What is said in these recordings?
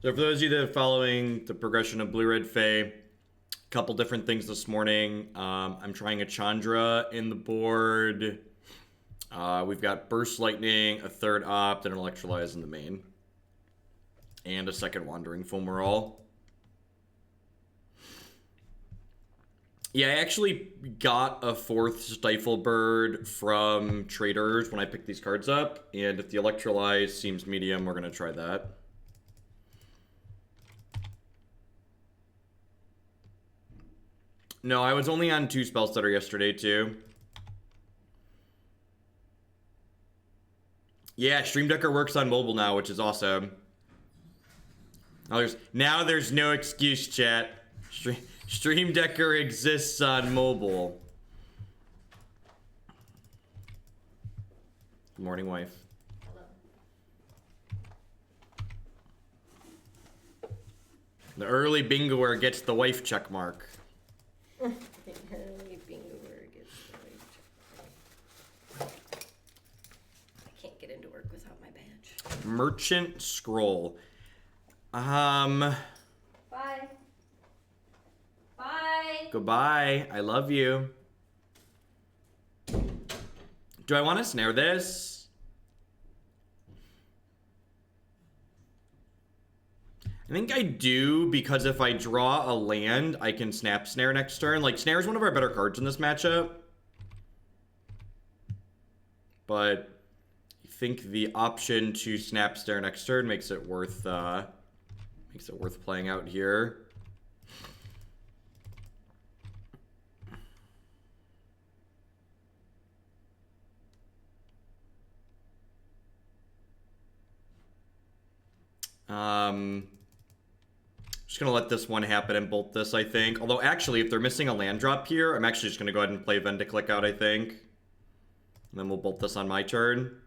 So for those of you that are following the progression of Blue-Red Fae, a couple different things this morning. I'm trying a Chandra in the board. We've got Burst Lightning, a third Opt, and an Electrolyze in the main. And a second Wandering Fumarole. Yeah, I actually got a fourth Stifle Bird from traders when I picked these cards up. And if the Electrolyze seems medium, we're going to try that. No, I was only on 2 Spellstutter yesterday, too. Yeah, Stream Decker works on mobile now, which is awesome. Now there's no excuse, chat. Stream Decker exists on mobile. Good morning, wife. Hello. The early bingoer gets the wife check mark. Early bingoer gets the wife check mark. I can't get into work without my badge. Merchant Scroll. Bye. Bye. Goodbye. I love you. Do I want to snare this? I think I do, because if I draw a land, I can snap snare next turn. Like, snare is one of our better cards in this matchup. But I think the option to snap snare next turn makes it worth playing out here. Just gonna let this one happen and bolt this, I think. Although, actually, if they're missing a land drop here, I'm actually just gonna go ahead and play Vendilion Clique out, I think. And then we'll bolt this on my turn.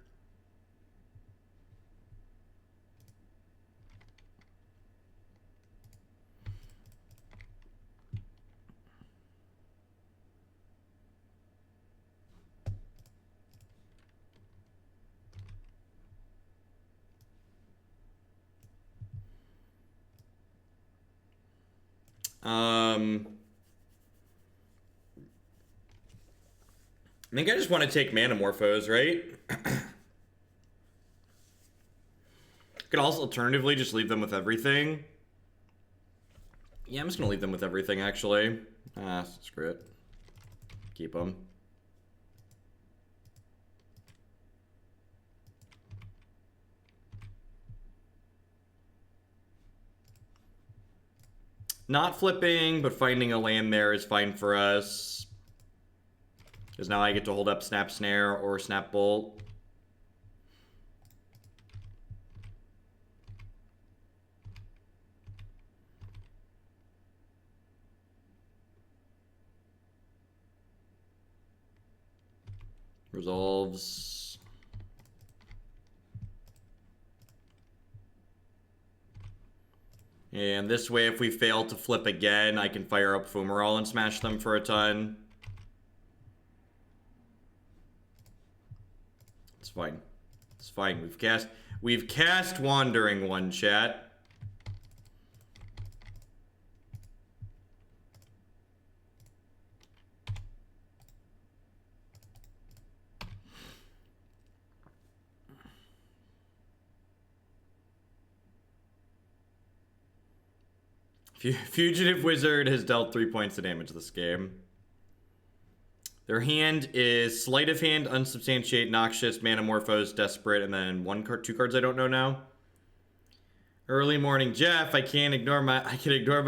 I think I just want to take Manamorphose, right? Could also alternatively just leave them with everything. Yeah, I'm just gonna leave them with everything, actually. Screw it. Keep them. Not flipping, but finding a land there is fine for us. Because now I get to hold up Snap Snare or Snap Bolt. Resolves. And this way, if we fail to flip again, I can fire up Fumarole and smash them for a ton. It's fine. It's fine. We've cast Wandering One, chat. Fugitive Wizard has dealt 3 points of damage this game. Their hand is Sleight of Hand, Unsubstantiate, Noxious, Manamorphose, Desperate, and then two cards I don't know now. Early morning, Jeff. I can ignore my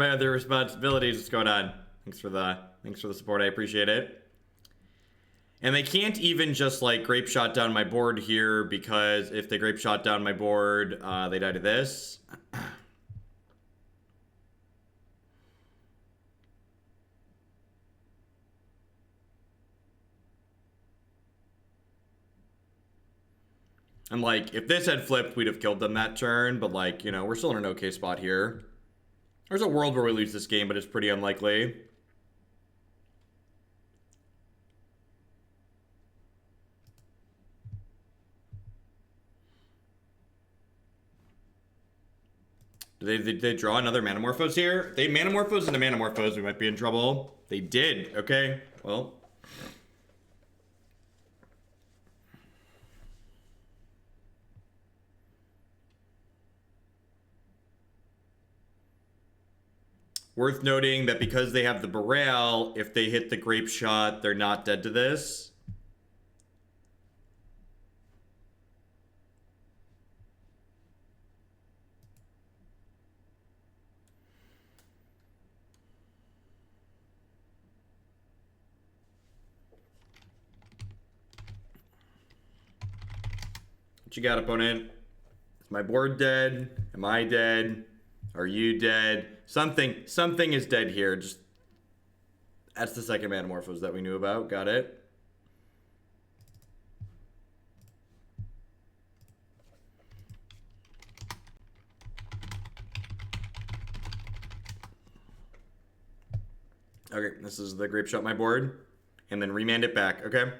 other responsibilities. What's going on? Thanks for the support. I appreciate it. And they can't even just like Grape Shot down my board here, because if they Grape Shot down my board, they die to this. And, like, if this had flipped, we'd have killed them that turn. But, like, you know, we're still in an okay spot here. There's a world where we lose this game, but it's pretty unlikely. Did they draw another Manamorphose here? They Manamorphose into Manamorphose, we might be in trouble. They did. Okay, well. Worth noting that because they have the Barrel, if they hit the Grape Shot, they're not dead to this. What you got, opponent? Is my board dead? Am I dead? Are you dead? Something is dead here. Just that's the second Manamorphose that we knew about. Got it. Okay, this is the Grape Shot my board. And then remand it back, okay?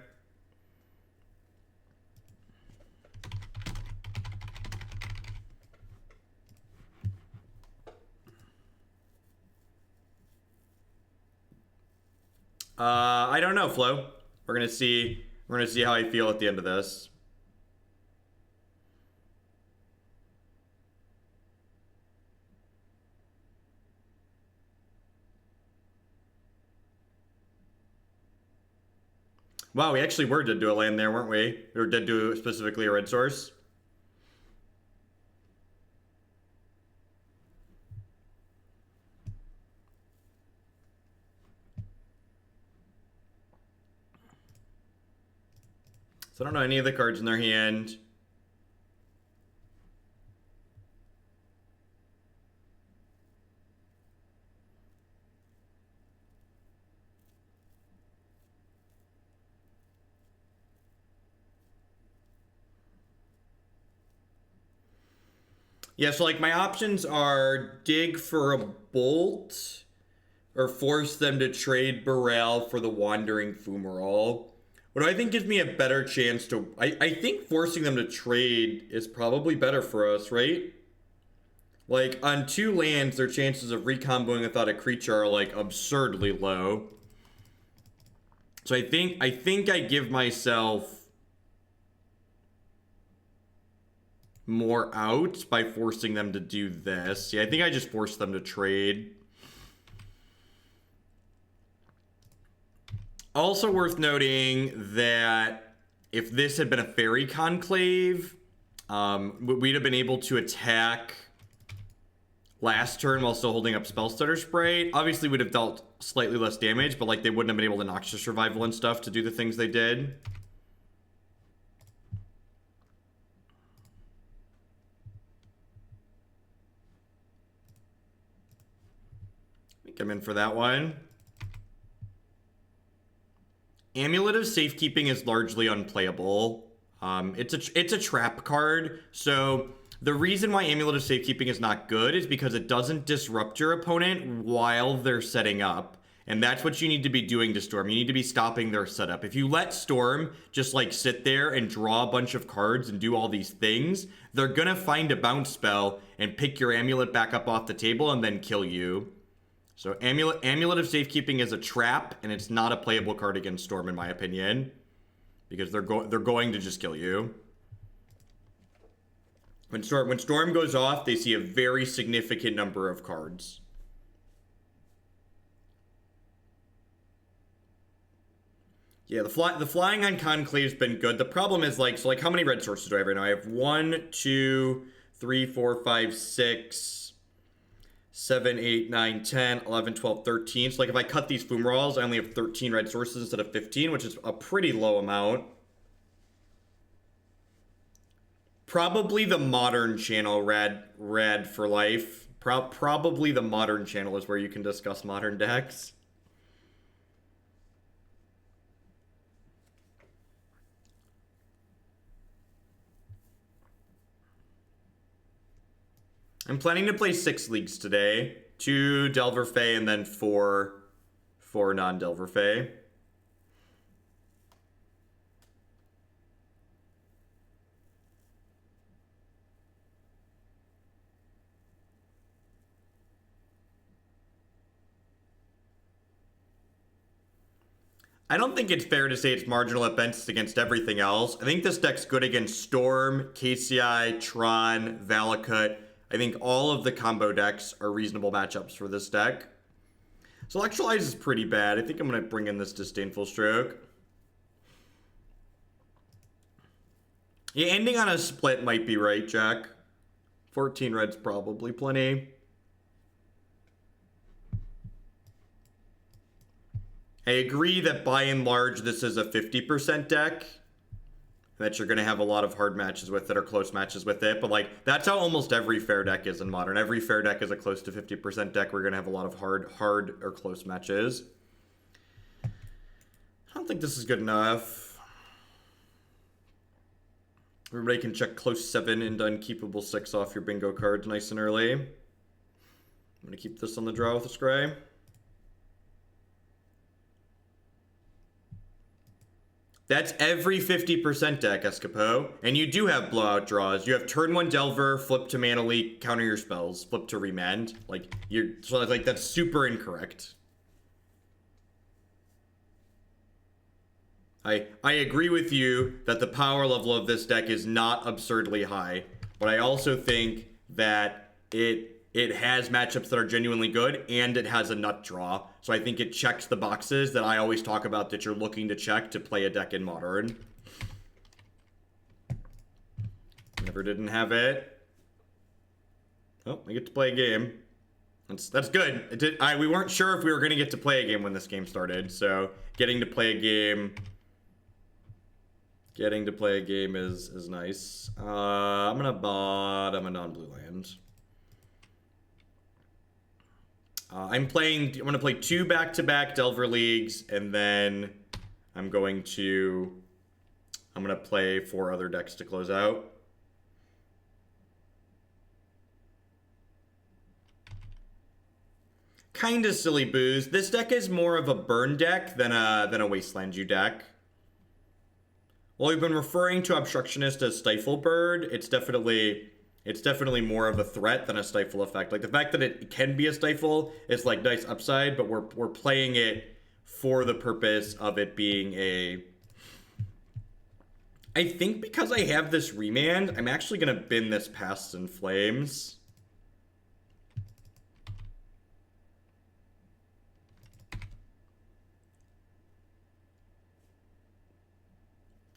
I don't know, Flo. We're gonna see how I feel at the end of this. Wow, we actually were dead to a land there, weren't we? We were dead to specifically a red source. So I don't know any of the cards in their hand. Yeah, so like my options are dig for a bolt or force them to trade Barrel for the Wandering Fumarole. What do I think gives me a better chance to... I think forcing them to trade is probably better for us, right? Like, on 2 lands, their chances of recomboing without a creature are, like, absurdly low. So I think I give myself more out by forcing them to do this. Yeah, I think I just forced them to trade. Also worth noting that if this had been a Fairy Conclave, we'd have been able to attack last turn while still holding up Spellstutter Sprite. Obviously, we'd have dealt slightly less damage, but like they wouldn't have been able to Noxious Survival and stuff to do the things they did. I think I'm in for that one. Amulet of Safekeeping is largely unplayable. It's a trap card, so the reason why Amulet of Safekeeping is not good is because it doesn't disrupt your opponent while they're setting up. And that's what you need to be doing to Storm. You need to be stopping their setup. If you let Storm just like sit there and draw a bunch of cards and do all these things, they're gonna find a bounce spell and pick your Amulet back up off the table and then kill you. So Amulet of Safekeeping is a trap, and it's not a playable card against Storm, in my opinion, because they're going to just kill you. When Storm goes off, they see a very significant number of cards. Yeah, the flying on Conclave's been good. The problem is like how many red sources do I have right now? I have 1, 2, 3, 4, 5, 6. 7, 8, 9, 10, 11, 12, 13. So like if I cut these Fumaroles, I only have 13 red sources instead of 15, which is a pretty low amount. Probably the Modern channel, Rad for life. Probably the Modern channel is where you can discuss Modern decks. I'm planning to play 6 leagues today. 2 Delver Fae and then 4 non-Delver Fae. I don't think it's fair to say it's marginal at best against everything else. I think this deck's good against Storm, KCI, Tron, Valakut. I think all of the combo decks are reasonable matchups for this deck. So Electrolyze is pretty bad. I think I'm going to bring in this Disdainful Stroke. Yeah, ending on a split might be right, Jack. 14 red's probably plenty. I agree that by and large this is a 50% deck. That you're going to have a lot of hard matches with it or close matches with it. But like, that's how almost every fair deck is in Modern. Every fair deck is a close to 50% deck. We're going to have a lot of hard or close matches. I don't think this is good enough. Everybody can check close 7 into unkeepable 6 off your bingo cards nice and early. I'm going to keep this on the draw with a Scry. That's every 50% deck, Escapo. And you do have blowout draws. You have turn 1 Delver, flip to Mana Leak, counter your spells, flip to Remand. Like, so like that's super incorrect. I agree with you that the power level of this deck is not absurdly high, but I also think that it has matchups that are genuinely good, and it has a nut draw. So I think it checks the boxes that I always talk about that you're looking to check to play a deck in Modern. Never didn't have it. Oh, I get to play a game. That's good. We weren't sure if we were going to get to play a game when this game started, so getting to play a game... Getting to play a game is nice. I'm going to bottom a non-blue land. I'm going to play 2 back-to-back Delver Leagues, and then I'm going to play 4 other decks to close out. Kinda silly booze. This deck is more of a burn deck than a Wasteland U deck. While we've been referring to Obstructionist as Stifle Bird, it's definitely more of a threat than a stifle effect. Like, the fact that it can be a stifle is like nice upside, but we're playing it for the purpose of it being a... I think because I have this Remand, I'm actually going to bin this Past in Flames.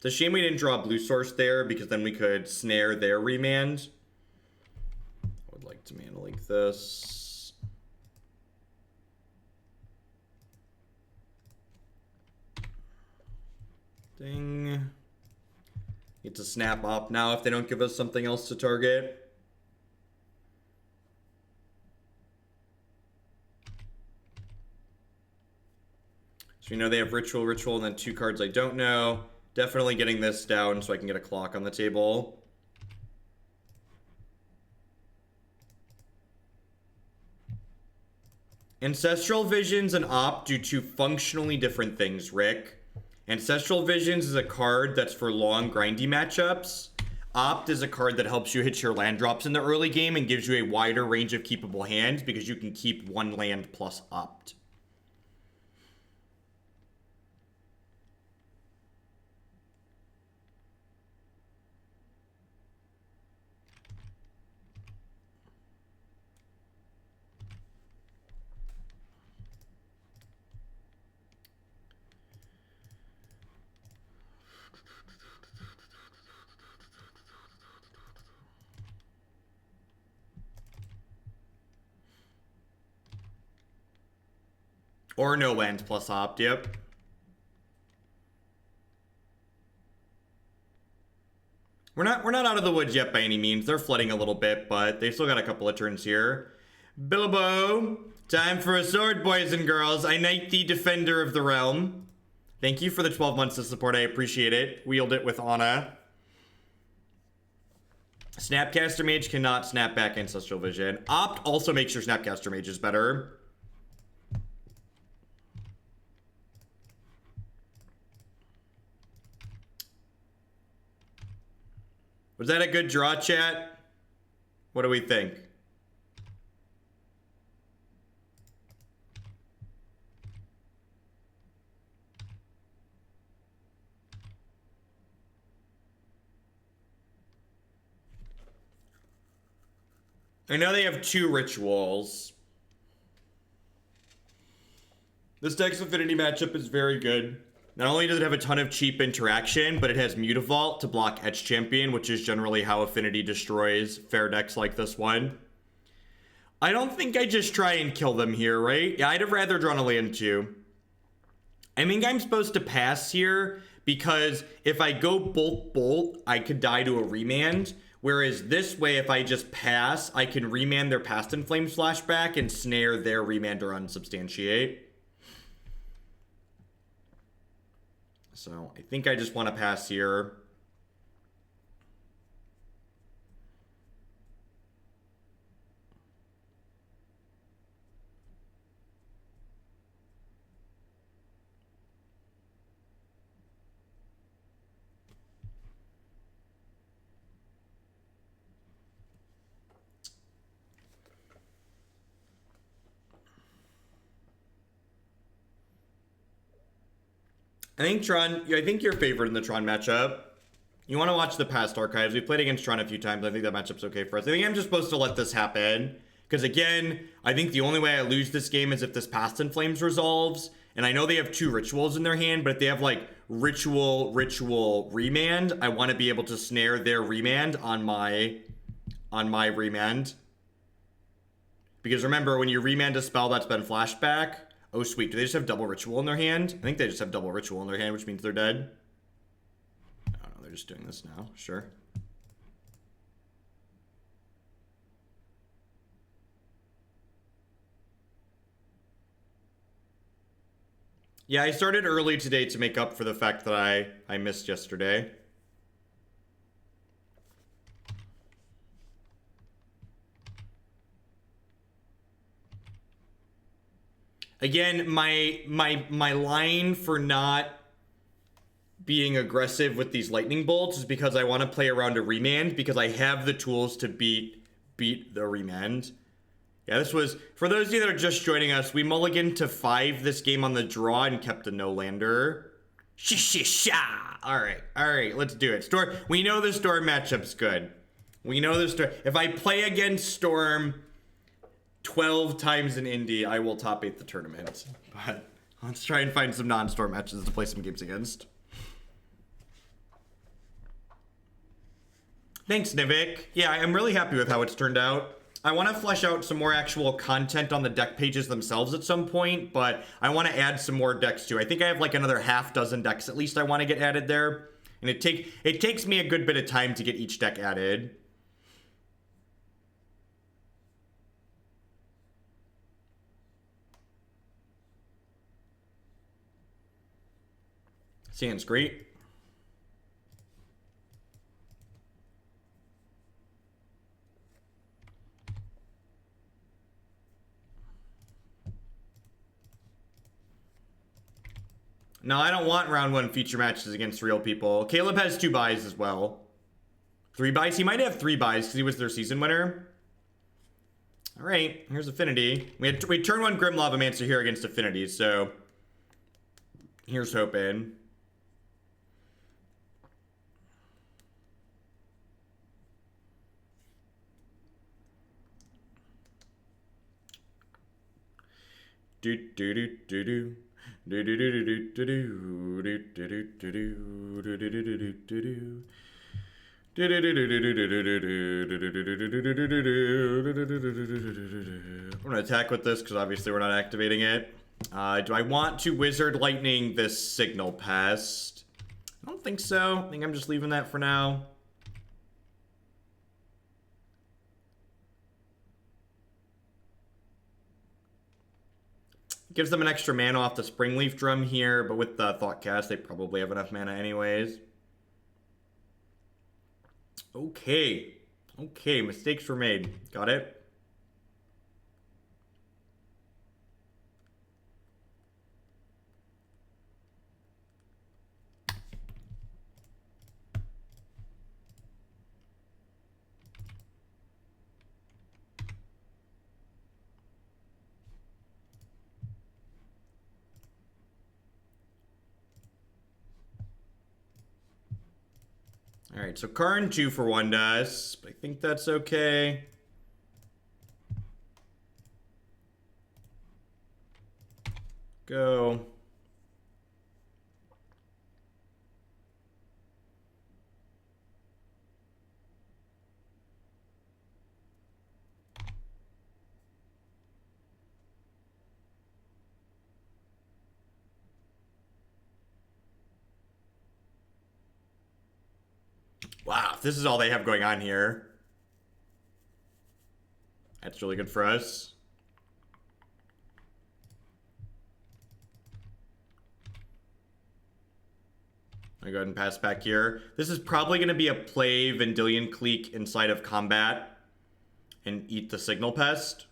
It's a shame we didn't draw a blue source there, because then we could snare their Remand. I would like to mana leak this. Ding. Need to snap up now if they don't give us something else to target. So we know they have Ritual, and then 2 cards I don't know. Definitely getting this down so I can get a clock on the table. Ancestral Visions and Opt do 2 functionally different things, Rick. Ancestral Visions is a card that's for long, grindy matchups. Opt is a card that helps you hit your land drops in the early game and gives you a wider range of keepable hands because you can keep 1 land plus Opt. Or no land plus Opt, yep. We're not out of the woods yet by any means. They're flooding a little bit, but they've still got a couple of turns here. Bilbo, time for a sword, boys and girls. I knight the defender of the realm. Thank you for the 12 months of support. I appreciate it. Wield it with honor. Snapcaster Mage cannot snap back Ancestral Vision. Opt also makes your Snapcaster Mages better. Was that a good draw, chat? What do we think? I know they have 2 rituals. This deck's Affinity matchup is very good. Not only does it have a ton of cheap interaction, but it has Mutavault to block Etch Champion, which is generally how Affinity destroys fair decks like this one. I don't think I just try and kill them here, right? Yeah, I'd have rather drawn a land too. I think I'm supposed to pass here because if I go bolt, I could die to a Remand. Whereas this way, if I just pass, I can Remand their Past in Flames flashback and snare their Remand or Unsubstantiate. So I think I just want to pass here. I think Tron, I think you're favored in the Tron matchup. You want to watch the past archives. We played against Tron a few times. I think that matchup's okay for us. I think I'm just supposed to let this happen. Because again, I think the only way I lose this game is if this Past in Flames resolves. And I know they have 2 rituals in their hand, but if they have like ritual, Remand, I want to be able to snare their Remand on my Remand. Because remember, when you Remand a spell that's been flashback, oh, sweet. Do they just have double ritual in their hand? I think they just have double ritual in their hand, which means they're dead. I don't know. They're just doing this now. Sure. Yeah, I started early today to make up for the fact that I missed yesterday. Again, my line for not being aggressive with these lightning bolts is because I want to play around a Remand because I have the tools to beat the Remand. Yeah, this was, for those of you that are just joining us, we mulliganed to 5 this game on the draw and kept a no-lander. Sha. All right, let's do it. Storm, we know the Storm matchup's good. We know the Storm. If I play against Storm 12 times in Indy, I will top 8 the tournament. But let's try and find some non-Storm matches to play some games against. Thanks, Nivik. Yeah, I'm really happy with how it's turned out. I want to flesh out some more actual content on the deck pages themselves at some point, but I want to add some more decks too. I think I have like another half dozen decks at least I want to get added there. And it takes me a good bit of time to get each deck added. Sounds great. No, I don't want round 1 feature matches against real people. Caleb has 2 buys as well. 3 buys? He might have 3 buys because he was their season winner. All right, here's Affinity. We turn 1 Grim Lavamancer here against Affinity, so here's hoping. Do. I'm gonna attack with this because obviously we're not activating it. Do I want to Wizard Lightning this Signal Pest? I don't think so. I think I'm just leaving that for now. Gives them an extra mana off the Springleaf Drum here, but with the Thoughtcast, they probably have enough mana anyways. Okay, mistakes were made. Got it? Alright, so Karn 2 for 1 does. I think that's okay. Go. Wow, if this is all they have going on here, that's really good for us. I go ahead and pass back here. This is probably going to be a play Vendilion Clique inside of combat and eat the Signal Pest.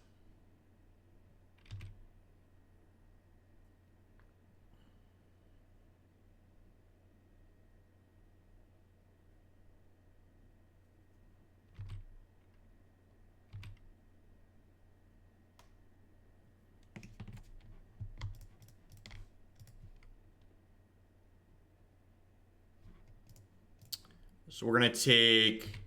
So we're going to take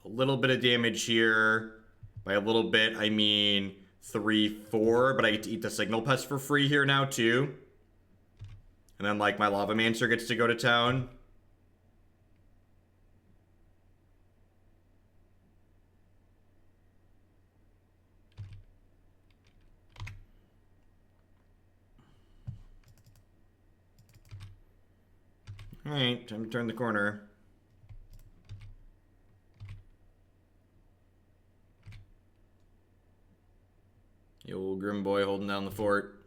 a little bit of damage here. By a little bit, I mean 3, 4, but I get to eat the Signal Pest for free here now, too. And then, like, my Lavamancer gets to go to town. Alright, time to turn the corner. The old Grim Boy holding down the fort.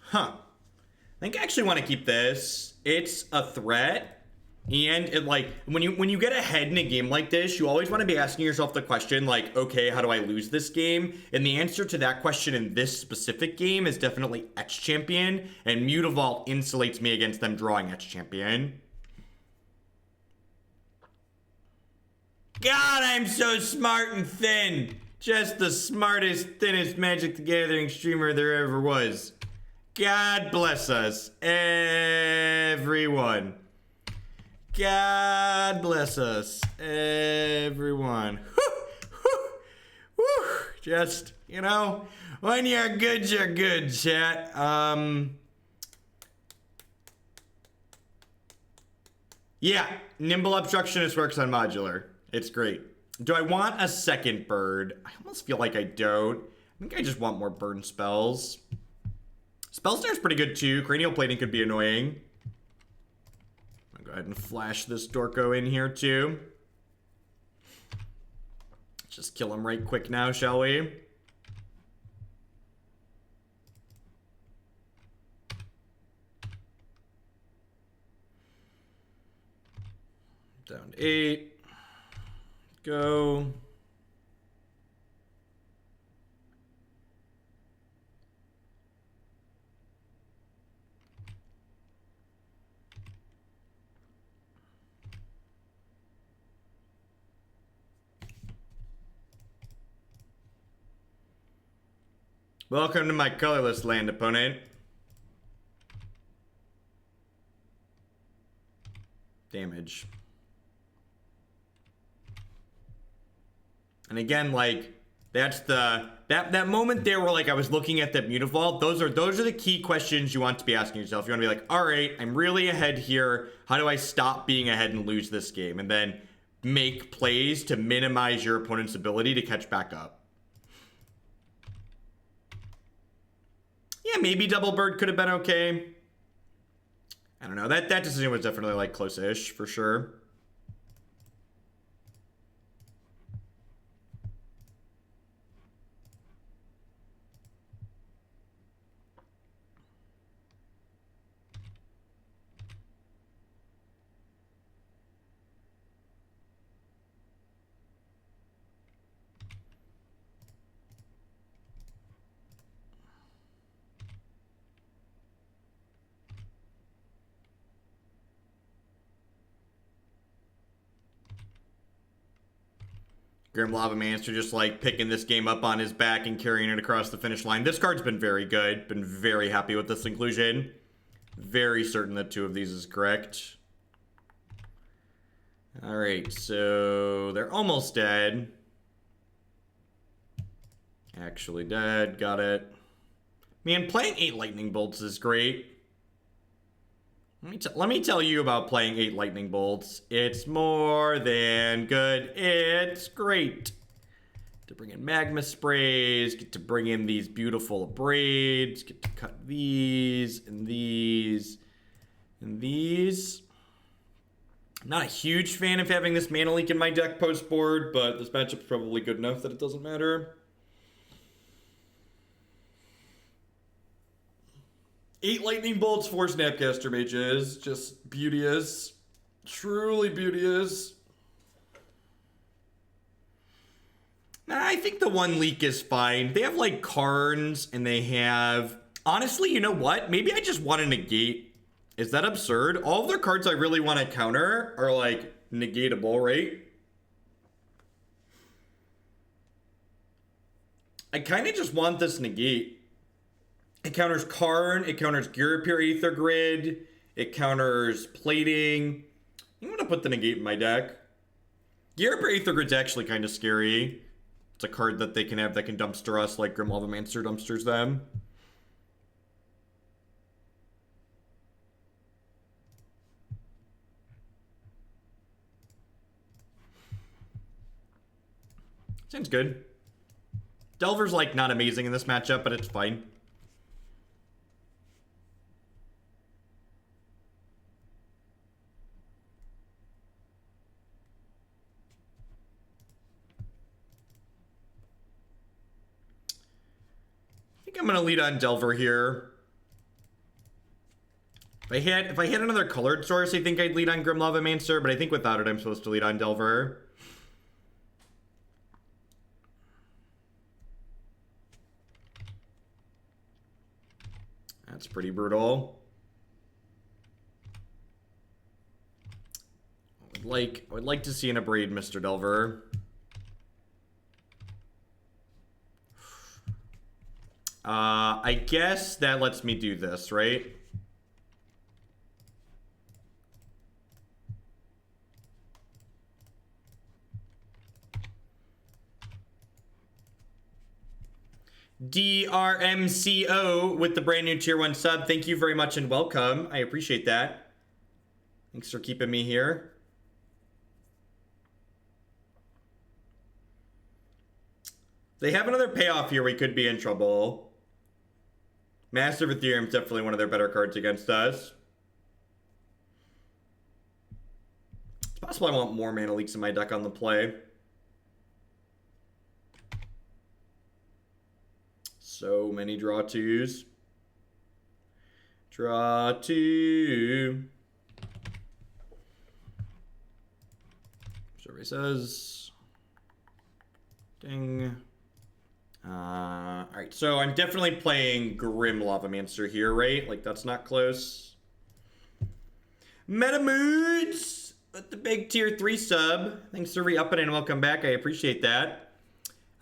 Huh. I think I actually want to keep this. It's a threat. And it, like, when you get ahead in a game like this, you always want to be asking yourself the question, like, okay, how do I lose this game? And the answer to that question in this specific game is definitely Etch Champion, and Mutavault insulates me against them drawing Etch Champion. God, I'm so smart and thin. Just the smartest, thinnest Magic the Gathering streamer there ever was. God bless us, everyone. God bless us, everyone. Just, you know, when you're good, chat. Yeah, Nimble Obstructionist works on modular. It's great. Do I want a second bird? I almost feel like I don't. I think I just want more burn spells. Spell Snare is pretty good too. Cranial Plating could be annoying. I'll go ahead and flash this Dorko in here too. Just kill him right quick now, shall we? Down to 8. Go. Welcome to my colorless land, opponent. Damage. And again, like, that's the that moment there where, like, I was looking at that Mutavault. Those are the key questions you want to be asking yourself. You want to be like, all right, I'm really ahead here. How do I stop being ahead and lose this game? And then make plays to minimize your opponent's ability to catch back up. Yeah, maybe Double Bird could have been okay. I don't know. That decision was definitely, like, close-ish for sure. Grim Lavamancer just, like, picking this game up on his back and carrying it across the finish line. This card's been very good. Been very happy with this inclusion. Very certain that 2 of these is correct. Alright, so they're almost dead. Actually dead, got it. Man, playing 8 lightning bolts is great. Let me tell you about playing 8 lightning bolts. It's more than good. It's great. To bring in magma sprays, get to bring in these beautiful abrades, get to cut these and these and these. I'm not a huge fan of having this mana leak in my deck post board, but this matchup's probably good enough that it doesn't matter. 8 lightning bolts, 4 Snapcaster Mages. Just beauteous. Truly beauteous. I think the 1 leak is fine. They have like Karns and they have... Honestly, you know what? Maybe I just want to negate. Is that absurd? All of their cards I really want to counter are like negatable, right? I kind of just want this negate. It counters Karn, it counters Girapir Aether Grid, it counters Plating. I'm gonna put the negate in my deck. Girapir Aether Grid's actually kind of scary. It's a card that they can have that can dumpster us like Grim Lavamancer dumpsters them. Sounds good. Delver's like not amazing in this matchup, but it's fine. I'm gonna lead on Delver here. If I had another colored source, I think I'd lead on Grim Lavamancer, but I think without it, I'm supposed to lead on Delver. That's pretty brutal. I would like to see an Abrade, Mr. Delver. I guess that lets me do this, right? DRMCO with the brand new tier 1 sub. Thank you very much and welcome. I appreciate that. Thanks for keeping me here. They have another payoff here. We could be in trouble. Master of Ethereum is definitely one of their better cards against us. It's possible I want more mana leaks in my deck on the play. So many draw twos. Draw two. Survey says. Ding. Alright, so I'm definitely playing Grim Lavamancer here, right? Like, that's not close. Meta Moods with the big tier 3 sub. Thanks for re-upping and welcome back. I appreciate that.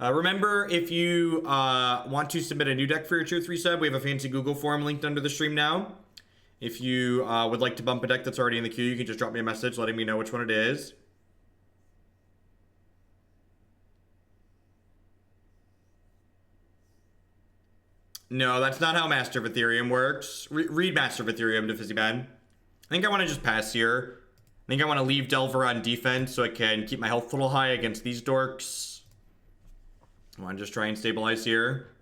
Remember, if you want to submit a new deck for your tier 3 sub, we have a fancy Google form linked under the stream now. If you would like to bump a deck that's already in the queue, you can just drop me a message letting me know which one it is. No, that's not how Master of Ethereum works. Read Master of Ethereum to Fizzyman. I think I want to just pass here. I think I want to leave Delver on defense so I can keep my health a little high against these dorks. I want to just try and stabilize here.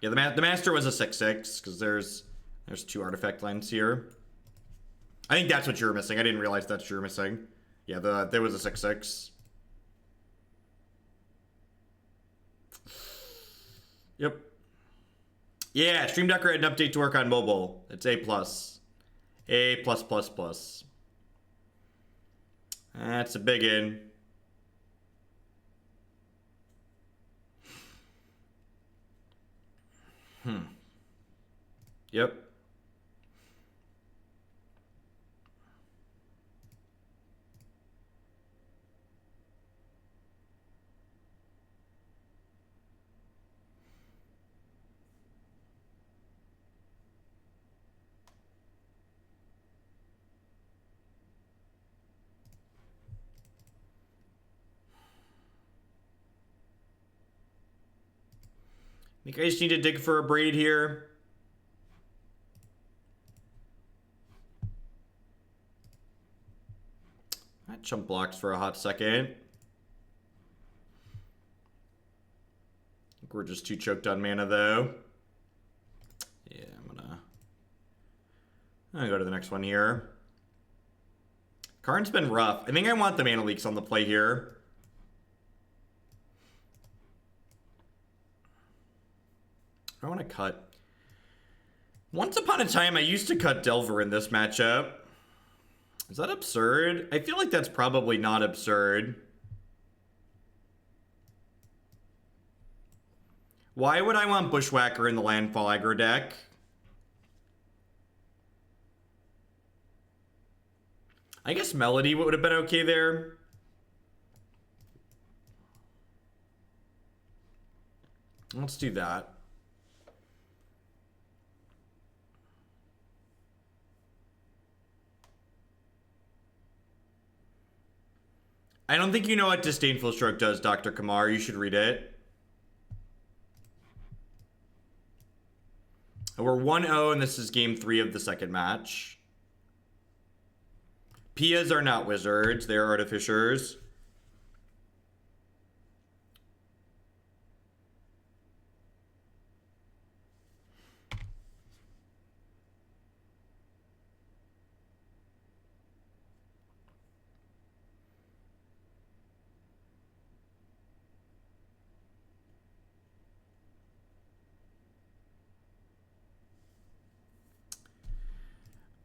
Yeah, the Master was a 6/6 because there's 2 artifact lands here. I think that's what you were missing. I didn't realize that's what you were missing. Yeah, there was a 6/6. Yep. Yeah, Stream Decker had an update to work on mobile. It's A+. A+++. That's a biggin. Yep. think I just need to dig for a Abrade here. That chump blocks for a hot second. I think we're just too choked on mana, though. Yeah, I'm gonna go to the next one here. Karn's been rough. I think I want the mana leaks on the play here. I want to cut. Once upon a time, I used to cut Delver in this matchup. Is that absurd? I feel like that's probably not absurd. Why would I want Bushwhacker in the Landfall aggro deck? I guess Melody would have been okay there. Let's do that. I don't think you know what Disdainful Stroke does, Dr. Kamar. You should read it. We're 1-0, and this is game 3 of the second match. Pias are not wizards. They're artificers.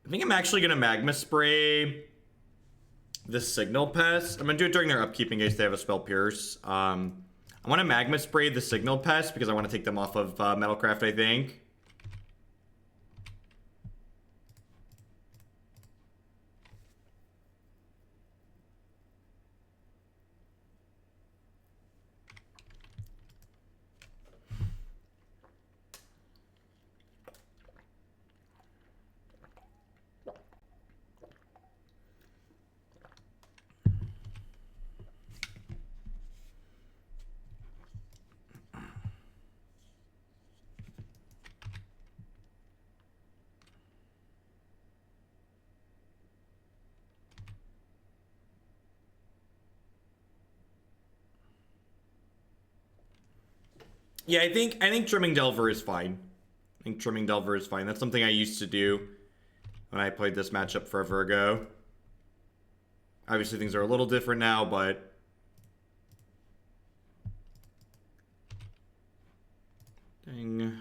I think I'm actually going to Magma Spray the Signal Pest. I'm going to do it during their upkeep in case they have a Spell Pierce. I want to Magma Spray the Signal Pest because I want to take them off of Metalcraft, I think. Yeah, I think Trimming Delver is fine. I think Trimming Delver is fine. That's something I used to do when I played this matchup forever ago. Obviously, things are a little different now, but... Dang.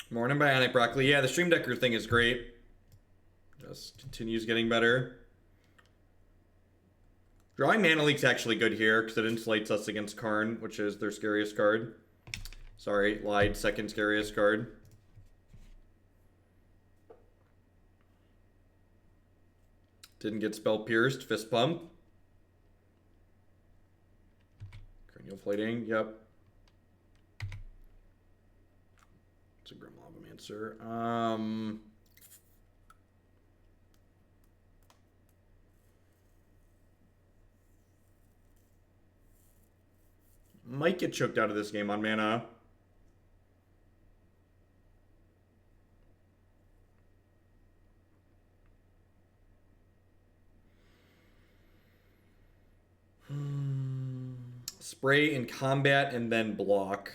Morning, Bionic Broccoli. Yeah, the Stream Decker thing is great. Just continues getting better. Drawing Mana Leak's actually good here because it insulates us against Karn, which is their scariest card. Sorry, lied. Second scariest card. Didn't get Spell Pierced. Fist Pump. Cranial Plating. Yep. It's a Grim Lavamancer. Might get choked out of this game on mana. Spray in combat and then block.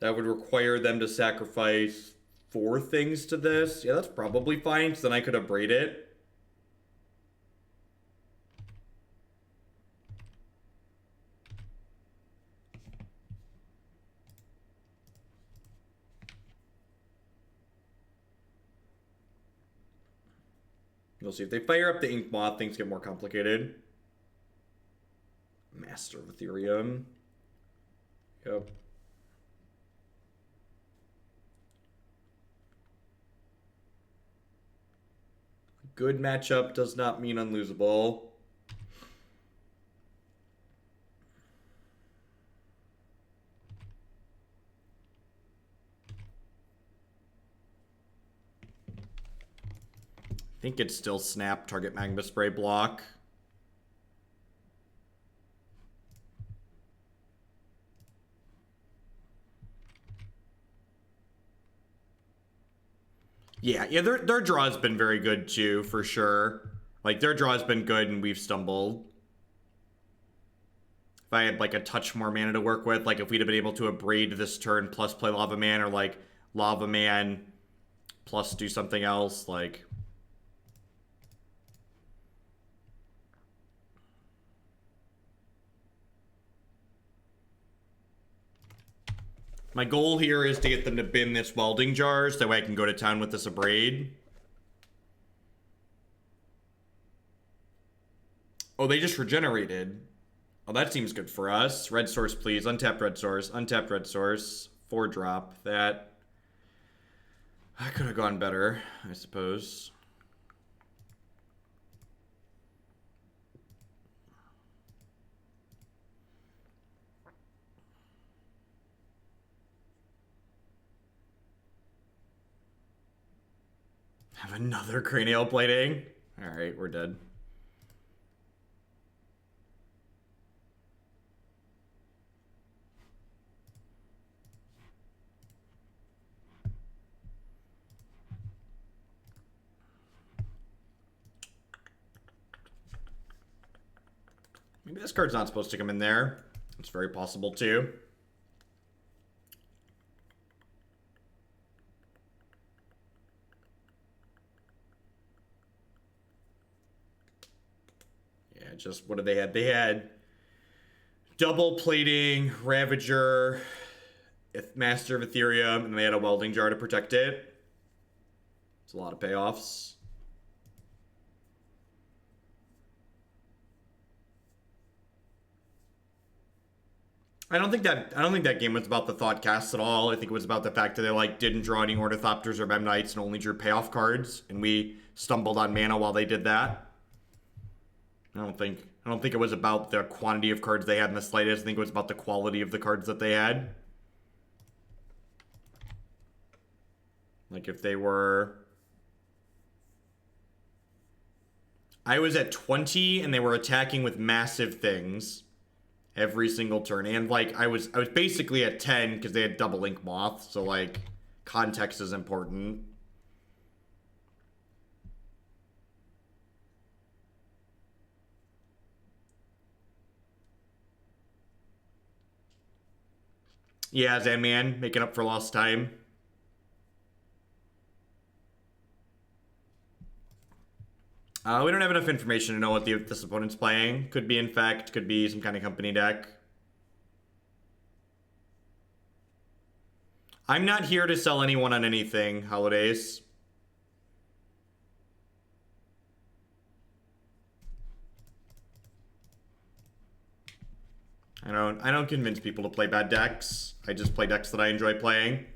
That would require them to sacrifice 4 things to this. Yeah, that's probably fine, because then I could Abrade it. We'll see. If they fire up the Ink Moth, things get more complicated. Master of Ethereum. Yep. Good matchup does not mean unlosable. I think it's still snap, target magma spray block. Yeah, their draw's been very good too, for sure. Like, their draw's been good and we've stumbled. If I had, like, a touch more mana to work with, like, if we'd have been able to Abrade this turn plus play Lava Man, or, like, Lava Man plus do something else, like... My goal here is to get them to bin this welding jar, so that way I can go to town with this Abrade. Oh, they just regenerated. Oh, that seems good for us. Red source, please. Untapped red source. Untapped red source. 4-drop. That could have gone better, I suppose. Have another cranial plating? Alright, we're dead. Maybe this card's not supposed to come in there. It's very possible too. Yeah, just what did they have? They had double plating, Ravager, Master of Ethereum, and they had a welding jar to protect it. It's a lot of payoffs. I don't think that game was about the thought casts at all. I think it was about the fact that they like didn't draw any Ornithopters or Memnites and only drew payoff cards, and we stumbled on mana while they did that. I don't think it was about the quantity of cards they had in the slightest. I think it was about the quality of the cards that they had. Like if they were... I was at 20 and they were attacking with massive things every single turn, and like I was basically at 10 because they had double Ink Moth, so like context is important. Yeah, Zanman making up for lost time. We don't have enough information to know what this opponent's playing. Could be Infect, could be some kind of company deck. I'm not here to sell anyone on anything, Holidays. I don't convince people to play bad decks. I just play decks that I enjoy playing.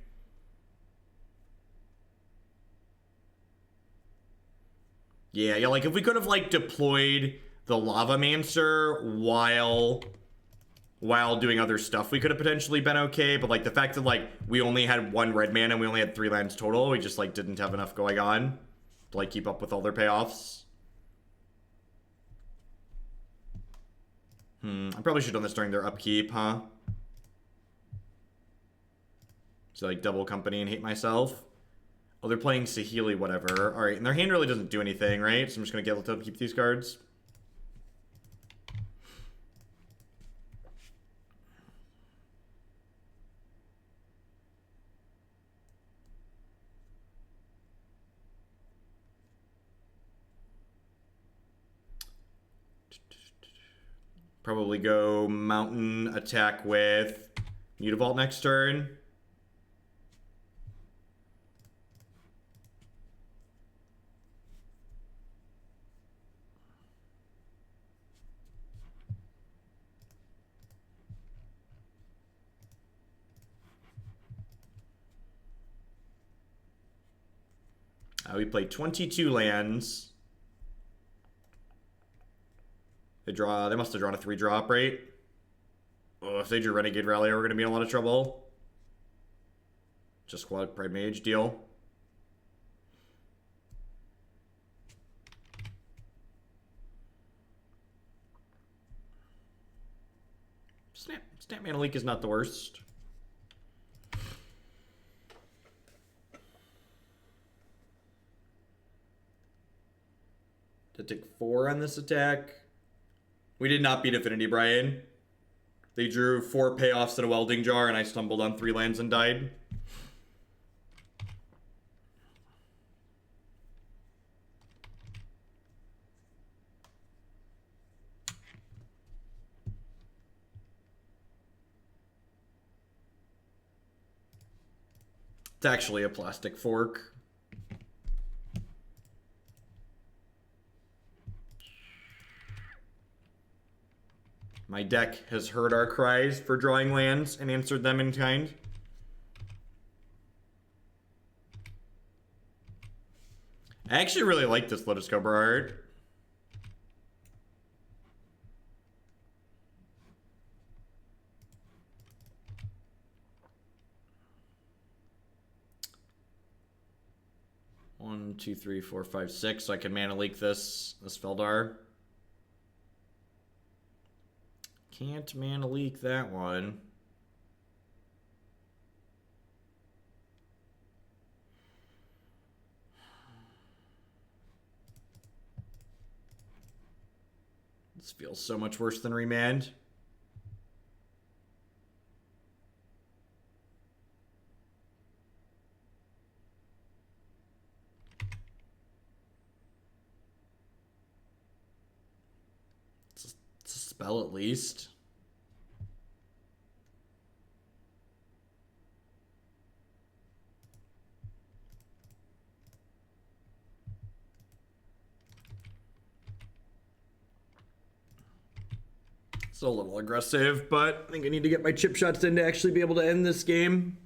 Yeah, like if we could have like deployed the Lavamancer while doing other stuff, we could have potentially been okay, but like the fact that like we only had 1 red mana and we only had 3 lands total, we just like didn't have enough going on to like keep up with all their payoffs. I probably should have done this during their upkeep, huh? So like double company and hate myself. Oh, they're playing Saheeli, whatever. Alright, and their hand really doesn't do anything, right? So I'm just gonna get able to keep these cards. Probably go Mountain attack with Mutavault next turn. We play 22 lands. They must have drawn a 3-drop, right? Oh, if they drew Renegade Rally, we're gonna be in a lot of trouble. Just Squad Pride Mage deal. Stat mana leak is not the worst. To take 4 on this attack. We did not beat Affinity, Brian. They drew 4 payoffs in a welding jar, and I stumbled on 3 lands and died. It's actually a plastic fork. My deck has heard our cries for drawing lands and answered them in kind. I actually really like this Lotus Cobra art. One, two, three, four, five, six. So I can mana leak this Feldar. Can't mana leak that one. This feels so much worse than Remand. It's a spell at least. It's a little aggressive, but I think I need to get my chip shots in to actually be able to end this game.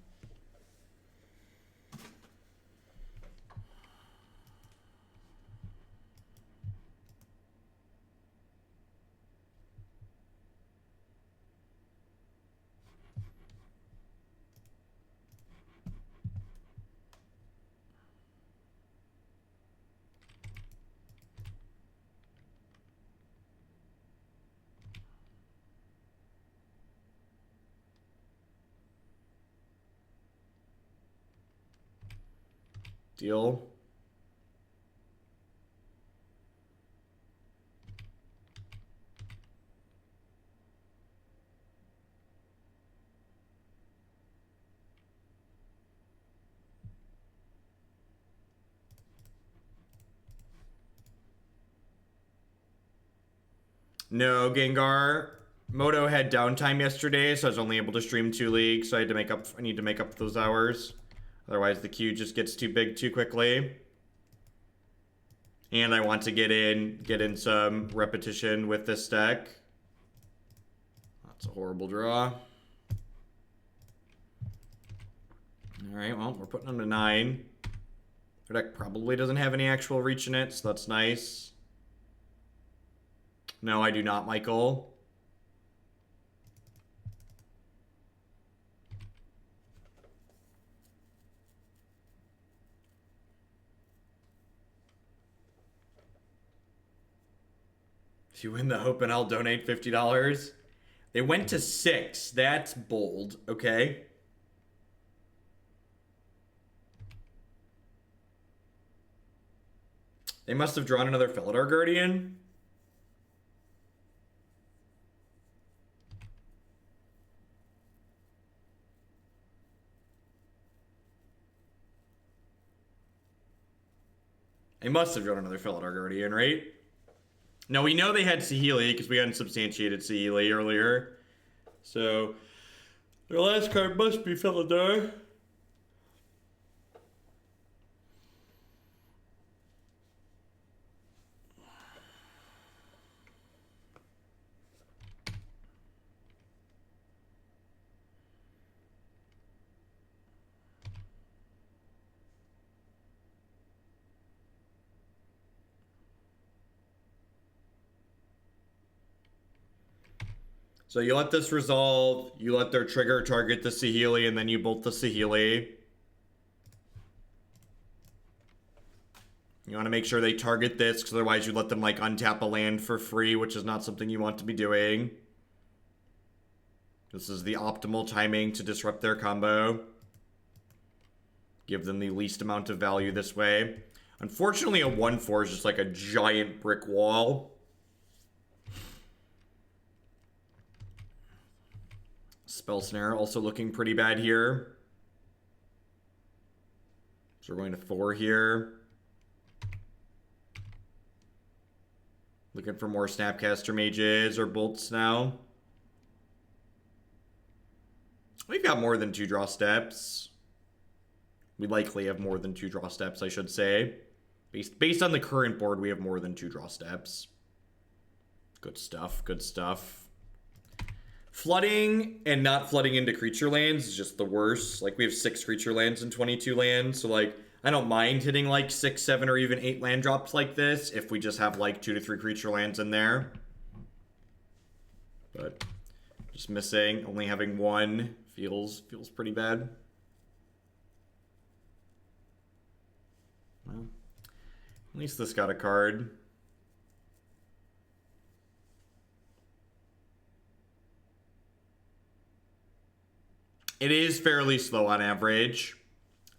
Deal. No, Gengar. Moto had downtime yesterday, so I was only able to stream 2 leagues, so I need to make up those hours. Otherwise, the queue just gets too big too quickly. And I want to get in some repetition with this deck. That's a horrible draw. Alright, well, we're putting them to 9. Their deck probably doesn't have any actual reach in it, so that's nice. No, I do not, Michael. If you win the Open, I'll donate $50. They went to 6. That's bold, okay? They must have drawn another Felidar Guardian. They must have drawn another Felidar Guardian, right? No, we know they had Saheeli because we unsubstantiated Saheeli earlier. So, their last card must be Felidar. So you let this resolve, you let their trigger target the Saheeli, and then you bolt the Saheeli. You want to make sure they target this, because otherwise you let them like untap a land for free, which is not something you want to be doing. This is the optimal timing to disrupt their combo. Give them the least amount of value this way. Unfortunately, a 1/4 is just like a giant brick wall. Spell Snare also looking pretty bad here. So we're going to Thor here. Looking for more Snapcaster Mages or Bolts now. We've got more than 2 draw steps. We likely have more than 2 draw steps, I should say. Based on the current board, we have more than 2 draw steps. Good stuff, good stuff. Flooding and not flooding into creature lands is just the worst. Like, we have 6 creature lands and 22 lands, so like, I don't mind hitting like 6, 7, or even 8 land drops like this if we just have like 2 to 3 creature lands in there. But just missing, only having 1 feels pretty bad. Well, at least this got a card. It is fairly slow on average.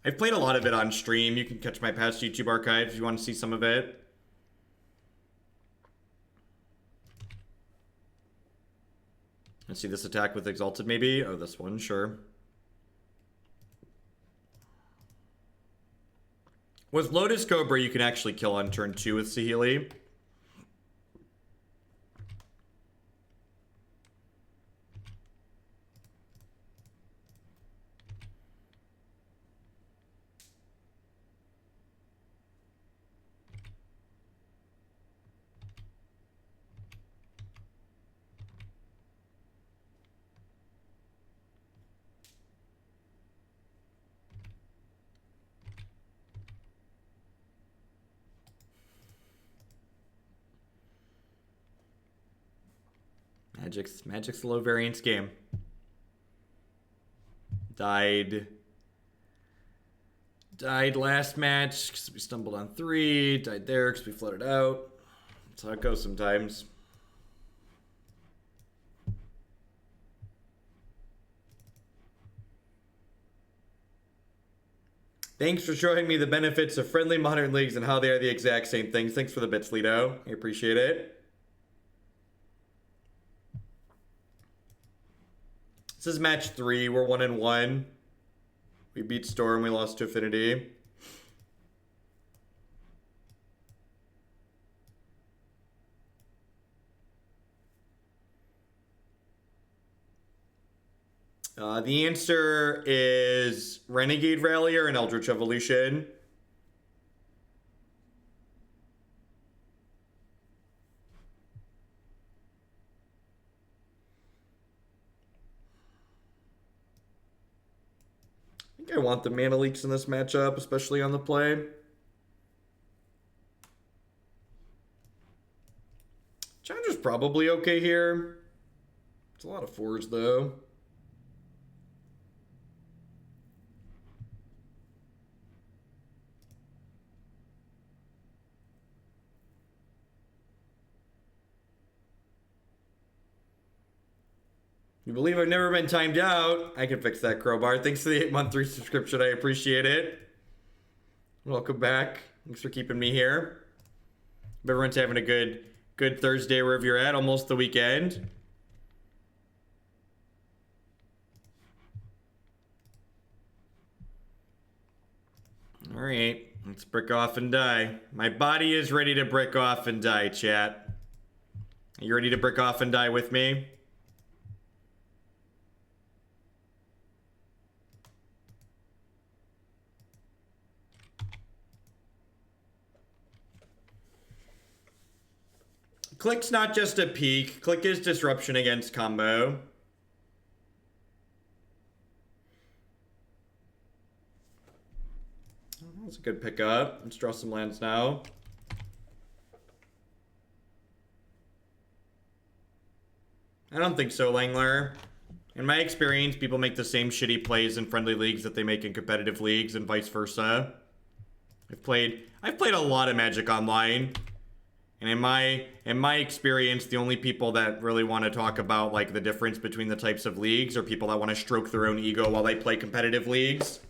I've played a lot of it on stream. You can catch my past YouTube archives if you want to see some of it. Let's see this attack with Exalted maybe. Oh, this one, sure. With Lotus Cobra, you can actually kill on turn 2 with Saheeli. Magic's a low variance game. Died last match because we stumbled on 3. Died there because we flooded out. That's how it goes sometimes. Thanks for showing me the benefits of friendly modern leagues and how they are the exact same things. Thanks for the bits, Lido. I appreciate it. This is match 3. We're 1-1. We beat Storm. We lost to Affinity. The answer is Renegade Rallier and Eldritch Evolution. I think I want the mana leaks in this matchup, especially on the play. Challenger's probably okay here. It's a lot of 4s though. You believe I've never been timed out? I can fix that, Crowbar. Thanks for the 8-month resubscription. I appreciate it. Welcome back. Thanks for keeping me here. Hope everyone's having a good Thursday wherever you're at. Almost the weekend. All right. Let's brick off and die. My body is ready to brick off and die, chat. Are you ready to brick off and die with me? Clique's not just a peak. Clique is disruption against combo. Oh, that's a good pickup. Let's draw some lands now. I don't think so, Langler. In my experience, people make the same shitty plays in friendly leagues that they make in competitive leagues and vice versa. I've played a lot of Magic Online. And in my experience, the only people that really want to talk about like the difference between the types of leagues are people that want to stroke their own ego while they play competitive leagues.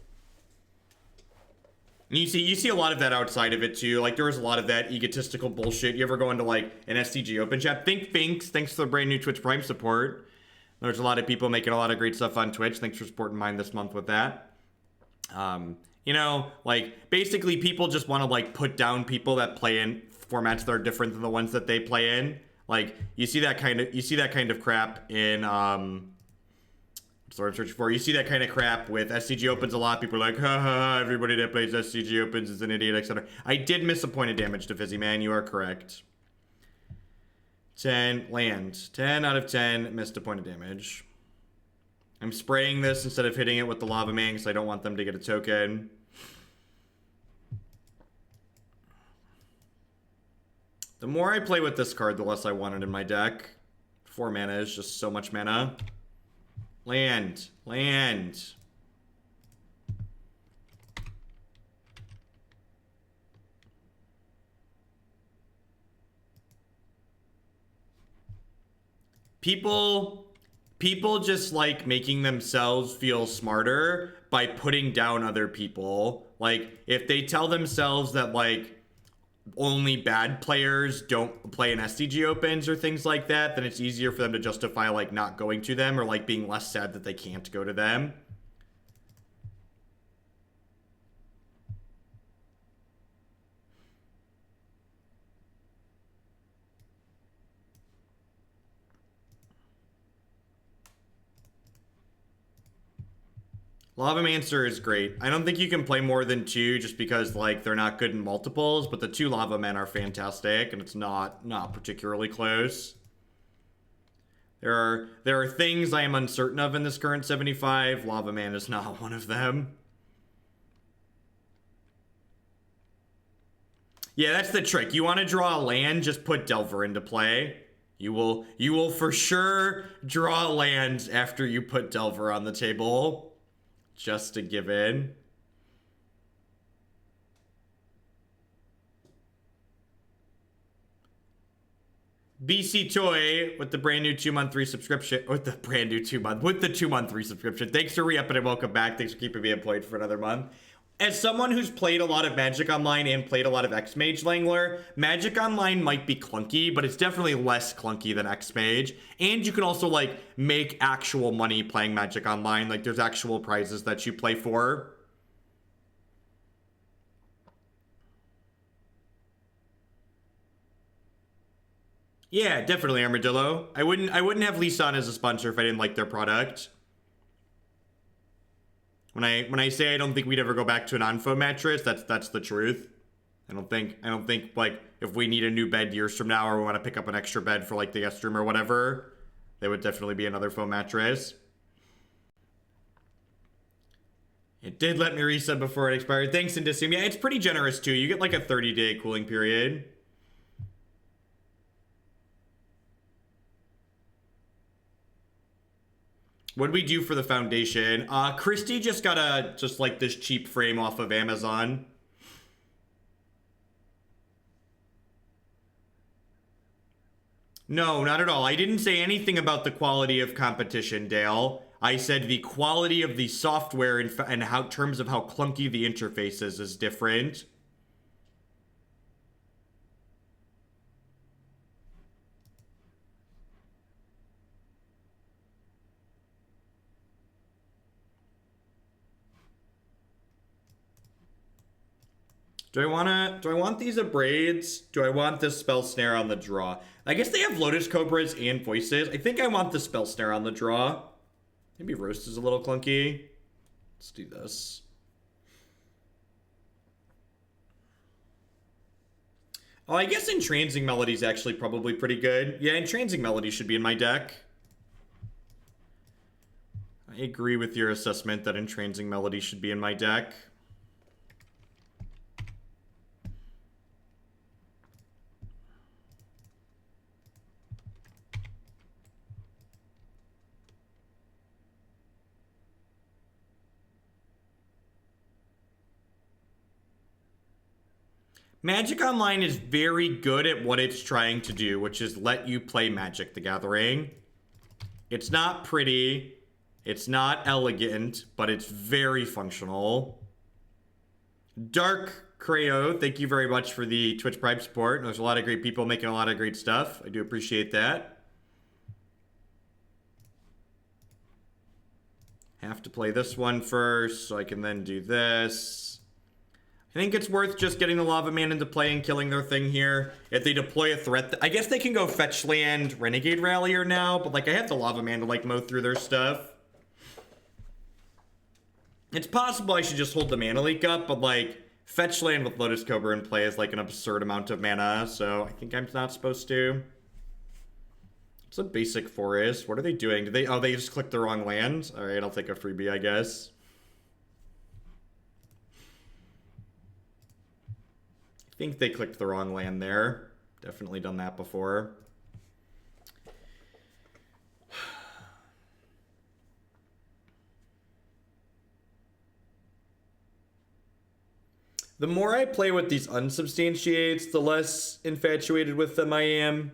And you see a lot of that outside of it too. Like there was a lot of that egotistical bullshit. You ever go into like an STG open chat? Thanks for the brand new Twitch Prime support. There's a lot of people making a lot of great stuff on Twitch. Thanks for supporting mine this month with that. You know, like basically people just want to like put down people that play in formats that are different than the ones that they play in. Like you see that kind of crap in what's the word I'm searching for? You see that kind of crap with SCG Opens a lot. People are like, ha, everybody that plays SCG Opens is an idiot, etc. I did miss a point of damage to Fizzy Man. You are correct. 10 land. 10 out of 10 missed a point of damage. I'm spraying this instead of hitting it with the Lava Man because I don't want them to get a token. The more I play with this card, the less I want it in my deck. 4 mana is just so much mana. Land. Land. People just like making themselves feel smarter by putting down other people. Like if they tell themselves that like only bad players don't play in SCG Opens or things like that, then it's easier for them to justify like not going to them or like being less sad that they can't go to them. Lavamancer is great. I don't think you can play more than 2 just because like they're not good in multiples, but the 2 Lava Men are fantastic and it's not particularly close. There are things I am uncertain of in this current 75. Lava Man is not one of them. Yeah, that's the trick. You want to draw a land, just put Delver into play. You will for sure draw lands after you put Delver on the table. Just to give in. BC Toy with the brand new 2-month resubscription. With the brand new 2-month. With the 2-month resubscription. Thanks for re-upping and welcome back. Thanks for keeping me employed for another month. As someone who's played a lot of Magic Online and played a lot of X-Mage Langler, Magic Online might be clunky, but it's definitely less clunky than X-Mage. And you can also, like, make actual money playing Magic Online. Like, there's actual prizes that you play for. Yeah, definitely Armadillo. I wouldn't have Lisan as a sponsor if I didn't like their product. When I say I don't think we'd ever go back to an Onfo mattress, that's the truth. I don't think like if we need a new bed years from now or we want to pick up an extra bed for like the guest room or whatever, there would definitely be another foam mattress. It did let me reset before it expired. Thanks, Indicium. Yeah, it's pretty generous too. You get like a 30-day cooling period. What did we do for the foundation? Christy just got just like this cheap frame off of Amazon. No, not at all. I didn't say anything about the quality of competition, Dale. I said the quality of the software and how terms of how clunky the interface is different. Do I want these Abrades? Do I want this Spell Snare on the draw? I guess they have Lotus Cobras and Voices. I think I want the Spell Snare on the draw. Maybe Roast is a little clunky. Let's do this. Oh, I guess Entrancing Melody is actually probably pretty good. Yeah, Entrancing Melody should be in my deck. I agree with your assessment that Entrancing Melody should be in my deck. Magic Online is very good at what it's trying to do, which is let you play Magic the Gathering. It's not pretty, it's not elegant, but it's very functional. Dark Creo, thank you very much for the Twitch Prime support. There's a lot of great people making a lot of great stuff. I do appreciate that. Have to play this one first, so I can then do this. I think it's worth just getting the Lavaman into play and killing their thing here. If they deploy a threat, I guess they can go fetch land Renegade Rallier now, but like I have the Lavaman to like mow through their stuff. It's possible I should just hold the mana leak up, but like fetch land with Lotus Cobra in play is like an absurd amount of mana, so I think I'm not supposed to. It's a basic forest. What are they doing? Did they? Oh, they just clicked the wrong land. All right, I'll take a freebie, I guess. I think they clicked the wrong land there. Definitely done that before. The more I play with these unsubstantiates, the less infatuated with them I am.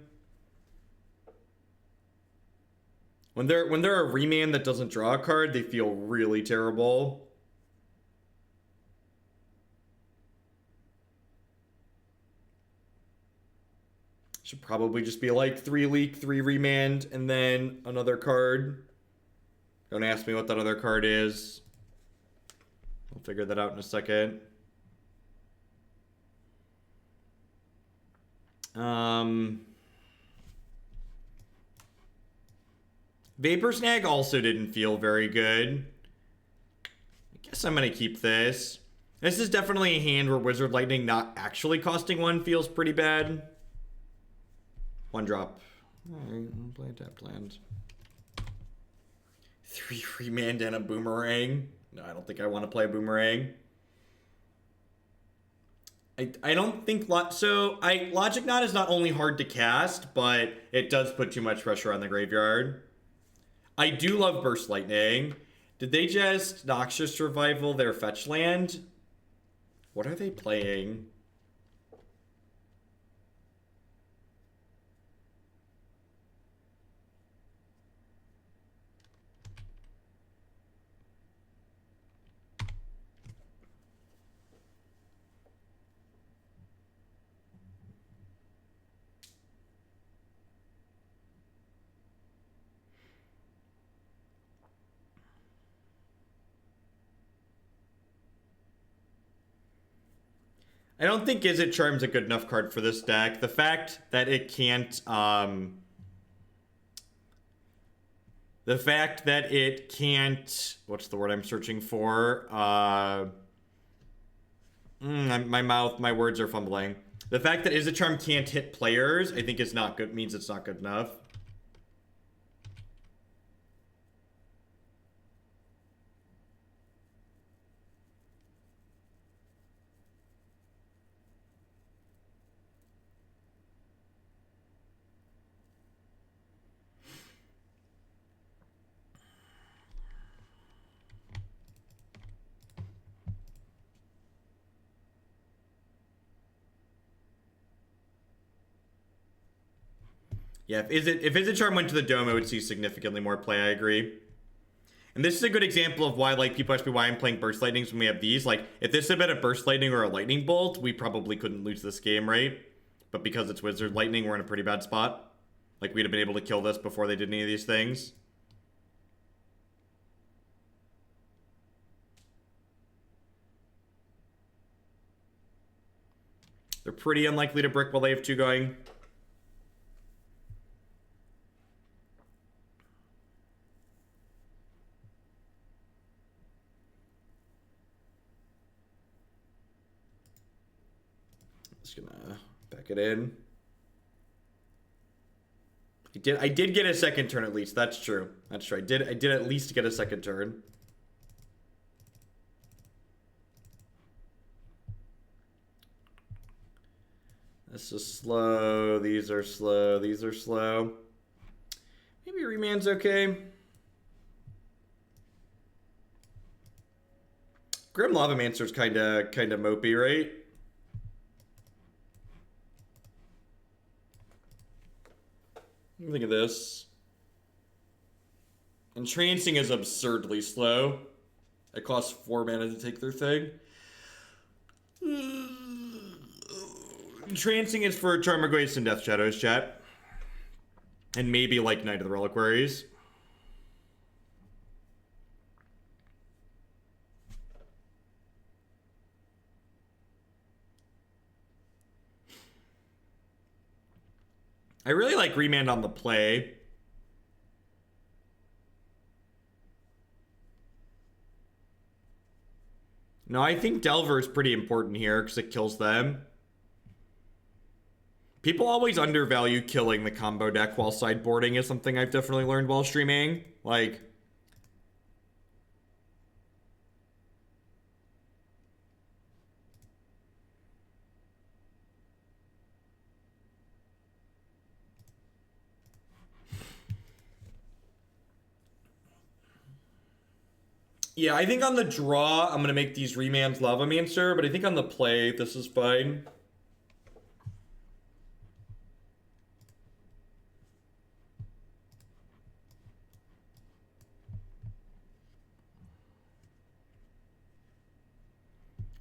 When they're a Remand that doesn't draw a card, they feel really terrible. Should probably just be like 3 leak, 3 Remand, and then another card. Don't ask me what that other card is. I'll figure that out in a second. Vapor Snag also didn't feel very good. I guess I'm gonna keep this. This is definitely a hand where Wizard Lightning not actually costing 1 feels pretty bad. 1 drop. Alright, I'll play a tapped land. 3 Remand and a Boomerang. No, I don't think I want to play a Boomerang. I don't think... Logic Knot is not only hard to cast, but it does put too much pressure on the graveyard. I do love Burst Lightning. Did they just Noxious Revival their fetch land? What are they playing? I don't think Izzet Charm's a good enough card for this deck. The fact that it can't, what's the word I'm searching for? My words are fumbling. The fact that Izzet Charm can't hit players, I think is not good, means it's not good enough. Yeah, if Izzet Charm went to the Dome, I would see significantly more play, I agree. And this is a good example of why, like, people ask me why I'm playing Burst Lightnings when we have these. Like, if this had been a Burst Lightning or a Lightning Bolt, we probably couldn't lose this game, right? But because it's Wizard Lightning, we're in a pretty bad spot. Like, we'd have been able to kill this before they did any of these things. They're pretty unlikely to brick while they have 2 going. Just gonna back it in. I did get a second turn at least. That's true. That's true. I did at least get a second turn. This is slow. These are slow. These are slow. Maybe Remand's okay. Grim Lavamancer's kinda mopey, right? Think of this. Entrancing is absurdly slow. It costs 4 mana to take their thing. Entrancing is for Charmagoyce and Death Shadows, chat. And maybe like Knight of the Reliquaries. I really like Remand on the play. No, I think Delver is pretty important here because it kills them. People always undervalue killing the combo deck while sideboarding is something I've definitely learned while streaming. Like, yeah, I think on the draw, I'm going to make these Remand Lavamancer, but I think on the play, this is fine.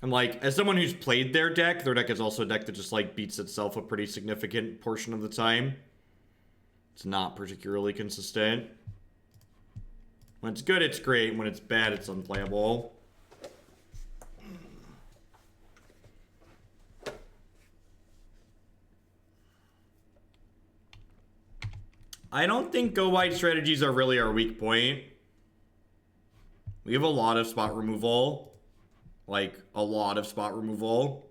And like, as someone who's played their deck is also a deck that just like beats itself a pretty significant portion of the time. It's not particularly consistent. When it's good, it's great. When it's bad, it's unplayable. I don't think go-wide strategies are really our weak point. We have a lot of spot removal. Like, a lot of spot removal.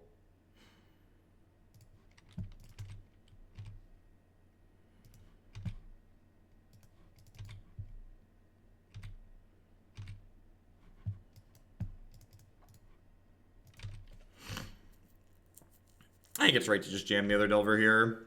I think it's right to just jam the other Delver here.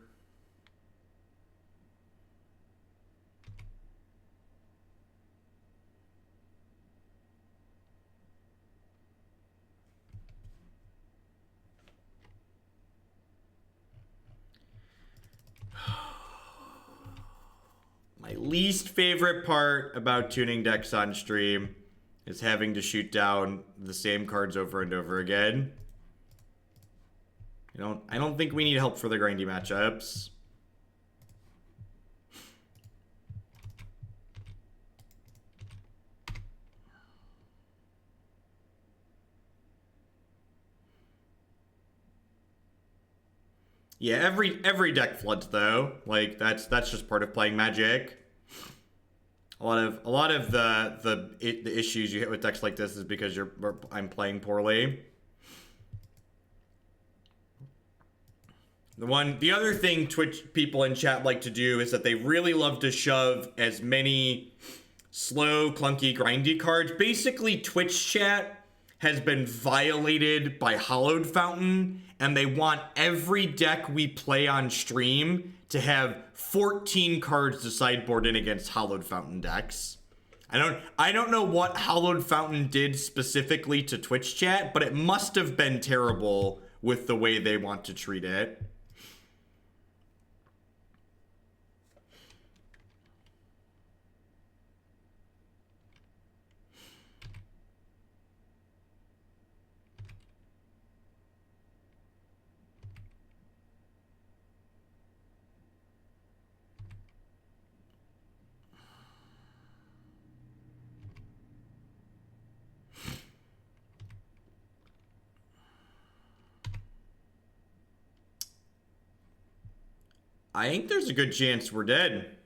My least favorite part about tuning decks on stream is having to shoot down the same cards over and over again. I don't think we need help for the grindy matchups. Yeah, every deck floods though. Like that's just part of playing Magic. A lot of the issues you hit with decks like this is because I'm playing poorly. The other thing Twitch people in chat like to do is that they really love to shove as many slow, clunky, grindy cards. Basically, Twitch chat has been violated by Hallowed Fountain, and they want every deck we play on stream to have 14 cards to sideboard in against Hallowed Fountain decks. I don't know what Hallowed Fountain did specifically to Twitch chat, but it must have been terrible with the way they want to treat it. I think there's a good chance we're dead.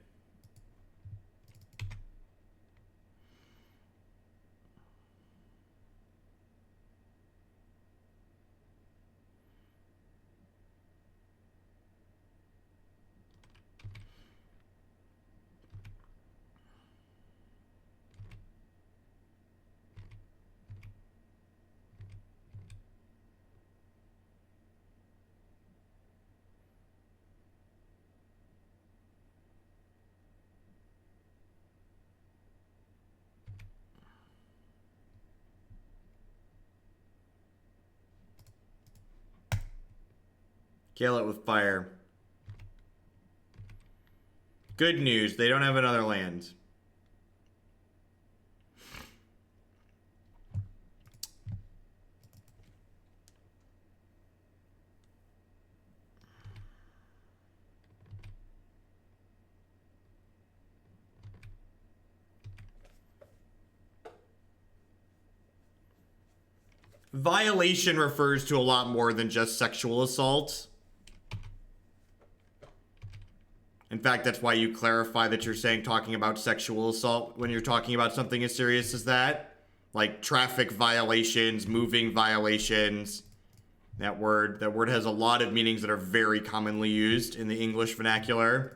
Kill it with fire. Good news, they don't have another land. Violation refers to a lot more than just sexual assault. In fact, that's why you clarify that you're talking about sexual assault when you're talking about something as serious as that. Like traffic violations, moving violations. That word has a lot of meanings that are very commonly used in the English vernacular.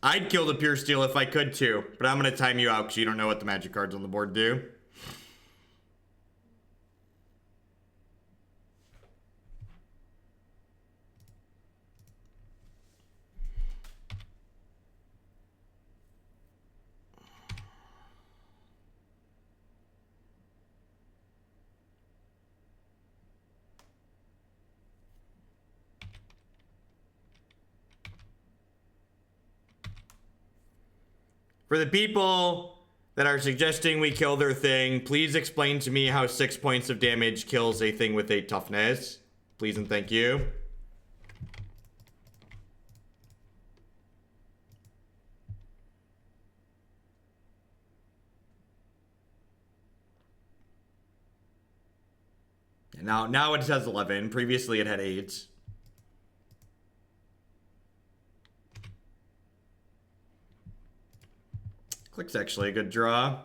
I'd kill the Pure Steel if I could too, but I'm going to time you out because you don't know what the magic cards on the board do. For the people that are suggesting we kill their thing, please explain to me how 6 points of damage kills a thing with 8 toughness. Please and thank you. And now it has 11. Previously it had 8. Clique's actually a good draw.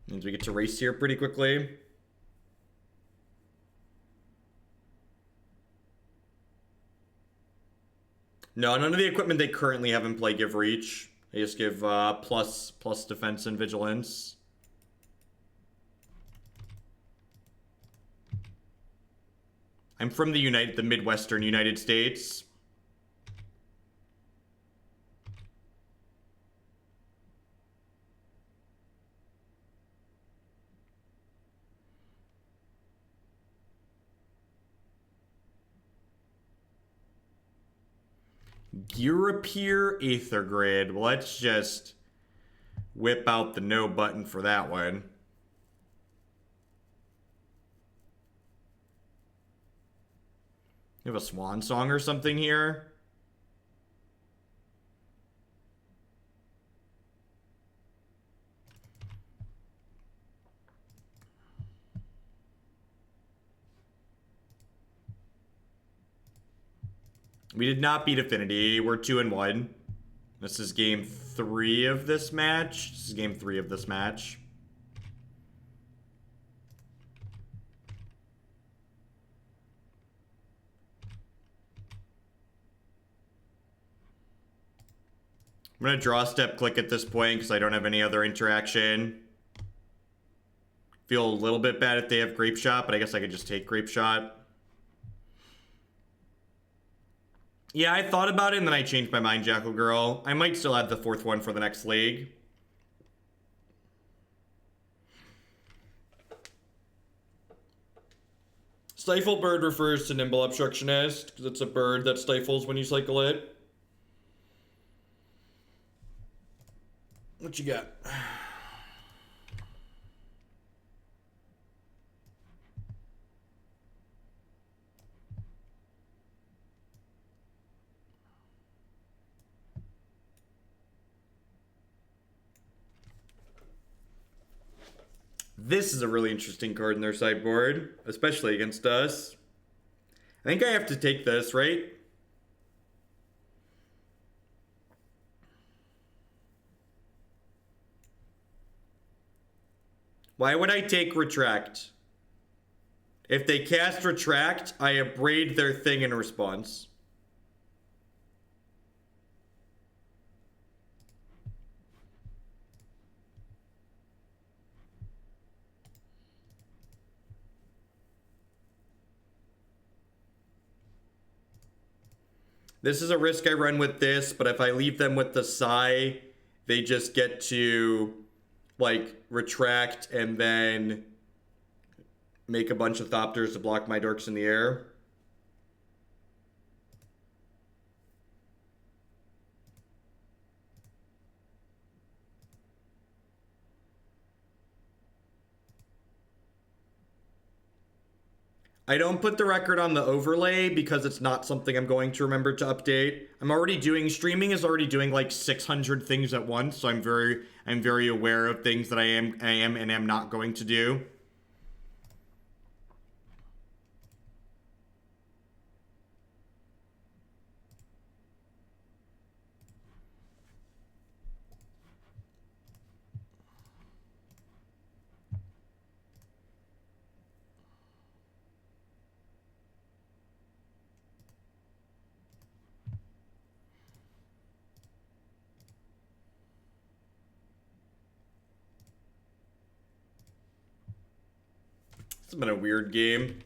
Means we get to race here pretty quickly. No, none of the equipment they currently have in play give reach. They just give plus defense and vigilance. I'm from the Midwestern United States. Europeer Aether Grid. Let's just whip out the no button for that one. You have a swan song or something here? We did not beat Affinity. We're 2-1. This is game 3 of this match. This is game 3 of this match. I'm going to draw step Clique at this point because I don't have any other interaction. Feel a little bit bad if they have Grape Shot, but I guess I could just take Grape Shot. Yeah, I thought about it and then I changed my mind, Jackal Girl. I might still add the 4th one for the next league. Stifle Bird refers to Nimble Obstructionist because it's a bird that stifles when you cycle it. What you got? This is a really interesting card in their sideboard, especially against us. I think I have to take this, right? Why would I take Retract? If they cast Retract, I abrade their thing in response. This is a risk I run with this, but if I leave them with the Sai, they just get to, like, retract and then make a bunch of Thopters to block my dorks in the air. I don't put the record on the overlay because it's not something I'm going to remember to update. Streaming is already doing like 600 things at once, so I'm very aware of things that I am and am not going to do. It's been a weird game.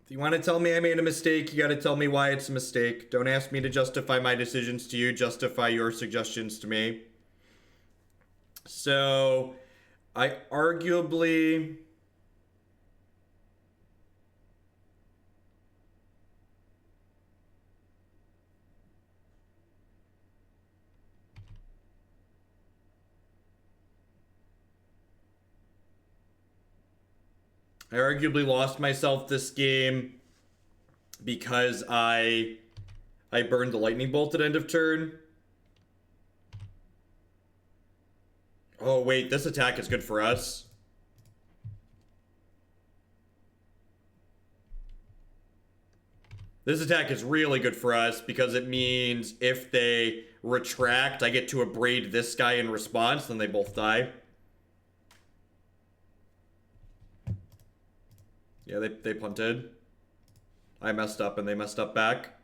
If you want to tell me I made a mistake, you got to tell me why it's a mistake. Don't ask me to justify my decisions to you, justify your suggestions to me. So, I arguably... I arguably lost myself this game because I burned the lightning bolt at end of turn. Oh wait, this attack is good for us. This attack is really good for us because it means if they retract, I get to abrade this guy in response, then they both die. Yeah, they punted. I messed up and they messed up back.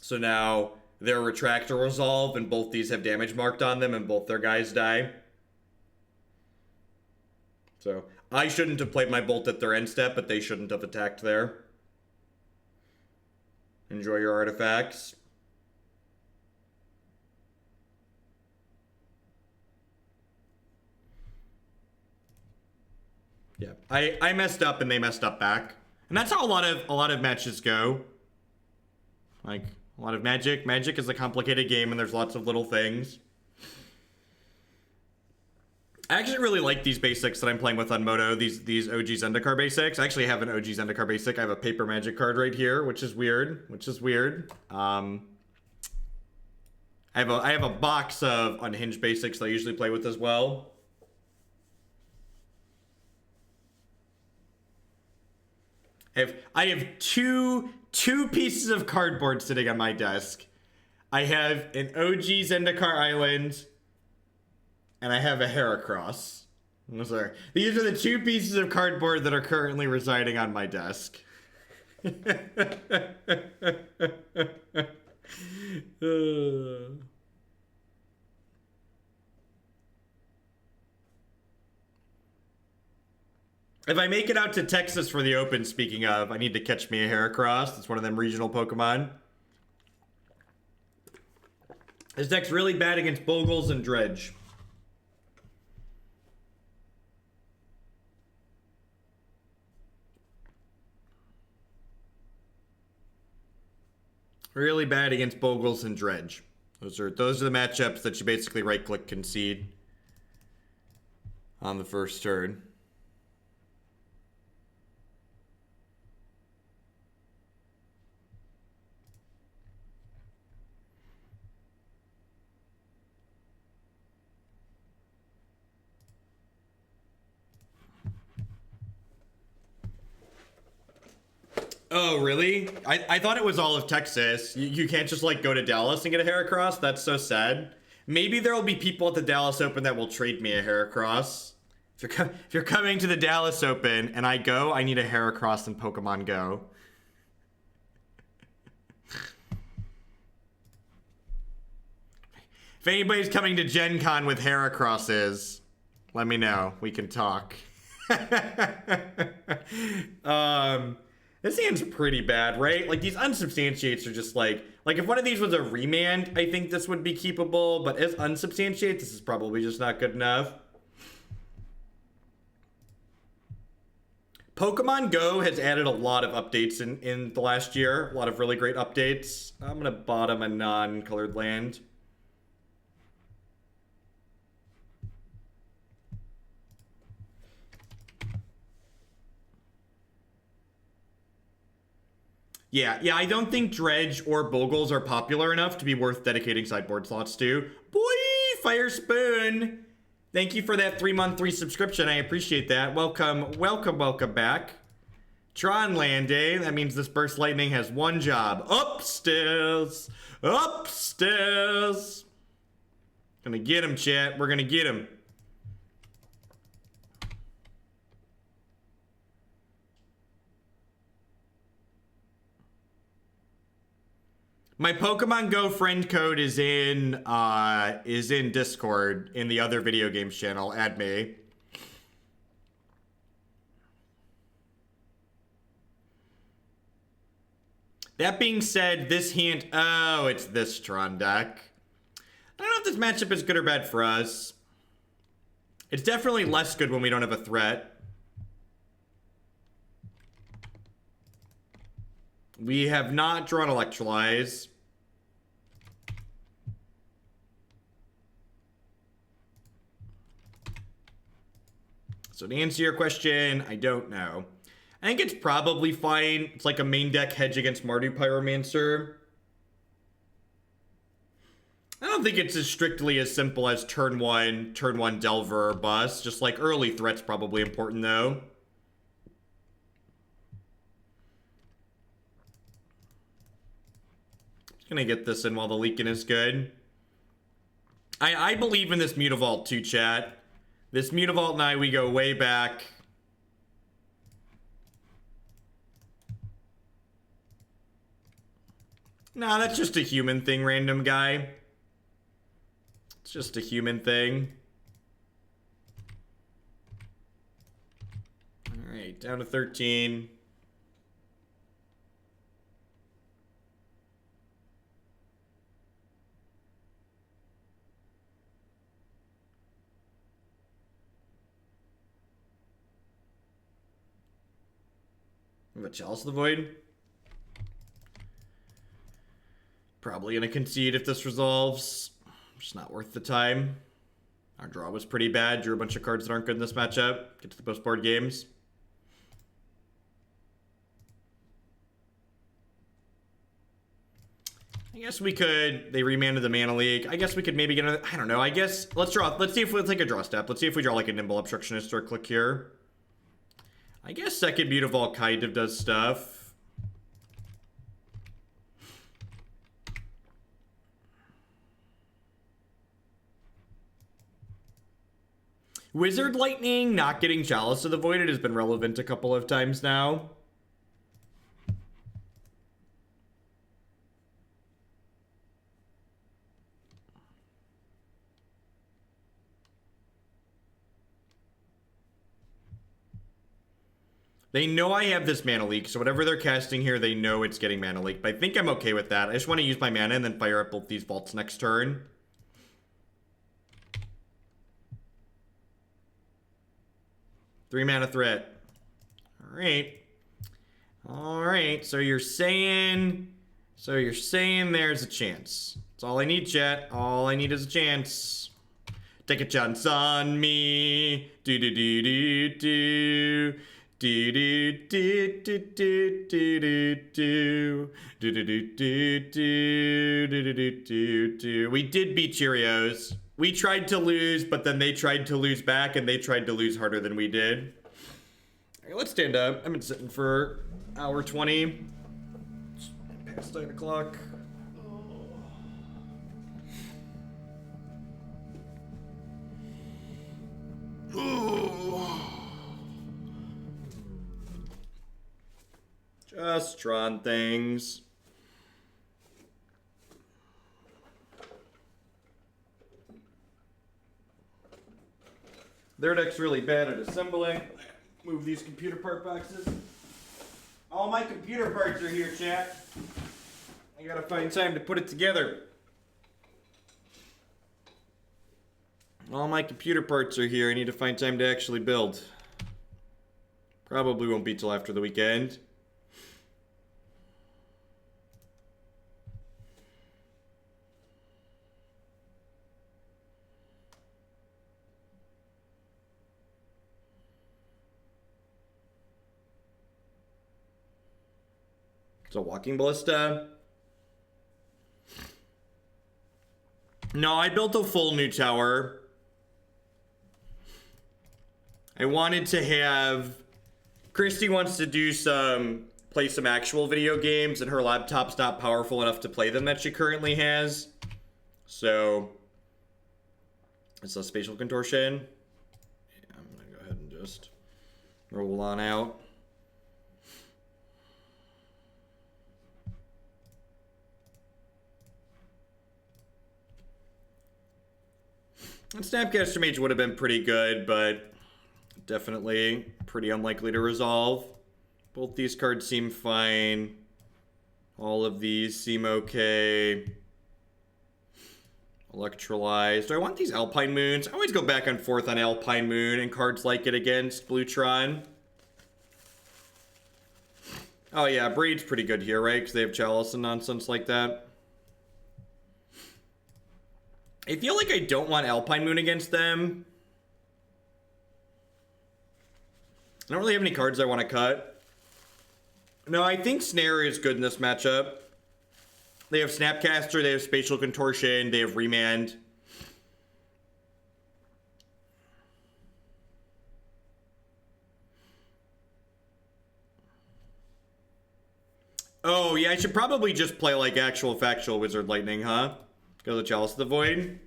So now their retractor resolve and both these have damage marked on them and both their guys die. So I shouldn't have played my bolt at their end step, but they shouldn't have attacked there. Enjoy your artifacts. Yeah, I messed up and they messed up back. And that's how a lot of matches go. Like a lot of Magic. Magic is a complicated game and there's lots of little things. I actually really like these basics that I'm playing with on Moto, these OG Zendikar basics. I actually have an OG Zendikar basic. I have a paper Magic card right here, which is weird. I have a box of unhinged basics that I usually play with as well. I have two pieces of cardboard sitting on my desk. I have an OG Zendikar Island, and I have a Heracross. I'm sorry. These are the two pieces of cardboard that are currently residing on my desk. If I make it out to Texas for the Open, speaking of, I need to catch me a Heracross. It's one of them regional Pokemon. This deck's really bad against Bogles and Dredge. Really bad against Bogles and Dredge. Those are the matchups that you basically right-click concede on the first turn. Oh, really? I thought it was all of Texas. You can't just, like, go to Dallas and get a Heracross? That's so sad. Maybe there will be people at the Dallas Open that will trade me a Heracross. If you're coming to the Dallas Open and I go, I need a Heracross in Pokemon Go. If anybody's coming to Gen Con with Heracrosses, let me know. We can talk. This hand's pretty bad, right? Like, these Unsubstantiates are just like if one of these was a Remand, I think this would be keepable, but as Unsubstantiate, this is probably just not good enough. Pokemon Go has added a lot of updates in the last year. A lot of really great updates. I'm gonna bottom a non-colored land. Yeah, I don't think Dredge or Bogles are popular enough to be worth dedicating sideboard slots to. Boy, Fire Spoon! Thank you for that 3-month resubscription. I appreciate that. Welcome back. Tron land, eh? That means this Burst Lightning has one job. Upstairs! Upstairs! Gonna get him, chat. We're gonna get him. My Pokemon Go friend code is in Discord in the other video games channel. Add me. That being said, this hand... Oh, it's this Tron deck. I don't know if this matchup is good or bad for us. It's definitely less good when we don't have a threat. We have not drawn Electrolyze. So to answer your question, I don't know. I think it's probably fine. It's like a main deck hedge against Mardu Pyromancer. I don't think it's as strictly as simple as turn one Delver or bust. Just like early threat's probably important though. Gonna get this in while the Leakin is good. I believe in this Mutavault too, chat. This Mutavault and I, we go way back. Nah, that's just a human thing, random guy. It's just a human thing. Alright, down to 13. But Chalice of the Void. Probably gonna concede if this resolves. Just not worth the time. Our draw was pretty bad. Drew a bunch of cards that aren't good in this matchup. Get to the post-board games. I guess we could... They remanded the Mana Leak. I guess we could maybe get another... I don't know. I guess... Let's draw... Let's see if... Let's take a draw step. Let's see if we draw like a Nimble Obstructionist or a Clique here. I guess second Mutavault kind of does stuff. Wizard Lightning not getting Chalice of the Void has been relevant a couple of times now. They know I have this Mana Leak, so whatever they're casting here, they know it's getting Mana Leak. But I think I'm okay with that. I just want to use my mana and then fire up both these vaults next turn. Three mana threat. Alright. Alright, so you're saying there's a chance. That's all I need, chat. All I need is a chance. Take a chance on me. Do do do do do. Do do do do do do do do. We did beat Cheerios. We tried to lose, but then they tried to lose back, and they tried to lose harder than we did. Alright, let's stand up. I've been sitting for hour 20. It's past 9 o'clock. Just Tron things. Their deck's really bad at assembling. Move these computer part boxes. All my computer parts are here, chat. I gotta find time to put it together. All my computer parts are here. I need to find time to actually build. Probably won't be till after the weekend. So walking ballista. No, I built a full new tower. I wanted to have... Christy wants to do play some actual video games, and her laptop's not powerful enough to play them that she currently has. So, it's a spatial contortion. Yeah, I'm gonna go ahead and just roll on out. And Snapcaster Mage would have been pretty good, but definitely pretty unlikely to resolve. Both these cards seem fine. All of these seem okay. Electrolyze. Do I want these Alpine Moons? I always go back and forth on Alpine Moon and cards like it against Blue Tron. Oh yeah, Abrade's pretty good here, right? Because they have Chalice and nonsense like that. I feel like I don't want Alpine Moon against them. I don't really have any cards I want to cut. No, I think Snare is good in this matchup. They have Snapcaster, they have Spatial Contortion, they have Remand. Oh, yeah, I should probably just play like actual factual Wizard Lightning, huh? Go to the Chalice of the Void.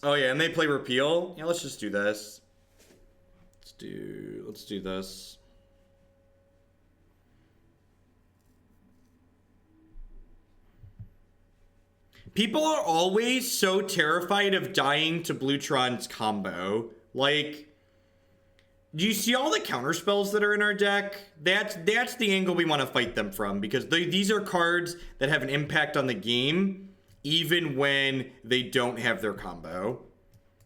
Oh yeah, and they play Repeal. Yeah, let's just do this. Let's do this. People are always so terrified of dying to Blue Tron's combo. Like, do you see all the counter spells that are in our deck? That's the angle we want to fight them from, because these are cards that have an impact on the game, even when they don't have their combo.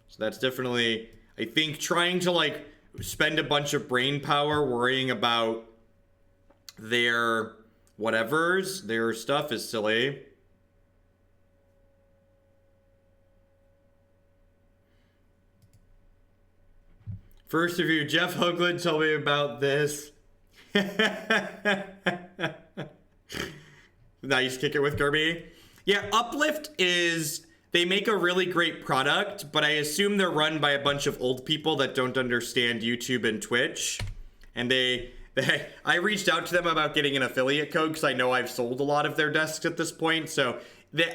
So that's definitely, I think, trying to like spend a bunch of brain power worrying about their whatevers, their stuff is silly. First review, Jeff Hoagland told me about this. Nice, kick it with Kirby. Yeah, Uplift is, they make a really great product, but I assume they're run by a bunch of old people that don't understand YouTube and Twitch. And I reached out to them about getting an affiliate code because I know I've sold a lot of their desks at this point, so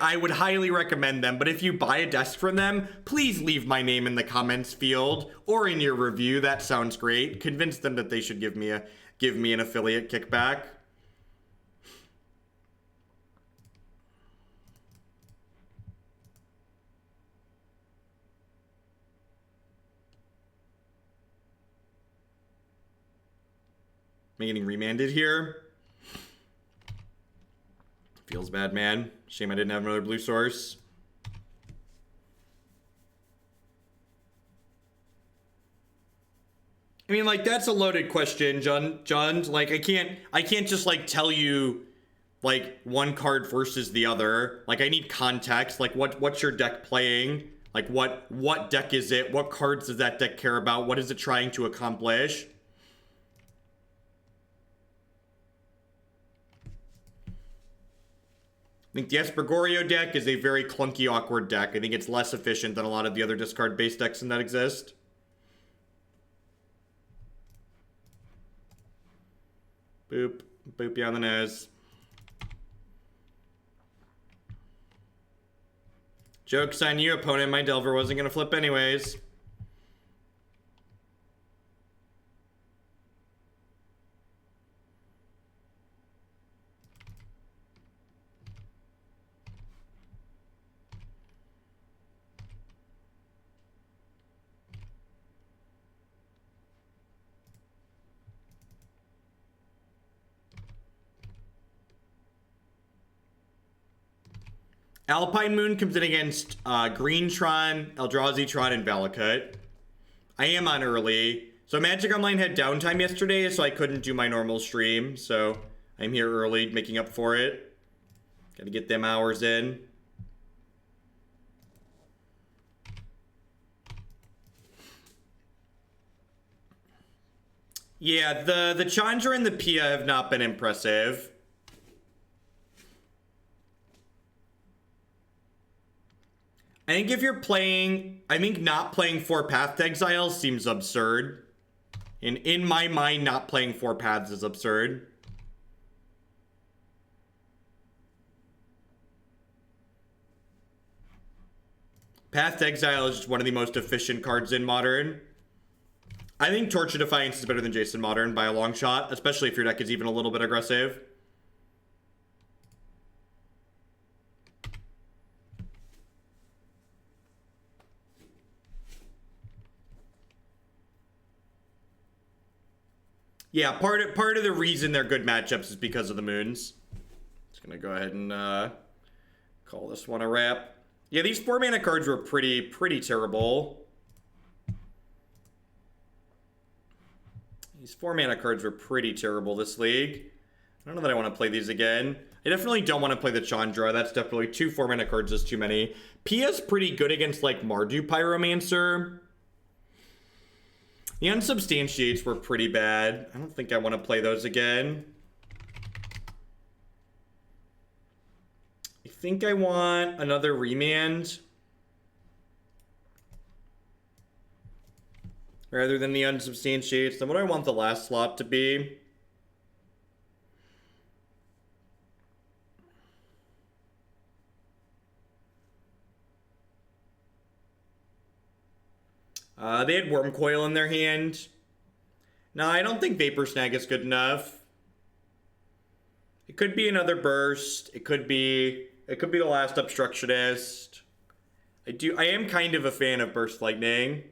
I would highly recommend them. But if you buy a desk from them, please leave my name in the comments field or in your review. That sounds great. Convince them that they should give me an affiliate kickback. Am I getting remanded here? Feels bad, man. Shame I didn't have another blue source. I mean, like, that's a loaded question, John. Like, I can't just like tell you like one card versus the other. Like, I need context. Like, what's your deck playing? Like, what deck is it? What cards does that deck care about? What is it trying to accomplish? think the Espergorio deck is a very clunky, awkward deck. I think it's less efficient than a lot of the other discard-based decks that exist. Boop. Boop you on the nose. Joke's on you, opponent. My Delver wasn't going to flip anyways. Alpine Moon comes in against Green Tron, Eldrazi Tron, and Valakut. I am on early. So Magic Online had downtime yesterday, so I couldn't do my normal stream. So I'm here early, making up for it. Gotta get them hours in. Yeah, the Chandra and the Pia have not been impressive. I think if you're playing, I think not playing 4 Path to Exile seems absurd. And in my mind, not playing 4 Paths is absurd. Path to Exile is just one of the most efficient cards in Modern. I think Torch of Defiance is better than Jason Modern by a long shot, especially if your deck is even a little bit aggressive. Yeah, part of the reason they're good matchups is because of the moons. Just gonna go ahead and call this one a wrap. Yeah, these 4 mana cards were pretty terrible. These 4 mana cards were pretty terrible this league. I don't know that I want to play these again. I definitely don't want to play the Chandra. That's definitely 2 4 mana cards is too many. Pia's pretty good against like Mardu Pyromancer. The Unsubstantiates were pretty bad. I don't think I want to play those again. I think I want another Remand. Rather than the Unsubstantiates. Then what do I want the last slot to be? They had Worm Coil in their hand. No, I don't think Vapor Snag is good enough. It could be another burst. It could be the last Obstructionist. I am kind of a fan of Burst Lightning.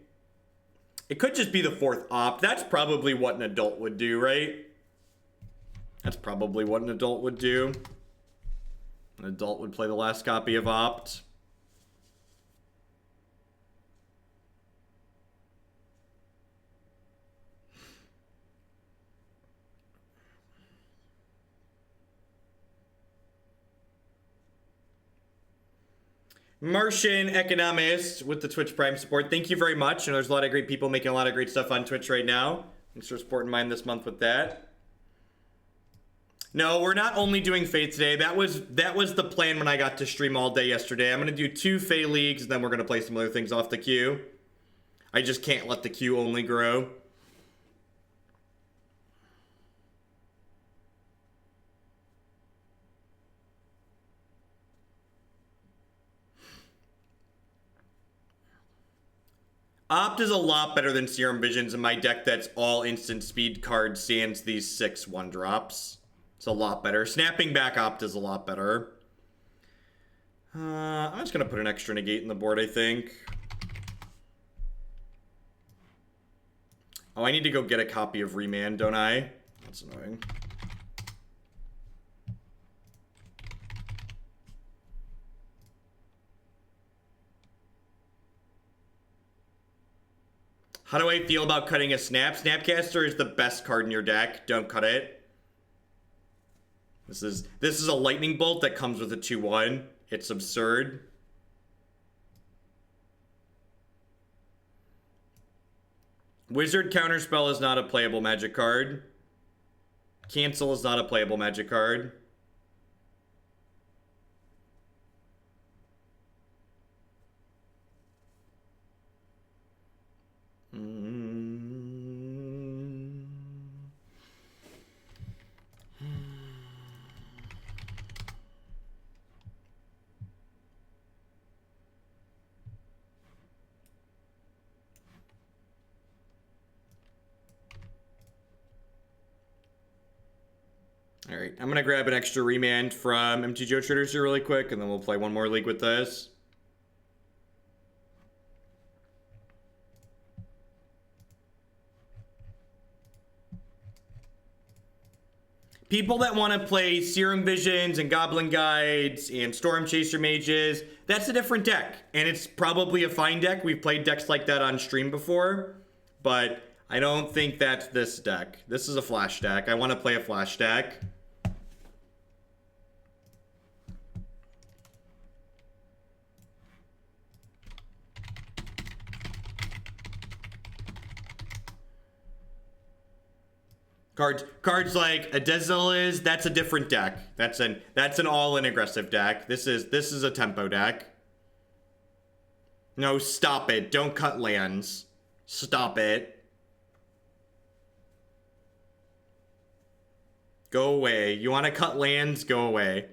It could just be the 4th Opt. That's probably what an adult would do, right? That's probably what an adult would do. An adult would play the last copy of Opt. Martian Economist with the Twitch Prime support. Thank you very much. And there's a lot of great people making a lot of great stuff on Twitch right now. Thanks for supporting mine this month with that. No, we're not only doing Fate today. That was the plan when I got to stream all day yesterday. I'm going to do 2 Fate leagues, and then we're going to play some other things off the queue. I just can't let the queue only grow. Opt is a lot better than Serum Visions in my deck that's all instant speed cards sans these 6 1-drops. It's a lot better. Snapping back Opt is a lot better. I'm just going to put an extra negate in the board, I think. Oh, I need to go get a copy of Remand, don't I? That's annoying. How do I feel about cutting a Snap? Snapcaster is the best card in your deck. Don't cut it. This is a lightning bolt that comes with a 2/1. It's absurd. Wizard Counterspell is not a playable Magic card. Cancel is not a playable Magic card. All right, I'm gonna grab an extra Remand from MTGO Traders here really quick, and then we'll play one more league with this. People that want to play Serum Visions and Goblin Guides and Storm Chaser Mages, that's a different deck. And it's probably a fine deck. We've played decks like that on stream before. But I don't think that's this deck. This is a flash deck. I want to play a flash deck. Cards like a Desil that's a different deck. That's an all-in aggressive deck. This is a tempo deck. No, stop it. Don't cut lands. Stop it. Go away. You want to cut lands? Go away.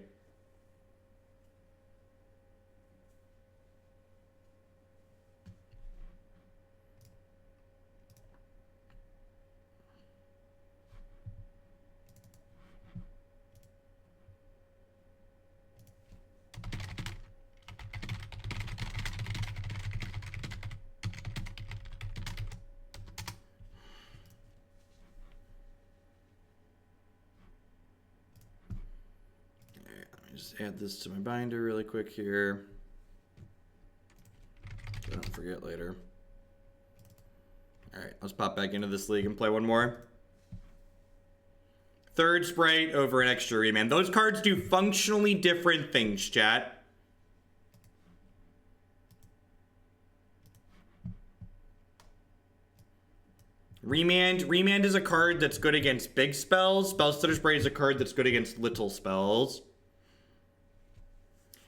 Just add this to my binder really quick here. So I don't forget later. Alright, let's pop back into this league and play one more. Third Sprite over an extra Remand. Those cards do functionally different things, chat. Remand is a card that's good against big spells. Spellstutter Sprite is a card that's good against little spells.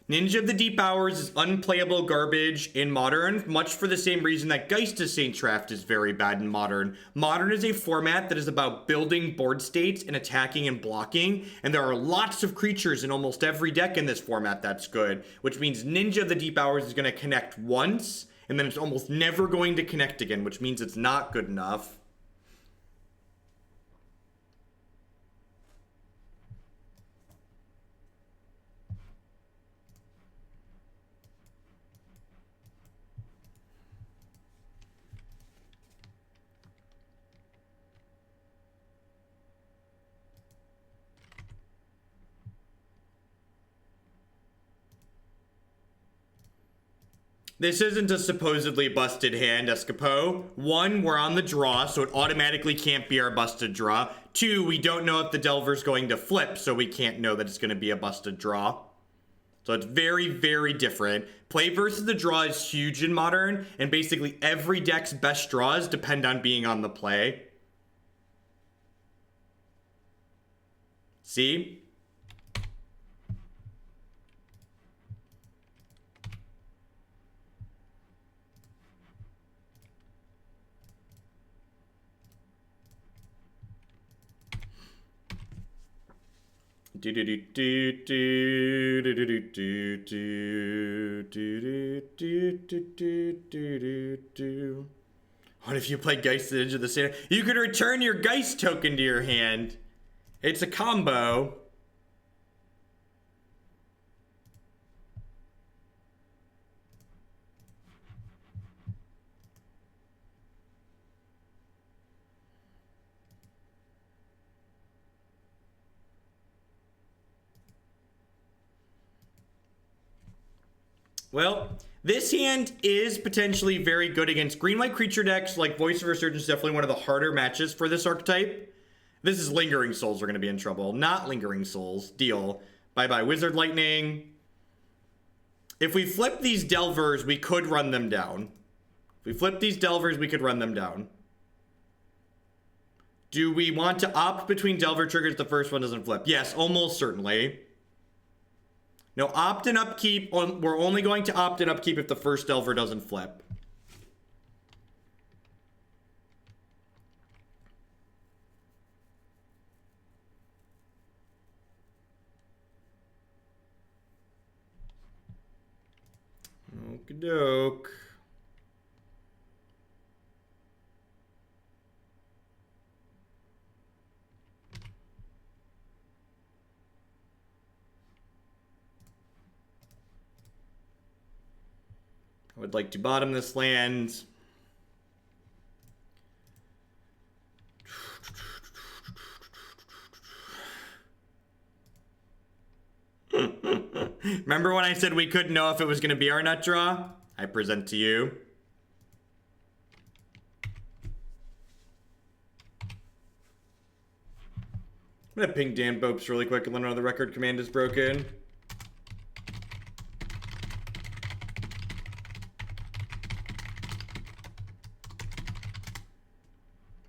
Ninja of the Deep Hours is unplayable garbage in Modern, much for the same reason that Geist of St. Traft is very bad in Modern. Modern is a format that is about building board states and attacking and blocking, and there are lots of creatures in almost every deck in this format that's good, which means Ninja of the Deep Hours is going to connect once, and then it's almost never going to connect again, which means it's not good enough. This isn't a supposedly busted hand, Escapo. One, we're on the draw, so it automatically can't be our busted draw. Two, we don't know if the Delver's going to flip, so we can't know that it's going to be a busted draw. So it's very, very different. Play versus the draw is huge in Modern, and basically every deck's best draws depend on being on the play. See? What if you play Geist into the Sand? You could return your Geist token to your hand. It's a combo. Well, this hand is potentially very good against green-white creature decks. Like Voice of Resurgence is definitely one of the harder matches for this archetype. This is Lingering Souls are going to be in trouble. Not Lingering Souls. Deal. Bye-bye. Wizard Lightning. If we flip these Delvers, we could run them down. If we flip these Delvers, we could run them down. Do we want to opt between Delver triggers? The first one doesn't flip. Yes, almost certainly. No, opt and upkeep. We're only going to opt and upkeep if the first Delver doesn't flip. Okie doke. would like to bottom this land. Remember when I said we couldn't know if it was going to be our nut draw? I present to you. I'm going to ping Dan Bopes really quick and let him know the record command is broken.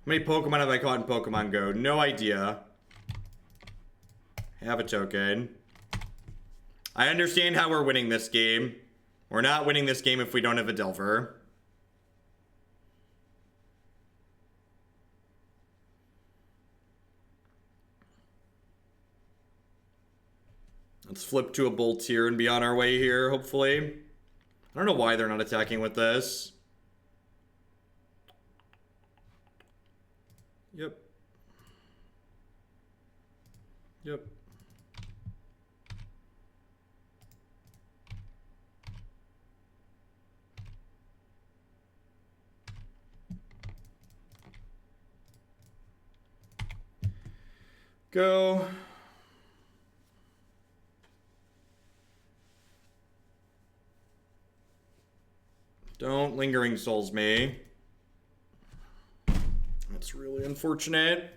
How many Pokemon have I caught in Pokemon Go? No idea. Have a token. I understand how we're winning this game. We're not winning this game if we don't have a Delver. Let's flip to a Bolt here and be on our way here, hopefully. I don't know why they're not attacking with this. Yep. Yep. Go. Don't Lingering Souls me. That's really unfortunate.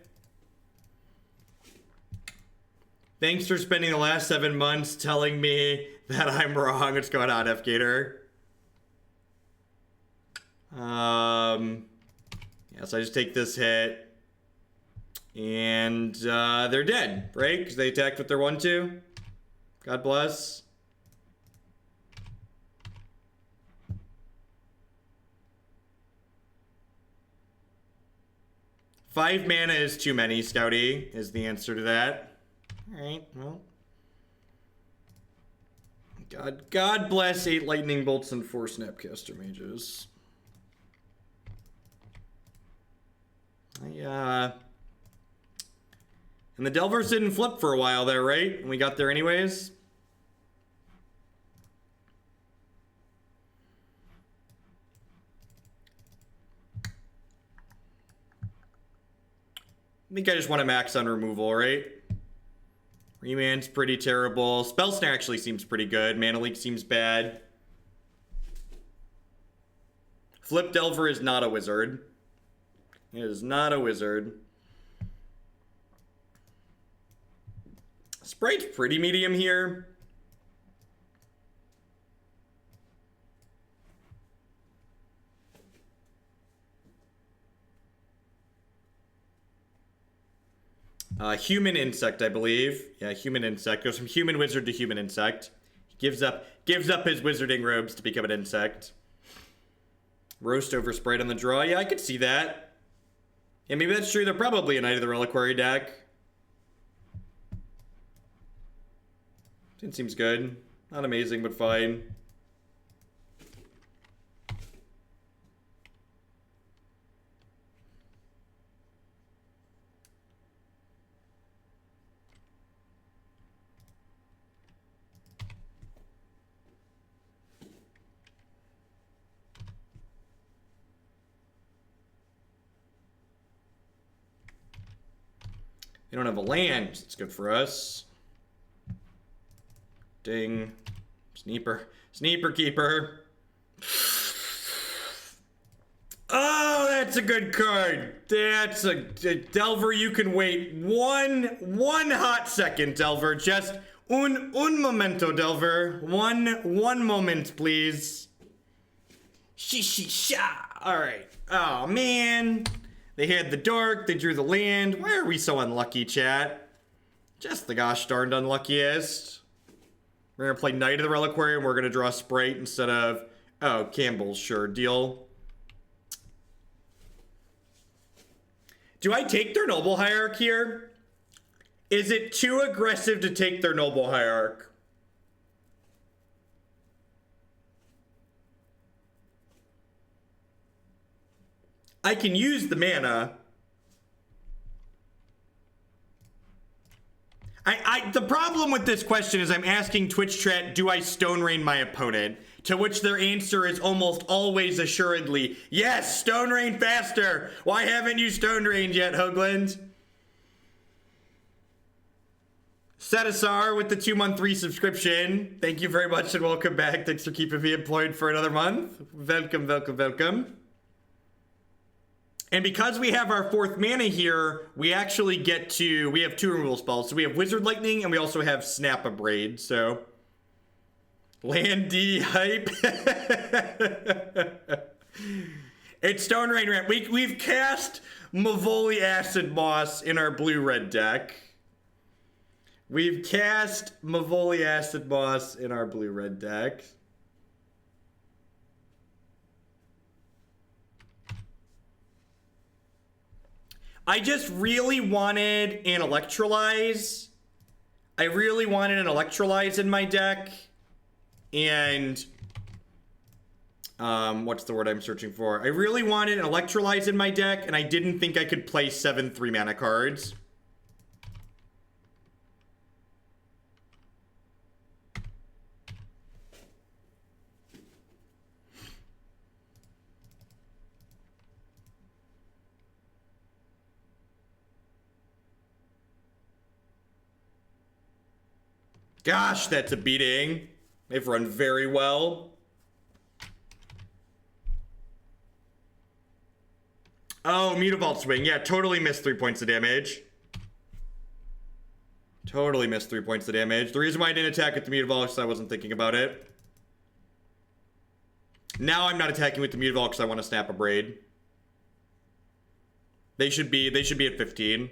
Thanks for spending the last 7 months telling me that I'm wrong. What's going on, F Gator? Yeah, so I just take this hit. And they're dead, right? Because they attacked with their 1/2. God bless. Five mana is too many, Scouty, is the answer to that. Alright, well. God bless 8 Lightning Bolts and 4 Snapcaster Mages. And the Delvers didn't flip for a while there, right? And we got there anyways. I think I just want to max on removal, right? Remand's pretty terrible. Spell Snare actually seems pretty good. Mana Leak seems bad. Flip Delver is not a wizard. It is not a wizard. Sprite's pretty medium here. Human Insect, I believe. Yeah, Human Insect. Goes from Human Wizard to Human Insect. He gives up his wizarding robes to become an insect. Roast over Sprite on the draw. Yeah, I could see that. Yeah, maybe that's true. They're probably a Knight of the Reliquary deck. It seems good. Not amazing, but fine. They don't have a land. It's good for us. Ding. Sneeper. Sneeper Keeper. Oh, that's a good card. That's a Delver. You can wait one hot second, Delver. Just un momento, Delver. One moment, please. Sha. All right. Oh man. They had the dark, they drew the land. Why are we so unlucky, chat? Just the gosh darned unluckiest. We're gonna play Knight of the Reliquary and we're gonna draw Sprite instead of... Oh, Campbell, sure, deal. Do I take their Noble Hierarch here? Is it too aggressive to take their Noble Hierarch? I can use the mana. The problem with this question is I'm asking Twitch chat, do I Stone Rain my opponent? To which their answer is almost always assuredly, yes, Stone Rain faster. Why haven't you Stone Rained yet, Hoagland? Setasar with the 2-month resubscription. Thank you very much and welcome back. Thanks for keeping me employed for another month. Welcome, welcome, welcome. And because we have our 4th mana here, we actually get to, we have 2 removal spells. So we have Wizard Lightning and we also have Snap Abrade, so. Land D hype. It's Stone Rain Ramp. We've cast Mavoli Acid Moss in our blue-red deck. We've cast Mavoli Acid Moss in our blue-red deck. I just really wanted an Electrolyze. I really wanted an Electrolyze in my deck. And, what's the word I'm searching for? I really wanted an Electrolyze in my deck, and I didn't think I could play 7 3-mana cards. Gosh, that's a beating. They've run very well. Oh, Mutavault swing. Yeah, totally missed 3 points of damage. Totally missed 3 points of damage. The reason why I didn't attack with the Mutavault is because I wasn't thinking about it. Now I'm not attacking with the Mutavault because I want to snap a braid. They should be at 15.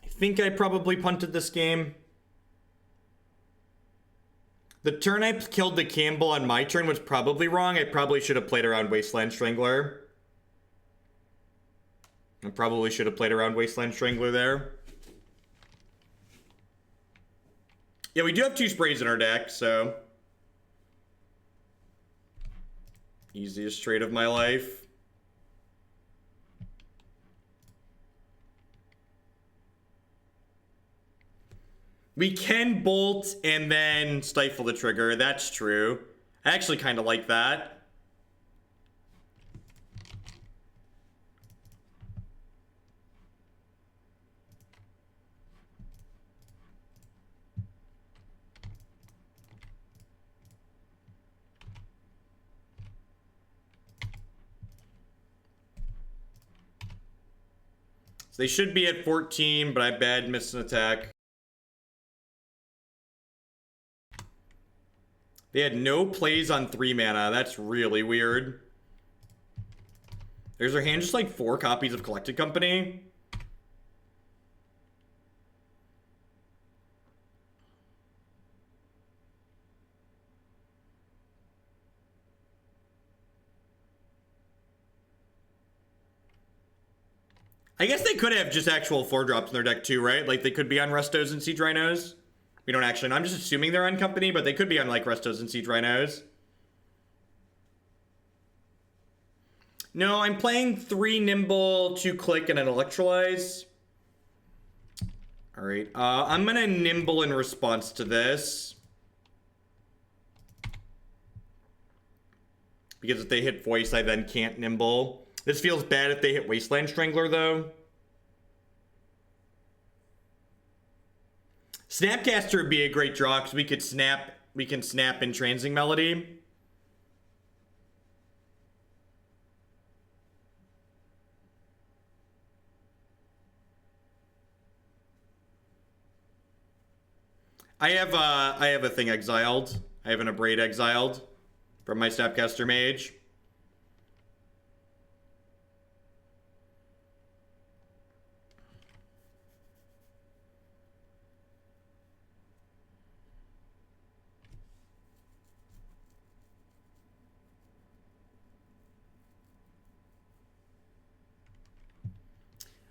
I think I probably punted this game. The turn I killed the Campbell on my turn was probably wrong. I probably should have played around Wasteland Strangler. I probably should have played around Wasteland Strangler there. Yeah, we do have 2 sprays in our deck, so. Easiest trade of my life. We can bolt and then stifle the trigger. That's true. I actually kind of like that. So they should be at 14, but I bad missed an attack. They had no plays on 3 mana. That's really weird. There's their hand just like 4 copies of Collected Company. I guess they could have just actual 4-drops in their deck too, right? Like they could be on Restos and Siege Rhinos. We don't actually know. I'm just assuming they're on Company, but they could be on like Restos and Siege Rhinos. No, I'm playing 3 Nimble, 2 Clique, and an Electrolyze. Alright, I'm gonna Nimble in response to this. Because if they hit Voice, I then can't Nimble. This feels bad if they hit Wasteland Strangler, though. Snapcaster would be a great draw because we can snap in Transing Melody. I have a thing exiled. I have an Abrade exiled from my Snapcaster Mage.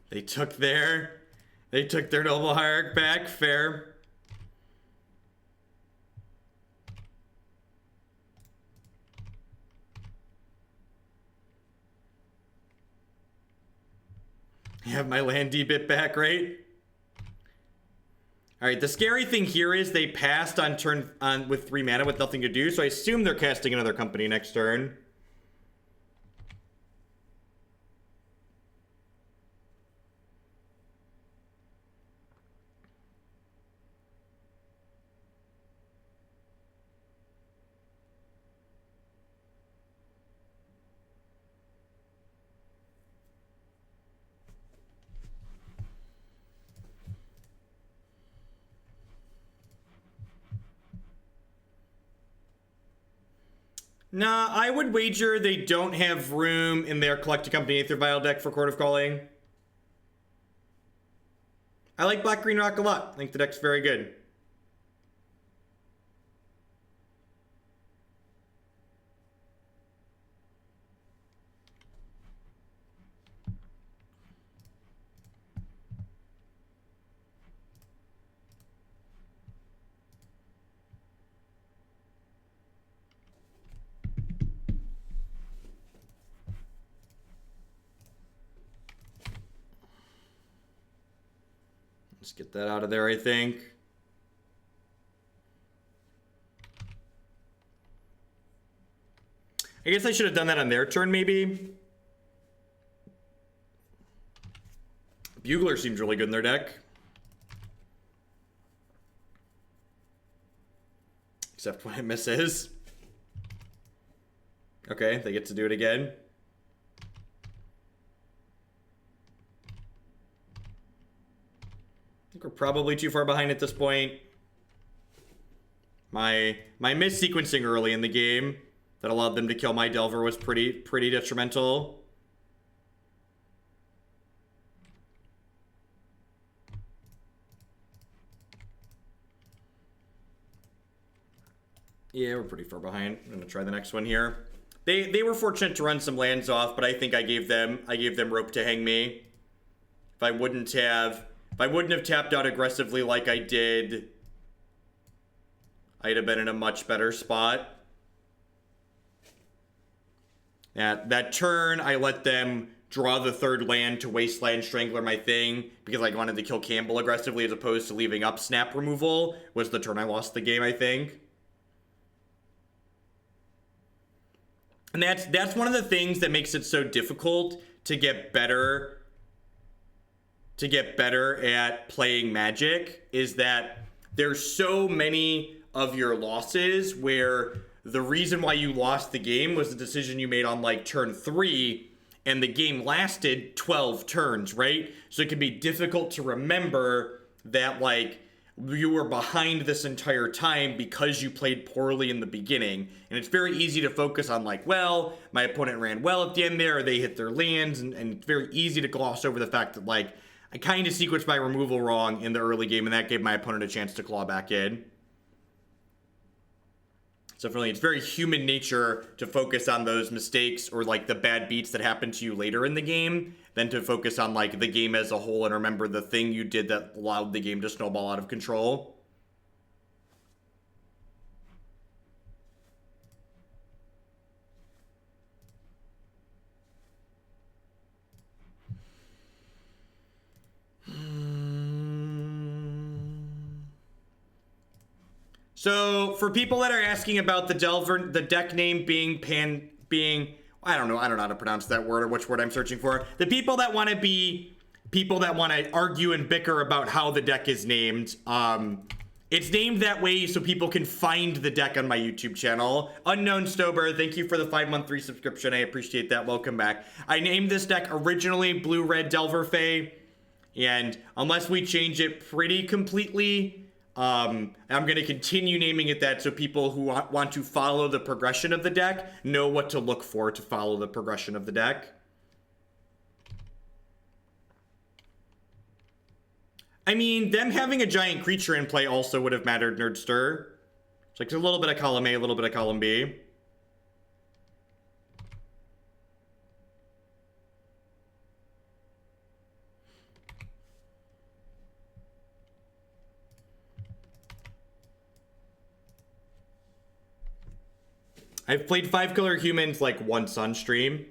They took their Noble Hierarch back. Fair. I have my land D-bit back, right? Alright, the scary thing here is they passed on turn with 3 mana with nothing to do, so I assume they're casting another company next turn. Nah, I would wager they don't have room in their Collect a Company Aether Vial deck for Court of Calling. I like Black Green Rock a lot. I think the deck's very good. Let's get that out of there, I think. I guess I should have done that on their turn, maybe. Bugler seems really good in their deck. Except when it misses. Okay, they get to do it again. I think we're probably too far behind at this point. My mis-sequencing early in the game that allowed them to kill my Delver was pretty detrimental. Yeah, we're pretty far behind. I'm gonna try the next one here. They were fortunate to run some lands off, but I think I gave them rope to hang me. If I wouldn't have tapped out aggressively like I did, I'd have been in a much better spot. That turn, I let them draw the third land to Wasteland Strangler my thing because I wanted to kill Campbell aggressively as opposed to leaving up snap removal was the turn I lost the game, I think. And that's one of the things that makes it so difficult to get better at playing Magic, is that there's so many of your losses where the reason why you lost the game was the decision you made on like turn 3 and the game lasted 12 turns, right? So it can be difficult to remember that like you were behind this entire time because you played poorly in the beginning. And it's very easy to focus on like, well, my opponent ran well at the end there, or they hit their lands, and it's very easy to gloss over the fact that like I kind of sequenced my removal wrong in the early game, and that gave my opponent a chance to claw back in. So definitely, it's very human nature to focus on those mistakes or like the bad beats that happen to you later in the game than to focus on like the game as a whole and remember the thing you did that allowed the game to snowball out of control. So for people that are asking about the Delver, the deck name being I don't know how to pronounce that word or which word I'm searching for. The people that want to argue and bicker about how the deck is named, it's named that way so people can find the deck on my YouTube channel. Unknown Stober, thank you for the 5-month resubscription. I appreciate that. Welcome back. I named this deck originally Blue-Red Delver Fae, and unless we change it pretty completely, I'm going to continue naming it that so people who want to follow the progression of the deck know what to look for to follow the progression of the deck. I mean, them having a giant creature in play also would have mattered, Nerdster. It's like a little bit of column A, a little bit of column B. I've played 5-color humans like once on stream.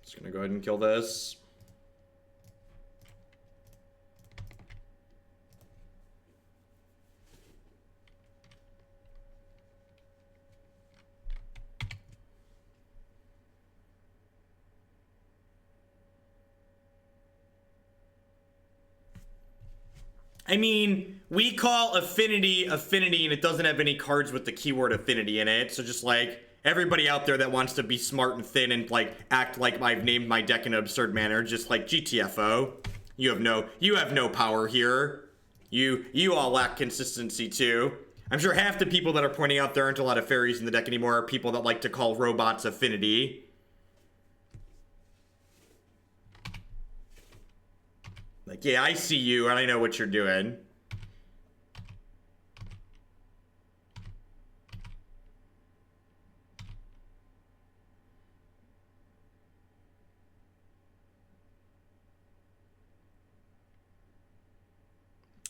Just gonna go ahead and kill this. I mean, we call Affinity, and it doesn't have any cards with the keyword Affinity in it. So just like everybody out there that wants to be smart and thin and like act like I've named my deck in an absurd manner, just like GTFO. You have no power here. You all lack consistency too. I'm sure half the people that are pointing out there aren't a lot of fairies in the deck anymore are people that like to call robots Affinity. Like, yeah, I see you, and I know what you're doing.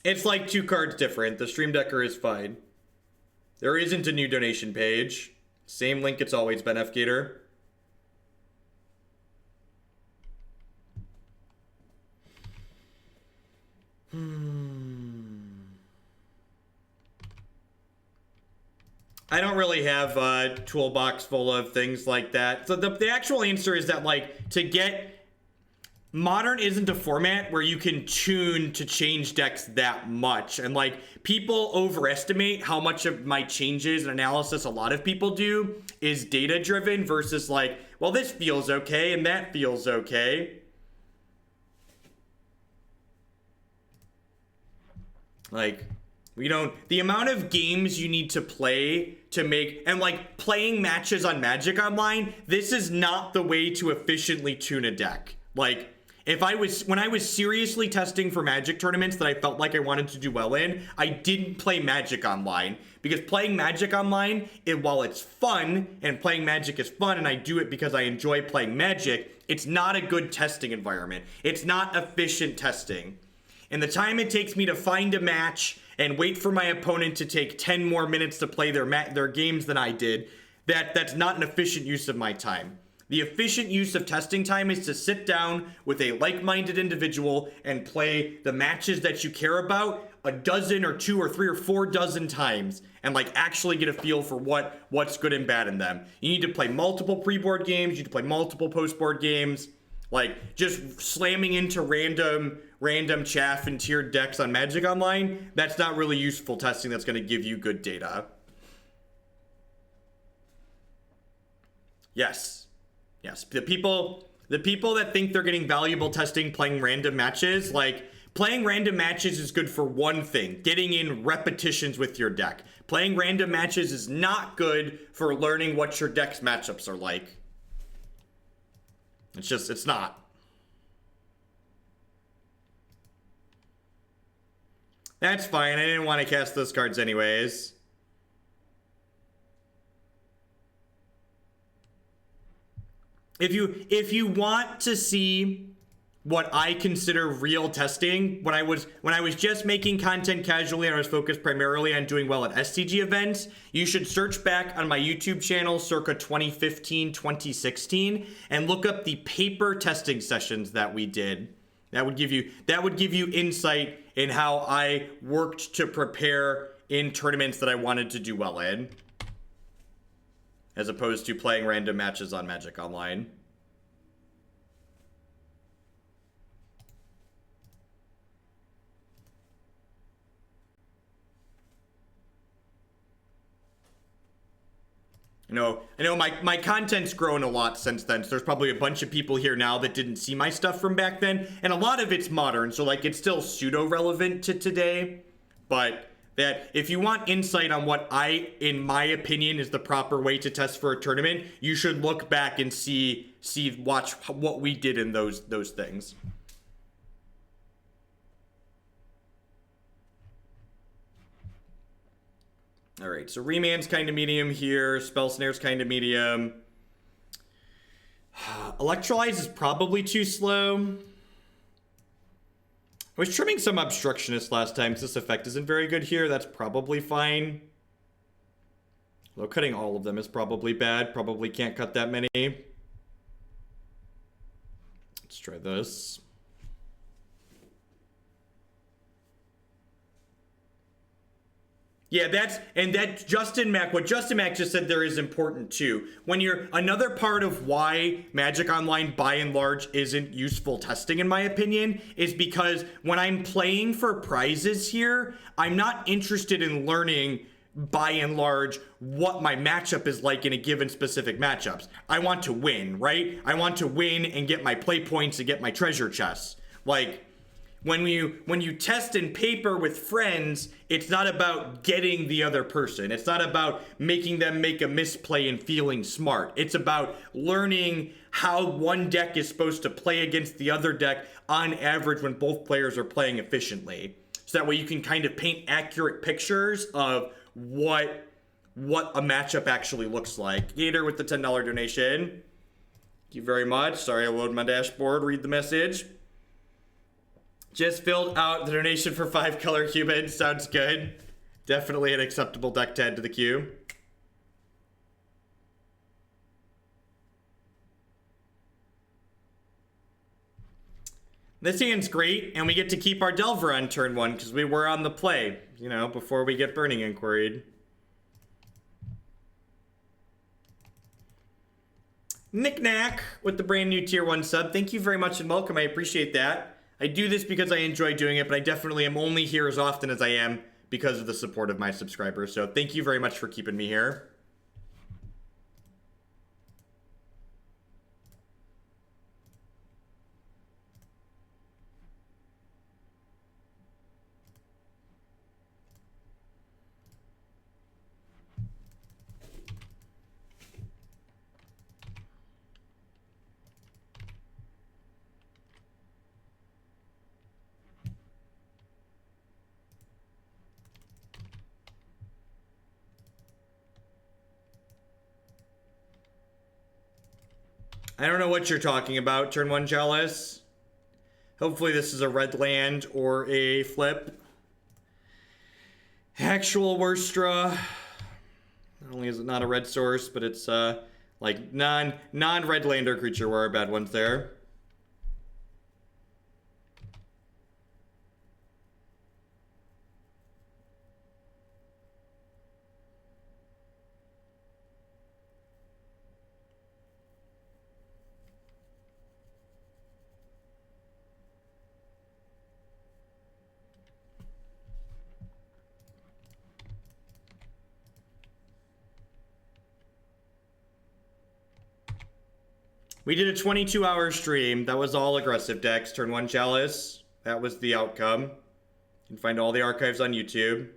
It's like 2 cards different. The Stream Decker is fine. There isn't a new donation page. Same link it's always been, F-Gator. I don't really have a toolbox full of things like that. So the actual answer is that, like, to get... Modern isn't a format where you can tune to change decks that much. And, like, people overestimate how much of my changes and analysis a lot of people do is data-driven versus, like, well, this feels okay and that feels okay. Like, we don't... The amount of games you need to play to make... And, like, playing matches on Magic Online, this is not the way to efficiently tune a deck. Like, when I was seriously testing for Magic tournaments that I felt like I wanted to do well in, I didn't play Magic Online. Because playing Magic Online, while it's fun, and playing Magic is fun, and I do it because I enjoy playing Magic, it's not a good testing environment. It's not efficient testing. And the time it takes me to find a match and wait for my opponent to take 10 more minutes to play their games than I did, that's not an efficient use of my time. The efficient use of testing time is to sit down with a like-minded individual and play the matches that you care about a dozen or 2 or 3 or 4 dozen times and, like, actually get a feel for what's good and bad in them. You need to play multiple pre-board games. You need to play multiple post-board games. Like, just slamming into random chaff and tiered decks on Magic Online, that's not really useful testing that's going to give you good data. Yes. Yes, the people that think they're getting valuable testing playing random matches, like, playing random matches is good for one thing, getting in repetitions with your deck. Playing random matches is not good for learning what your deck's matchups are like. It's not. That's fine, I didn't want to cast those cards anyways. If you want to see what I consider real testing, when I was just making content casually and I was focused primarily on doing well at STG events, you should search back on my YouTube channel circa 2015, 2016 and look up the paper testing sessions that we did. That would give you insight in how I worked to prepare in tournaments that I wanted to do well in, as opposed to playing random matches on Magic Online. I know my content's grown a lot since then, so there's probably a bunch of people here now that didn't see my stuff from back then, and a lot of it's modern, so, like, it's still pseudo-relevant to today, but that if you want insight on what in my opinion, is the proper way to test for a tournament, you should look back and watch what we did in those things. All right, so Remand's kind of medium here. Spell Snare's kind of medium. Electrolyze is probably too slow. I was trimming some Obstructionist last time, so this effect isn't very good here. That's probably fine. Although cutting all of them is probably bad. Probably can't cut that many. Let's try this. Yeah, that's Justin Mack. What Justin Mack just said there is important too. When you're another part of why Magic Online by and large isn't useful testing in my opinion is because when I'm playing for prizes here, I'm not interested in learning by and large what my matchup is like in a given specific matchups. I want to win, right? I want to win and get my play points and get my treasure chests. Like when you test in paper with friends, it's not about getting the other person. It's not about making them make a misplay and feeling smart. It's about learning how one deck is supposed to play against the other deck on average when both players are playing efficiently. So that way you can kind of paint accurate pictures of what a matchup actually looks like. Gator with the $10 donation. Thank you very much. Sorry I loaded my dashboard. Read the message. Just filled out the donation for 5 color humans. Sounds good. Definitely an acceptable deck to add to the queue. This hand's great, and we get to keep our Delver on turn 1 because we were on the play, you know, before we get Burning Inquiry. Knick-knack with the brand new tier 1 sub. Thank you very much and welcome. I appreciate that. I do this because I enjoy doing it, but I definitely am only here as often as I am because of the support of my subscribers. So thank you very much for keeping me here. I don't know what you're talking about, turn 1 Jealous. Hopefully this is a red land or a flip. Actual Worstra. Not only is it not a red source, but it's like non-red lander creature were our bad ones there. We did a 22-hour stream. That was all aggressive decks. Turn 1 Chalice. That was the outcome. You can find all the archives on YouTube.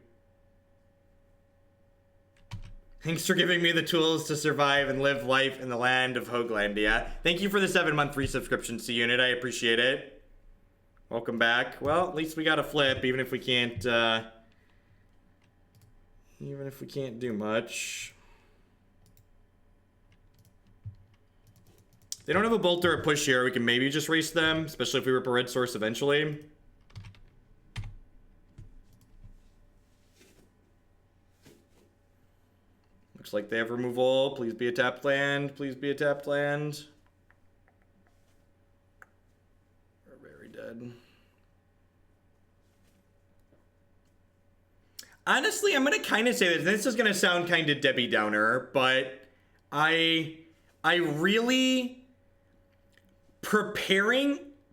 Thanks for giving me the tools to survive and live life in the land of Hoaglandia. Thank you for the 7-month free subscription to Unit. I appreciate it. Welcome back. Well, at least we got a flip, even if we can't do much. They don't have a bolt or a push here. We can maybe just race them, especially if we rip a red source eventually. Looks like they have removal. Please be a tapped land. Please be a tapped land. We're very dead. Honestly, I'm going to kind of say this. This is going to sound kind of Debbie Downer, but I really...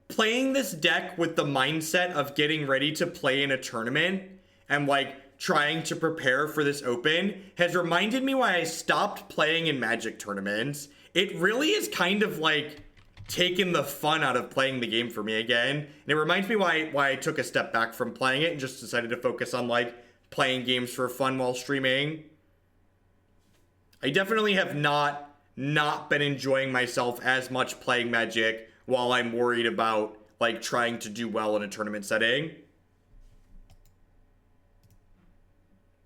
playing this deck with the mindset of getting ready to play in a tournament and like trying to prepare for this open has reminded me why I stopped playing in Magic tournaments. It really is kind of like taken the fun out of playing the game for me again. And it reminds me why I took a step back from playing it and just decided to focus on like playing games for fun while streaming. I definitely have not been enjoying myself as much playing Magic while I'm worried about like trying to do well in a tournament setting.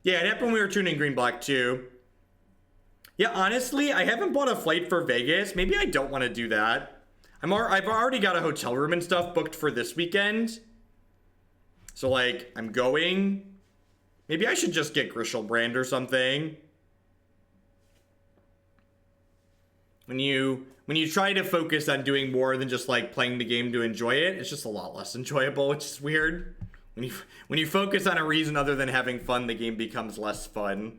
Yeah, it happened when we were tuning green-black too. Yeah, honestly, I haven't bought a flight for Vegas. Maybe I don't want to do that. I've already got a hotel room and stuff booked for this weekend. So, like, I'm going... Maybe I should just get Griselbrand or something. When you try to focus on doing more than just, like, playing the game to enjoy it, it's just a lot less enjoyable, which is weird. When you focus on a reason other than having fun, the game becomes less fun.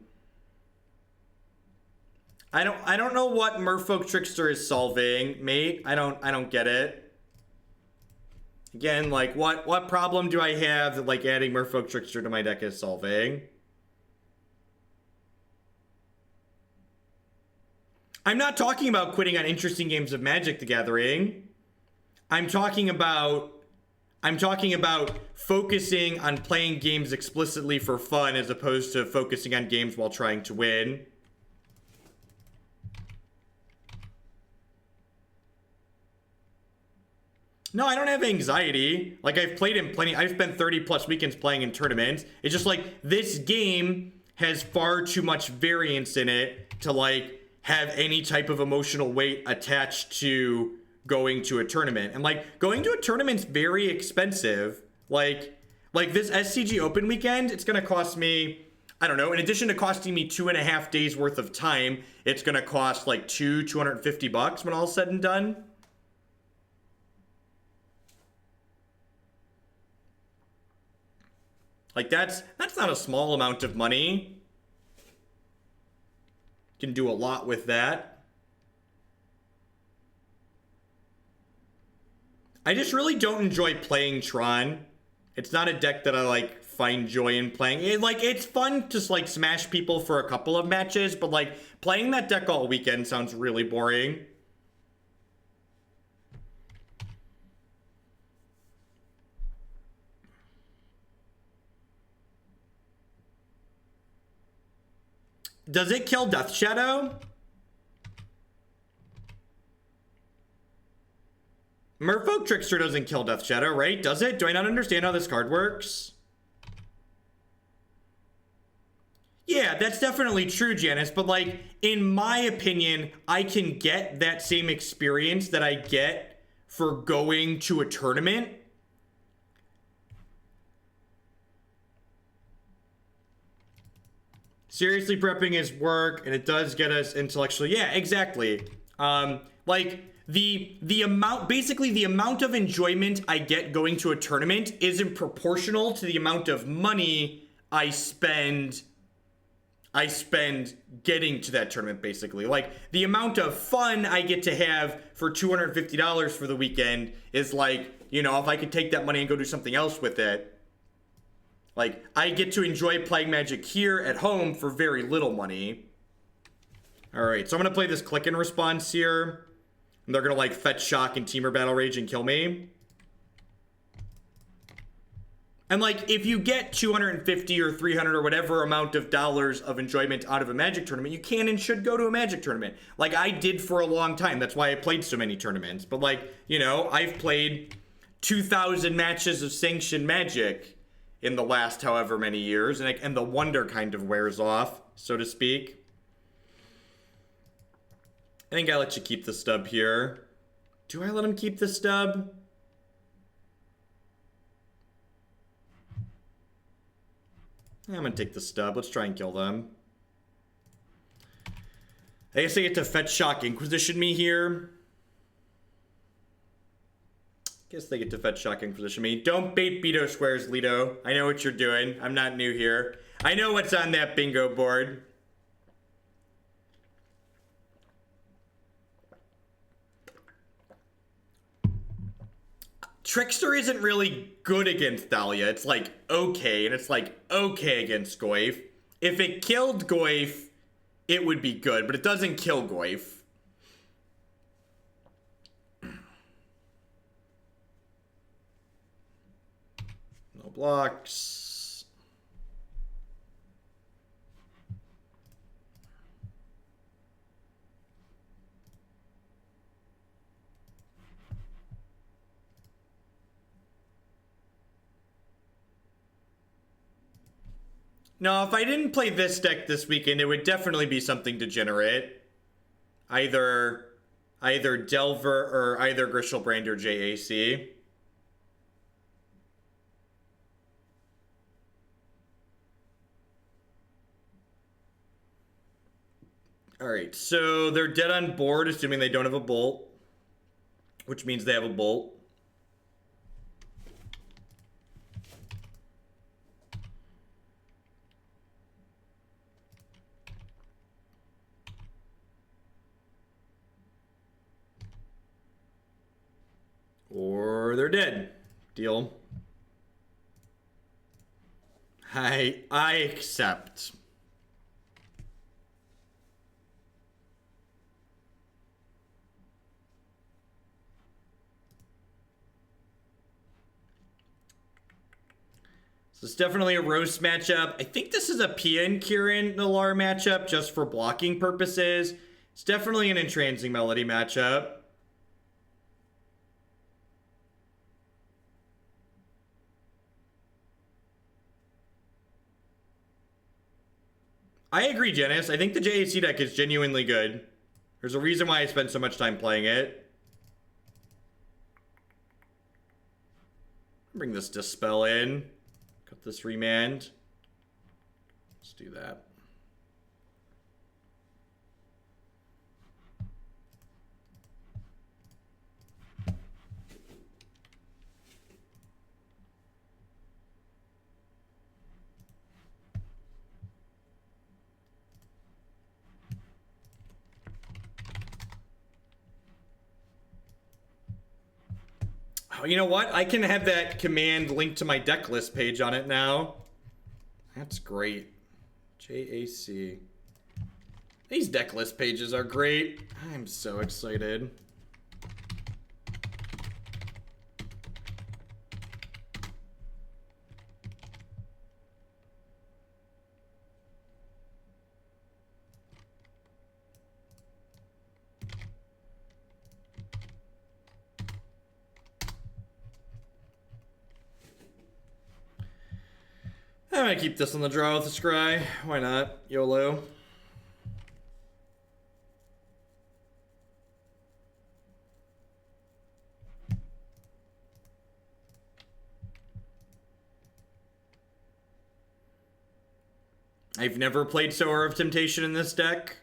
I don't know what Merfolk Trickster is solving, mate. I don't get it. Again, like, what problem do I have that, like, adding Merfolk Trickster to my deck is solving? I'm not talking about quitting on interesting games of Magic the Gathering. I'm talking about focusing on playing games explicitly for fun as opposed to focusing on games while trying to win. No, I don't have anxiety. Like, I've played in plenty. I've spent 30 plus weekends playing in tournaments. It's just like this game has far too much variance in it to, like, have any type of emotional weight attached to going to a tournament. And, like, going to a tournament's very expensive. Like this SCG Open weekend, it's gonna cost me, I don't know, in addition to costing me 2.5 days worth of time, it's gonna cost like $250 when all's said and done. Like, that's not a small amount of money. Can do a lot with that. I just really don't enjoy playing Tron. It's not a deck that I, like, find joy in playing. It's fun to, like, smash people for a couple of matches, but, like, playing that deck all weekend sounds really boring. Does it kill Death Shadow? Merfolk Trickster doesn't kill Death Shadow, right? Does it? Do I not understand how this card works? Yeah, that's definitely true, Janice, but, like, in my opinion, I can get that same experience that I get for going to a tournament. Seriously prepping is work, and it does get us intellectually. Yeah, exactly. Like, the amount, basically the amount of enjoyment I get going to a tournament isn't proportional to the amount of money I spend getting to that tournament, basically. Like, the amount of fun I get to have for $250 for the weekend is, like, you know, if I could take that money and go do something else with it. Like, I get to enjoy playing Magic here at home for very little money. Alright, so I'm going to play this click and response here. And they're going to, like, fetch shock and Teamer Battle Rage and kill me. And, like, if you get 250 or 300 or whatever amount of dollars of enjoyment out of a Magic tournament, you can and should go to a Magic tournament. Like, I did for a long time. That's why I played so many tournaments. But, like, you know, I've played 2,000 matches of sanctioned Magic in the last however many years, and the wonder kind of wears off, so to speak. I think I let you keep the stub here. Do I let him keep the stub? I'm gonna take the stub. Let's try and kill them. I guess I get to fetch shock Inquisition me here. Guess they get to fetch shock Inquisition me. Don't bait Beto squares, Lido. I know what you're doing. I'm not new here. I know what's on that bingo board. Trickster isn't really good against Thalia. It's like okay, and it's like okay against Goyf. If it killed Goyf, it would be good, but it doesn't kill Goyf. No blocks. No, if I didn't play this deck this weekend, it would definitely be something degenerate. Either Delver or either Griselbrand or JAC. Alright, so they're dead on board, assuming they don't have a bolt. Which means they have a bolt. Or they're dead. Deal. I accept. So it's definitely a roast matchup. I think this is a Pia and Kiran Nalaar matchup just for blocking purposes. It's definitely an Entrancing Melody matchup. I agree, Janice. I think the JAC deck is genuinely good. There's a reason why I spent so much time playing it. Bring this Dispel in. Cut this Remand. Let's do that. Oh, you know what? I can have that command linked to my deck list page on it now. That's great. JAC. These deck list pages are great. I'm so excited. I'm gonna keep this on the draw with the scry. Why not? YOLO. I've never played Sower of Temptation in this deck.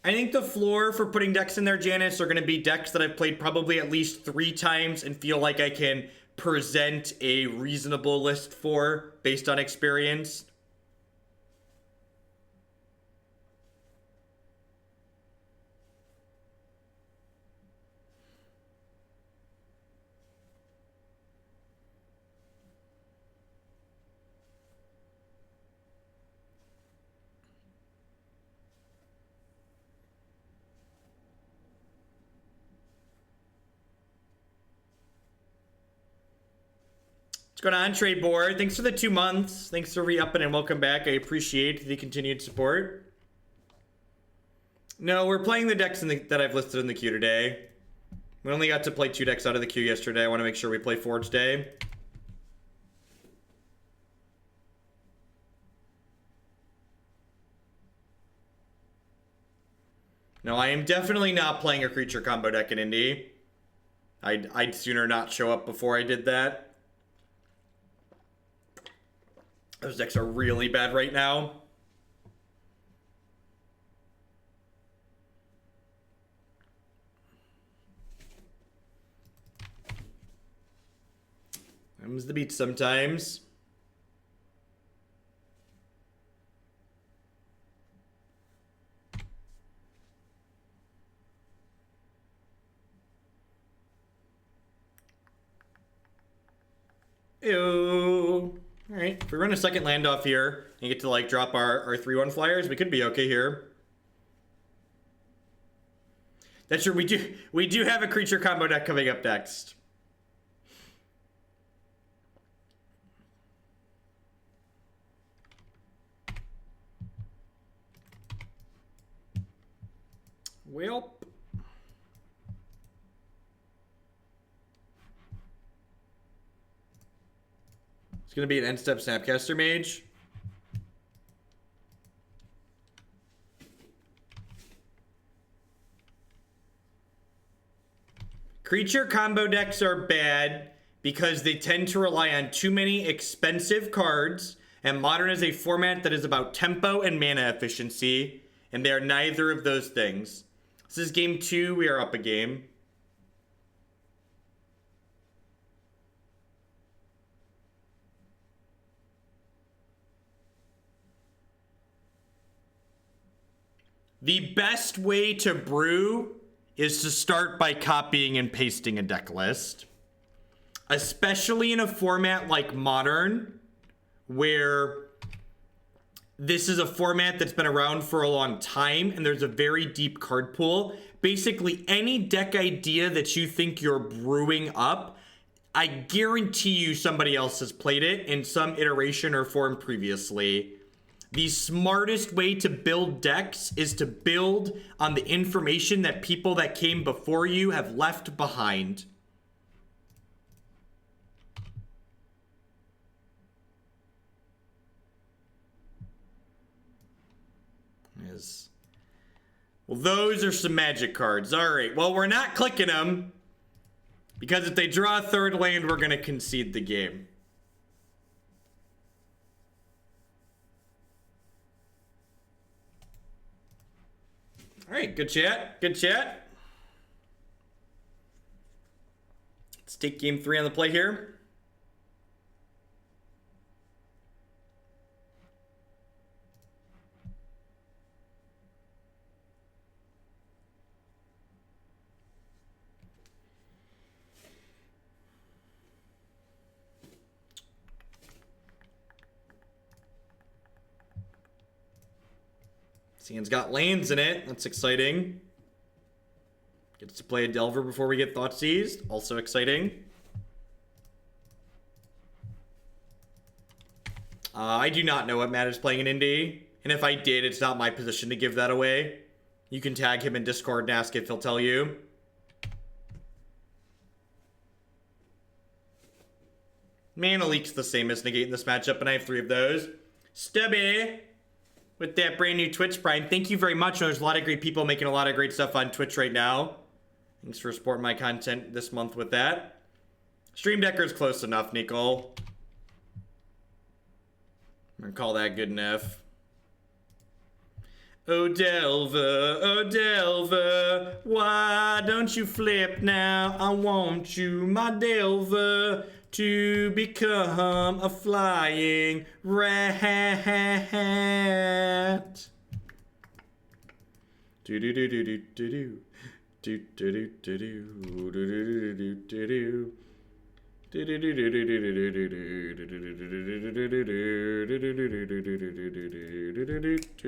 I think the floor for putting decks in there, Janice, are going to be decks that I've played probably at least 3 times and feel like I can present a reasonable list for based on experience. What's going on, Trade Board? Thanks for the 2 months. Thanks for re-upping and welcome back. I appreciate the continued support. No, we're playing the decks that I've listed in the queue today. We only got to play 2 decks out of the queue yesterday. I want to make sure we play 4 today. No, I am definitely not playing a creature combo deck in Indy. I'd sooner not show up before I did that. Those decks are really bad right now. Comes the beat sometimes. Ew. Alright, if we run a second land off here and get to like drop our 3/1 flyers, we could be okay here. That's true, we do have a creature combo deck coming up next. Welp. It's going to be an end-step Snapcaster Mage. Creature combo decks are bad because they tend to rely on too many expensive cards, and Modern is a format that is about tempo and mana efficiency, and they are neither of those things. This is game 2, we are up a game. The best way to brew is to start by copying and pasting a deck list. Especially in a format like Modern, where this is a format that's been around for a long time and there's a very deep card pool. Basically, any deck idea that you think you're brewing up, I guarantee you somebody else has played it in some iteration or form previously. The smartest way to build decks is to build on the information that people that came before you have left behind. Well, those are some magic cards. All right. Well, we're not clicking them because if they draw a third land, we're going to concede the game. All right. Good chat. Good chat. Let's take game 3 on the play here. Sand's got lands in it. That's exciting. Gets to play a Delver before we get Thought Seized. Also exciting. I do not know what Matt is playing in Indy. And if I did, it's not my position to give that away. You can tag him in Discord and ask if he'll tell you. Mana Leak's the same as Negate in this matchup, and I have 3 of those. Stubby! With that brand new Twitch Prime. Thank you very much. There's a lot of great people making a lot of great stuff on Twitch right now. Thanks for supporting my content this month with that. Stream Decker's close enough, Nicole. I'm gonna call that good enough. Oh Delver, why don't you flip now? I want you, my Delver, to become a flying rat. Do do do do do do do do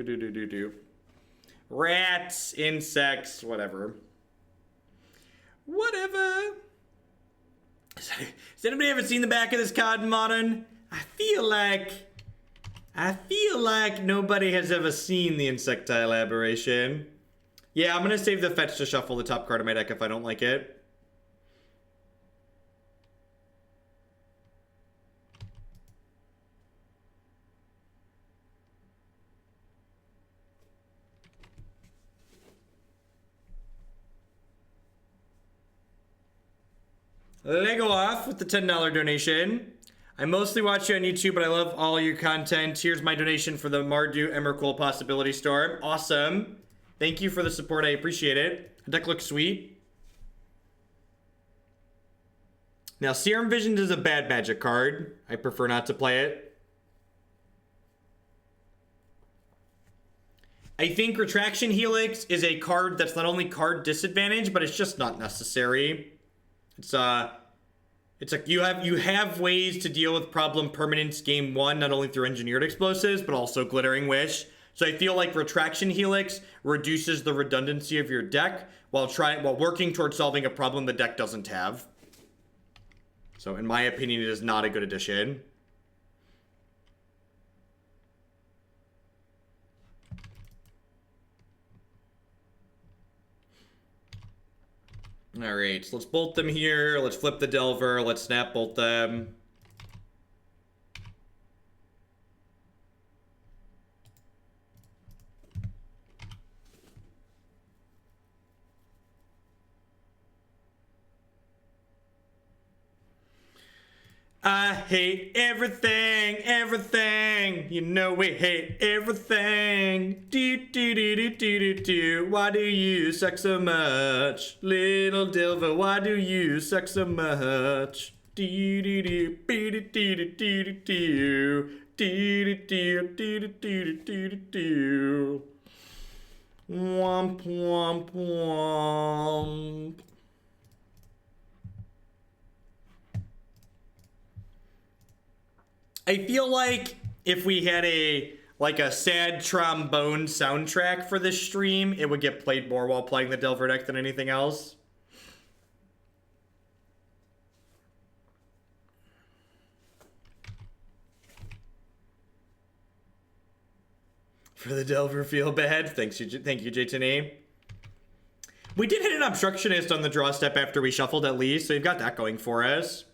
do do do. Rats, insects, whatever. Whatever. Has anybody ever seen the back of this card in Modern? I feel like nobody has ever seen the insectile aberration. Yeah, I'm gonna save the fetch to shuffle the top card of my deck if I don't like it. Lego off with the $10 donation. I mostly watch you on YouTube, but I love all your content. Here's my donation for the Mardu Emrakul Possibility Storm. Awesome. Thank you for the support. I appreciate it. The deck looks sweet. Now, Serum Visions is a bad magic card. I prefer not to play it. I think Retraction Helix is a card that's not only card disadvantage, but it's just not necessary. It's like you have ways to deal with problem permanence game 1, not only through engineered explosives, but also Glittering Wish. So I feel like Retraction Helix reduces the redundancy of your deck while working towards solving a problem the deck doesn't have. So in my opinion, it is not a good addition. All right, so let's bolt them here. Let's flip the Delver. Let's snap bolt them. I hate everything, everything. You know we hate everything. Do do do do do do do. Why do you suck so much, little Dilva? Why do you suck so much? Do do do do do do do do do do do do do do do. Womp womp womp. I feel like if we had a sad trombone soundtrack for this stream, it would get played more while playing the Delver deck than anything else. For the Delver feel bad. Thank you, J-Tony. We did hit an Obstructionist on the draw step after we shuffled at least, so we've got that going for us.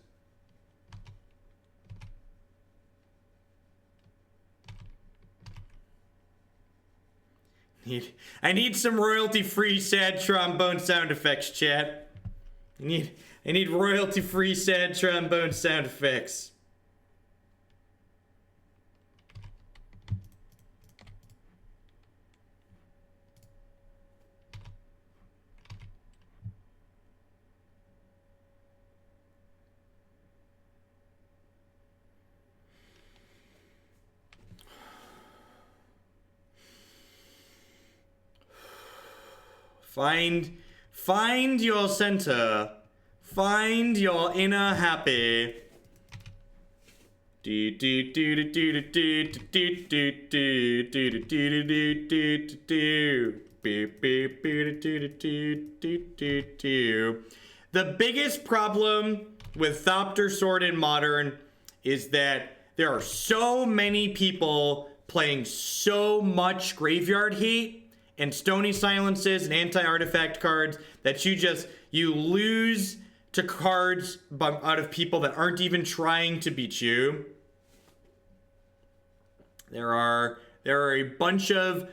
I need some royalty-free sad trombone sound effects, chat. I need royalty-free sad trombone sound effects. Find your center. Find your inner happy. The biggest problem with Thopter Sword in Modern is that there are so many people playing so much graveyard hate and Stony Silences and anti-artifact cards that you lose to cards out of people that aren't even trying to beat you. There are a bunch of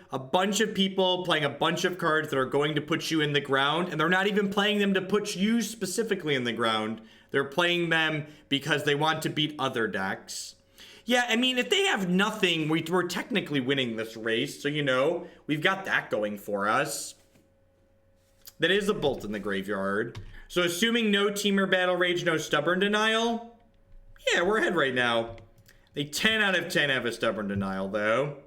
people playing a bunch of cards that are going to put you in the ground, and they're not even playing them to put you specifically in the ground. They're playing them because they want to beat other decks. Yeah, I mean, if they have nothing, we're technically winning this race. So, you know, we've got that going for us. That is a Bolt in the graveyard. So, assuming no Teamer Battle Rage, no Stubborn Denial. Yeah, we're ahead right now. They 10 out of 10 have a Stubborn Denial, though.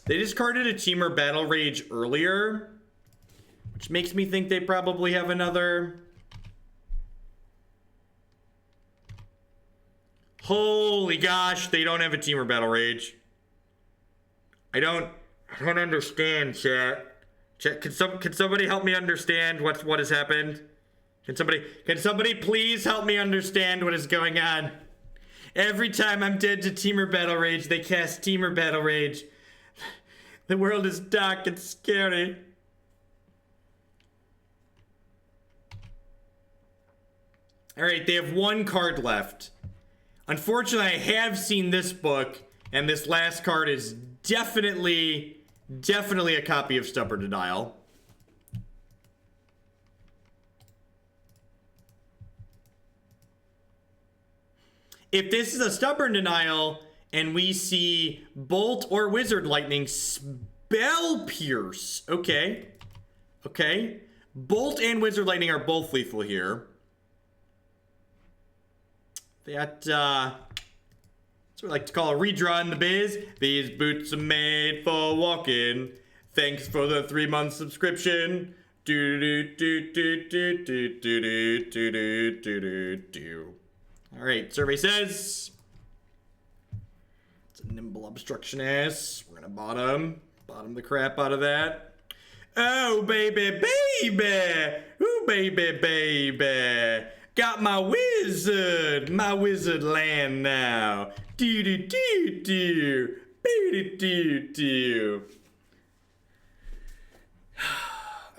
They discarded a Teamer Battle Rage earlier, which makes me think they probably have another. Holy gosh, they don't have a Teamer Battle Rage. I don't understand, chat. Can somebody help me understand what has happened? Can somebody please help me understand what is going on? Every time I'm dead to Teamer Battle Rage, they cast Teamer Battle Rage. The world is dark and scary. Alright, they have one card left. Unfortunately, I have seen this book, and this last card is definitely a copy of Stubborn Denial. If this is a Stubborn Denial, and we see Bolt or Wizard Lightning, Spell Pierce. Okay. Okay. Bolt and Wizard Lightning are both lethal here. That's what we like to call a redraw in the biz. These boots are made for walking. Thanks for the 3-month subscription. All right, survey says it's a Nimble Obstructionist. We're gonna bottom the crap out of that. Oh baby, baby, ooh baby, baby. Got my wizard land now. Do do do do, do do do.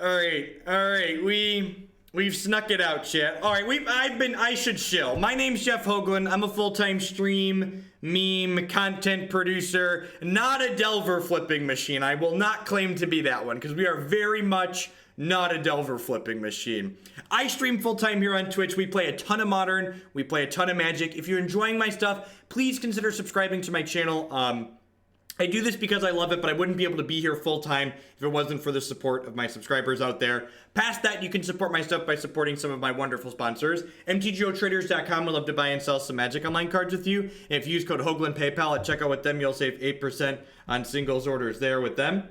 All right. We We've snuck it out, chat. All right, I should chill. My name's Jeff Hoagland. I'm a full-time stream, meme, content producer, not a Delver flipping machine. I will not claim to be that one because we are very much not a Delver flipping machine. I stream full-time here on Twitch. We play a ton of Modern. We play a ton of Magic. If you're enjoying my stuff, please consider subscribing to my channel. I do this because I love it, but I wouldn't be able to be here full-time if it wasn't for the support of my subscribers out there. Past that, you can support my stuff by supporting some of my wonderful sponsors. MTGOtraders.com would love to buy and sell some Magic Online cards with you. And if you use code Hoagland PayPal at checkout with them, you'll save 8% on singles orders there with them.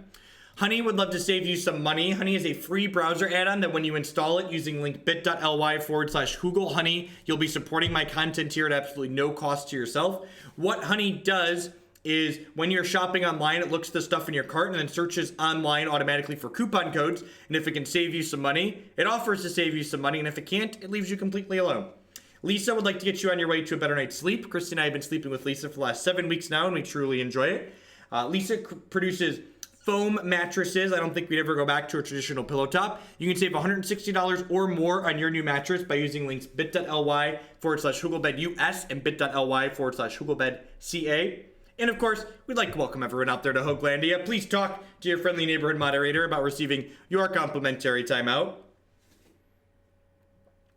Honey would love to save you some money. Honey is a free browser add-on that when you install it using link bit.ly/HoogleHoney, you'll be supporting my content here at absolutely no cost to yourself. What Honey does is when you're shopping online, it looks at the stuff in your cart and then searches online automatically for coupon codes. And if it can save you some money, it offers to save you some money. And if it can't, it leaves you completely alone. Lisa would like to get you on your way to a better night's sleep. Christy and I have been sleeping with Lisa for the last 7 weeks now, and we truly enjoy it. Lisa produces foam mattresses. I don't think we'd ever go back to a traditional pillow top. You can save $160 or more on your new mattress by using links bit.ly/HoogleBedUS and bit.ly/HoogleBedCA. And of course, we'd like to welcome everyone out there to Hoaglandia. Please talk to your friendly neighborhood moderator about receiving your complimentary timeout.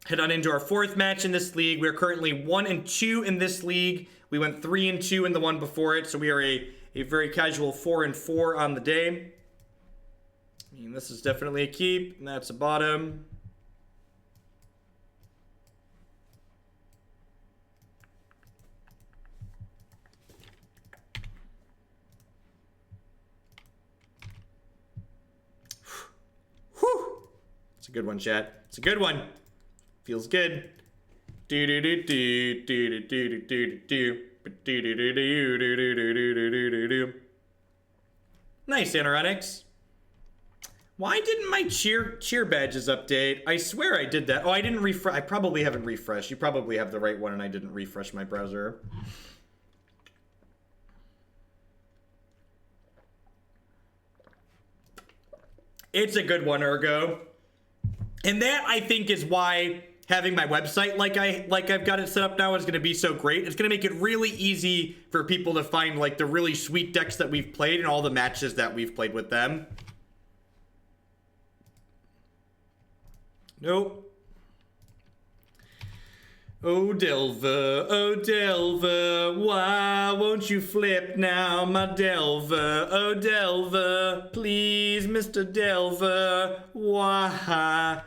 Head on into our fourth match in this league. We're currently 1-2 in this league. We went 3-2 in the one before it, so we are a very casual 4-4 on the day. I mean, this is definitely a keep, and that's a bottom. Whew. It's a good one, chat. It's a good one. Feels good. Do do do do do do do do do. Nice, Anoronix. Why didn't my cheer badges update? I swear I did that. Oh, I didn't refresh. I probably haven't refreshed. You probably have the right one, and I didn't refresh my browser. It's a good one, Ergo. And that, I think, is why having my website like I've got it set up now is going to be so great. It's going to make it really easy for people to find like the really sweet decks that we've played and all the matches that we've played with them. Nope. Oh Delver, why won't you flip now, my Delver? Oh Delver, please, Mr. Delver, why?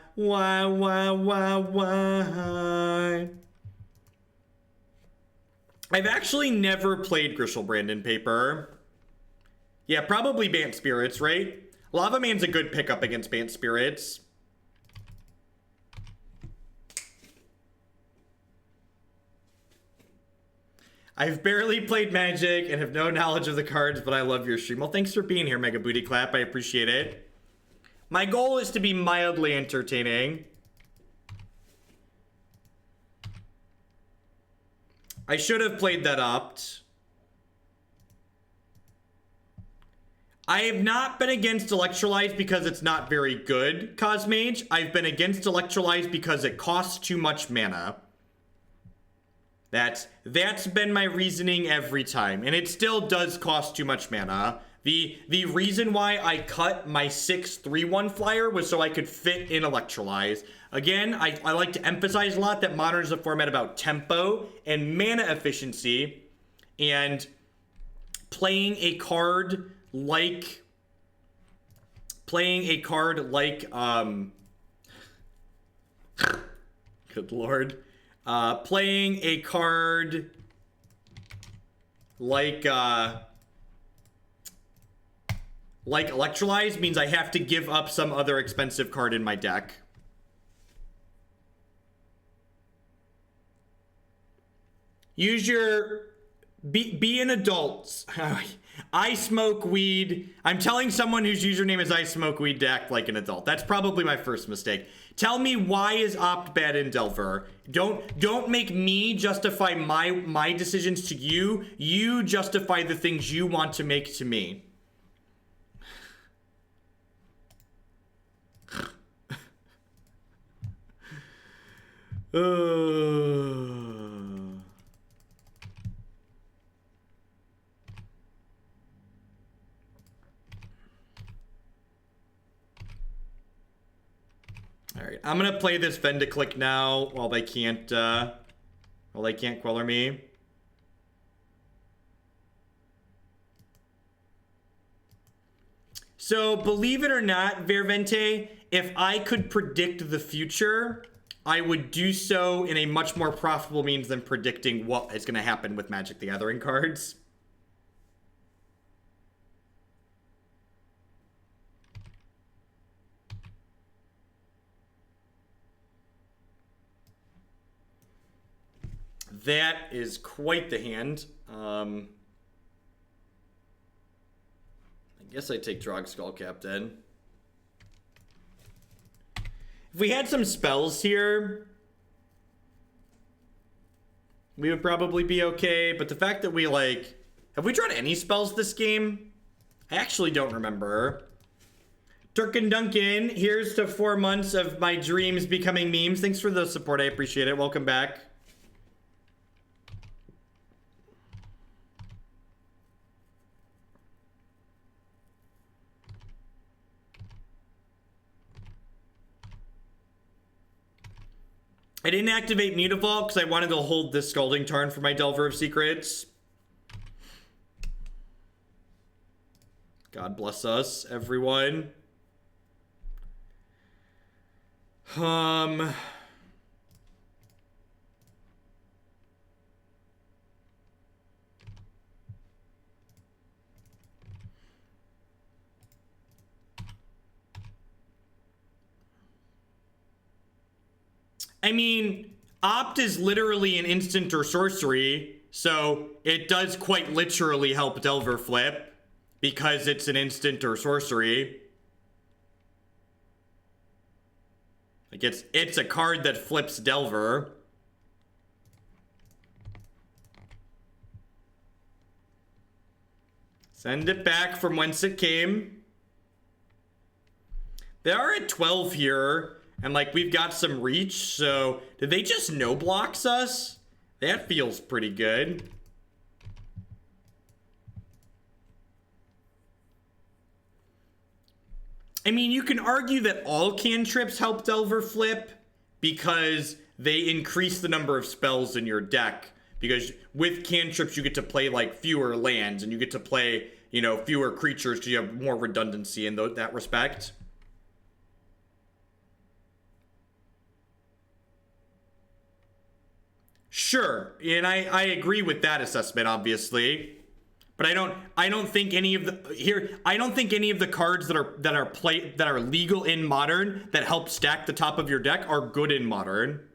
I've actually never played Griselbrand in paper. Yeah, probably Bant Spirits, right? Lavaman's a good pickup against Bant Spirits. I've barely played Magic and have no knowledge of the cards, but I love your stream. Well, thanks for being here, Mega Booty Clap. I appreciate it. My goal is to be mildly entertaining. I should have played that opt. I have not been against Electrolyze because it's not very good, Cosmage. I've been against Electrolyze because it costs too much mana. That's been my reasoning every time, and it still does cost too much mana. The reason why I cut my 6/3/1 flyer was so I could fit in Electrolyze. Again, I like to emphasize a lot that Modern is a format about tempo and mana efficiency, and playing a card like good lord. Playing a card like Electrolyze means I have to give up some other expensive card in my deck. Use your... Be an adult. I smoke weed. I'm telling someone whose username is I smoke weed to act like an adult. That's probably my first mistake. Tell me, why is opt bad in Delver? Don't make me justify my decisions to you. You justify the things you want to make to me. Alright, I'm gonna play this Vendilion Clique now while they can't queller me. So, believe it or not, Vervente, if I could predict the future, I would do so in a much more profitable means than predicting what is going to happen with Magic the Gathering cards. That is quite the hand. I guess I take Drog Skull Captain. If we had some spells here, we would probably be okay. But the fact that we, like... Have we drawn any spells this game? I actually don't remember. Durkin Duncan, here's to 4 months of my dreams becoming memes. Thanks for the support. I appreciate it. Welcome back. I didn't activate Mutavault because I wanted to hold this Scalding Tarn for my Delver of Secrets. God bless us, everyone. I mean, Opt is literally an instant or sorcery, so it does quite literally help Delver flip because it's an instant or sorcery. Like it's a card that flips Delver. Send it back from whence it came. They are at 12 here. And, like, we've got some reach, so... Did they just no-blocks us? That feels pretty good. I mean, you can argue that all cantrips help Delver flip because they increase the number of spells in your deck. Because with cantrips, you get to play, like, fewer lands, and you get to play, you know, fewer creatures because you have more redundancy in that respect. Sure, and I agree with that assessment, obviously, but I don't think any of the cards that are legal in Modern that help stack the top of your deck are good in Modern.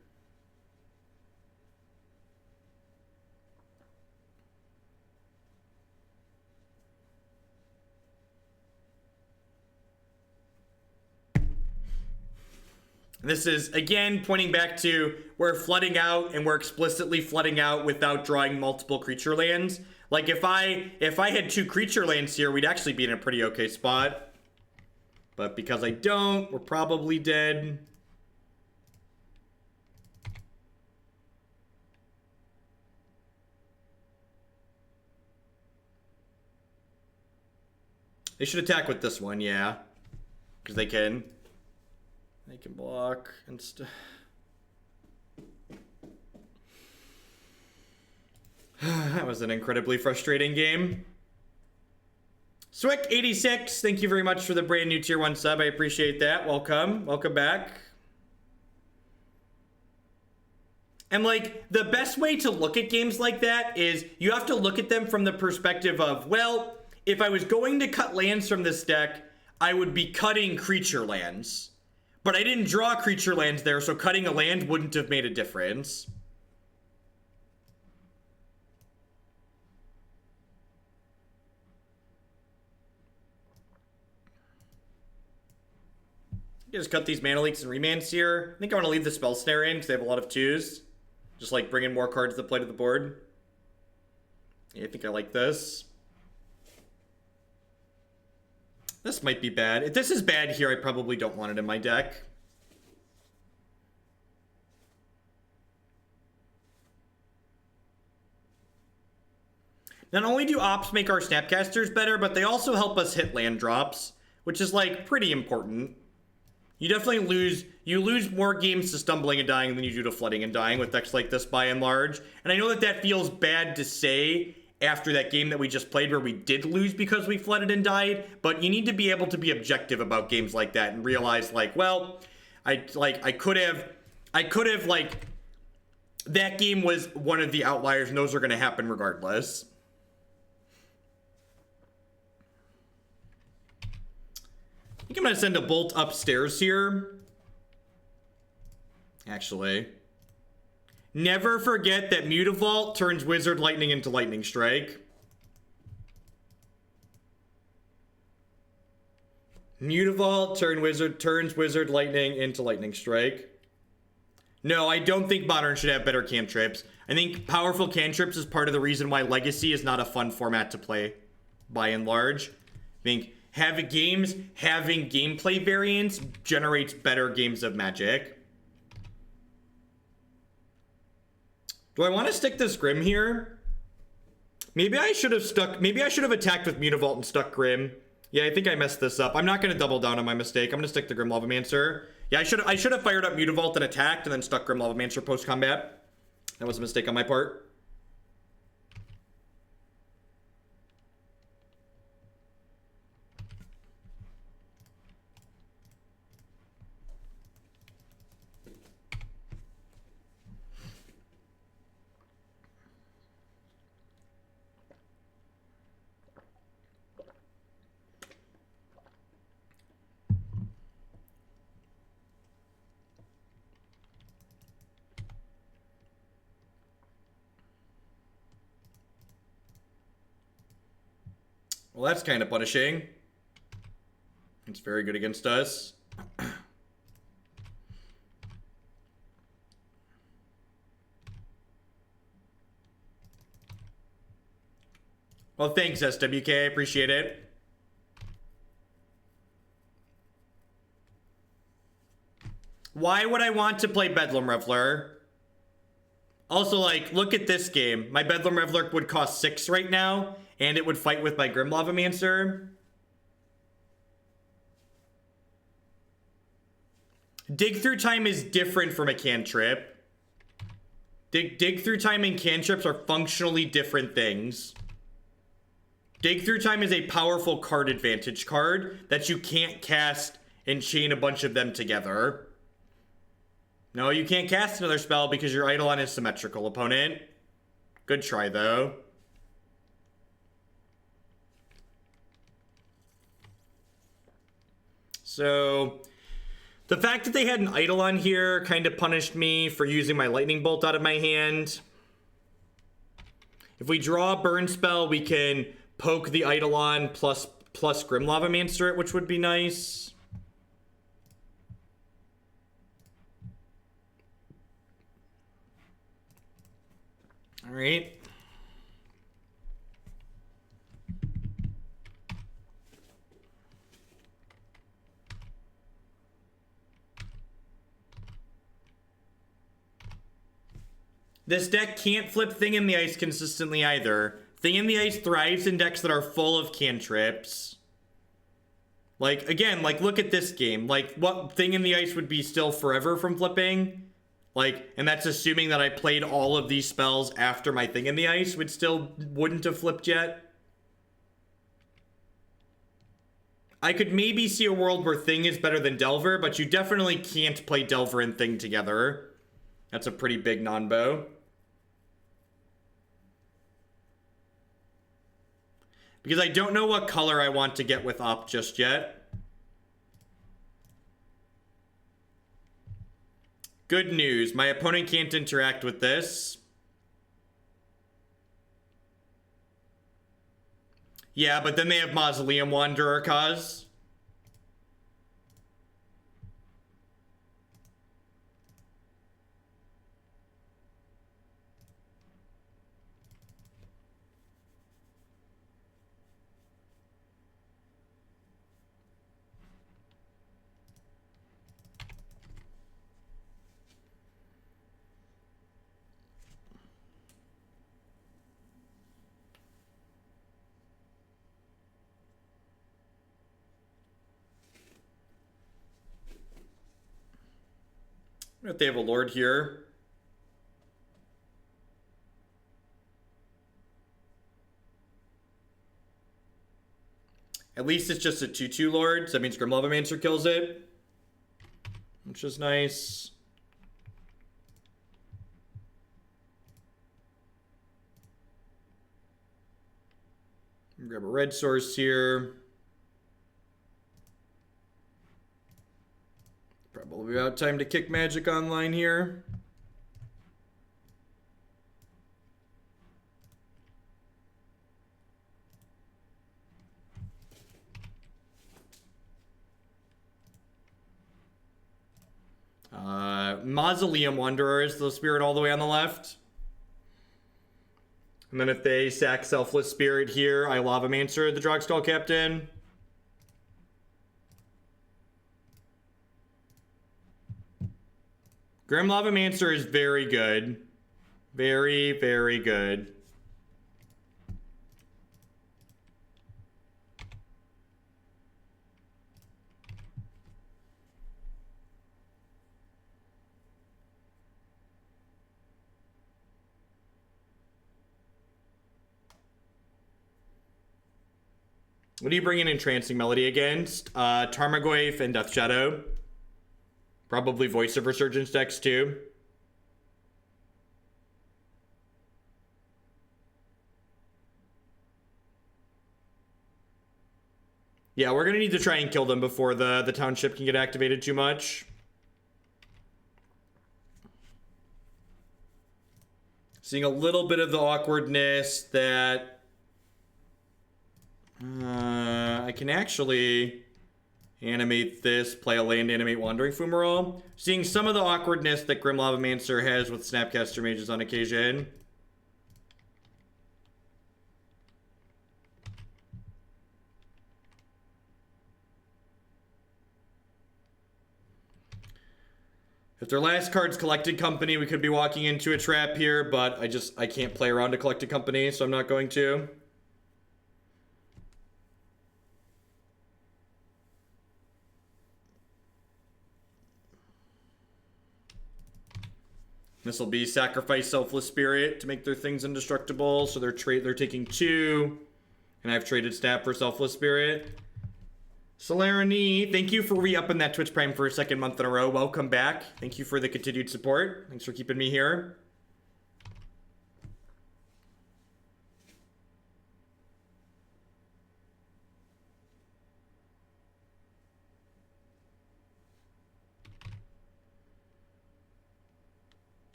This is, again, pointing back to we're flooding out and we're explicitly flooding out without drawing multiple creature lands. Like, if I had 2 creature lands here, we'd actually be in a pretty okay spot. But because I don't, we're probably dead. They should attack with this one, yeah. Because they can. They can block and stuff. That was an incredibly frustrating game. Swick86, thank you very much for the brand new tier 1 sub. I appreciate that. Welcome. Welcome back. And, like, the best way to look at games like that is you have to look at them from the perspective of, well, if I was going to cut lands from this deck, I would be cutting creature lands. But I didn't draw creature lands there, so cutting a land wouldn't have made a difference. Just cut these Mana Leaks and Remands here. I think I want to leave the Spell Snare in because they have a lot of 2s. Just like bring in more cards that play to the board. Yeah, I think I like this. This might be bad. If this is bad here, I probably don't want it in my deck. Not only do ops make our Snapcasters better, but they also help us hit land drops, which is, like, pretty important. You definitely lose more games to stumbling and dying than you do to flooding and dying with decks like this by and large. And I know that that feels bad to say after that game that we just played where we did lose because we flooded and died, but you need to be able to be objective about games like that and realize, like, well, I could have, like, that game was one of the outliers and those are going to happen regardless. I think I'm going to send a bolt upstairs here. Actually. Never forget that Mutavault turns Wizard Lightning into Lightning Strike. Mutavault turns Wizard Lightning into Lightning Strike. No, I don't think Modern should have better cantrips. I think powerful cantrips is part of the reason why Legacy is not a fun format to play, by and large. I think having gameplay variants generates better games of Magic. Do I want to stick this Grim here? Maybe I should have attacked with Mutavault and stuck Grim. Yeah, I think I messed this up. I'm not going to double down on my mistake. I'm going to stick the Grim Lavamancer. Yeah, I should have fired up Mutavault and attacked and then stuck Grim Lavamancer post-combat. That was a mistake on my part. Well, that's kind of punishing. It's very good against us. Well, thanks, SWK. I appreciate it. Why would I want to play Bedlam Reveler? Also, like, look at this game. My Bedlam Reveler would cost 6 right now, and it would fight with my Grim Lavamancer. Dig Through Time is different from a cantrip. Dig Through Time and cantrips are functionally different things. Dig Through Time is a powerful card advantage card that you can't cast and chain a bunch of them together. No, you can't cast another spell because your Eidolon is symmetrical, opponent. Good try, though. So, the fact that they had an Eidolon here kind of punished me for using my Lightning Bolt out of my hand. If we draw a burn spell, we can poke the Eidolon plus Grim Lavamancer it, which would be nice. All right. This deck can't flip Thing in the Ice consistently either. Thing in the Ice thrives in decks that are full of cantrips. Like, again, like, look at this game. Like, what Thing in the Ice would be still forever from flipping? Like, and that's assuming that I played all of these spells after my Thing in the Ice wouldn't have flipped yet. I could maybe see a world where Thing is better than Delver, but you definitely can't play Delver and Thing together. That's a pretty big non-bow. Because I don't know what color I want to get with Up just yet. Good news, my opponent can't interact with this. Yeah, but then they have Mausoleum Wanderer, cause. wonder if they have a Lord here. At least it's just a 2/2 Lord, so that means Grim Lavamancer kills it. Which is nice. Grab a red source here. Probably about time to kick Magic online here. Mausoleum Wanderer is the spirit all the way on the left. And then if they sack Selfless Spirit here, I Lavamancer the Drogskull Captain. Grim Lavamancer is very good. Very, very good. What are you bringing Entrancing Melody against? Tarmogoyf and Death Shadow. Probably Voice of Resurgence decks too. Yeah, we're gonna need to try and kill them before the township can get activated too much. Seeing a little bit of the awkwardness that I can actually animate this, play a land, animate Wandering Fumarole. Seeing some of the awkwardness that Grim Lavamancer has with Snapcaster Mages on occasion. If their last card's Collected Company, we could be walking into a trap here, but I can't play around a Collected Company, so I'm not going to. This will be sacrifice Selfless Spirit to make their things indestructible. So they're taking 2. And I've traded Snap for Selfless Spirit. Solarity, thank you for re-upping that Twitch Prime for a second month in a row. Welcome back. Thank you for the continued support. Thanks for keeping me here.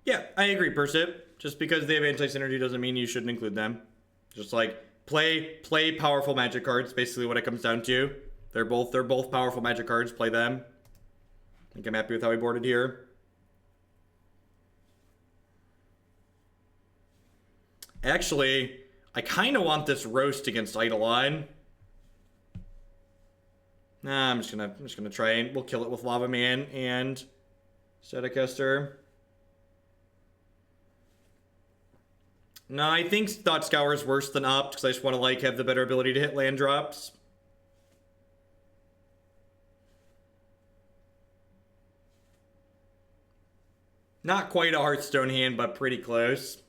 Yeah, I agree, Persip. Just because they have anti-synergy doesn't mean you shouldn't include them. Just like play powerful Magic cards. Basically, what it comes down to. They're both powerful Magic cards. Play them. I think I'm happy with how I boarded here. Actually, I kind of want this roast against Eidolon. Nah, I'm just gonna try and we'll kill it with Lava Man and Staticaster. No, I think Thought Scour is worse than Opt because I just want to like have the better ability to hit land drops. Not quite a Hearthstone hand, but pretty close.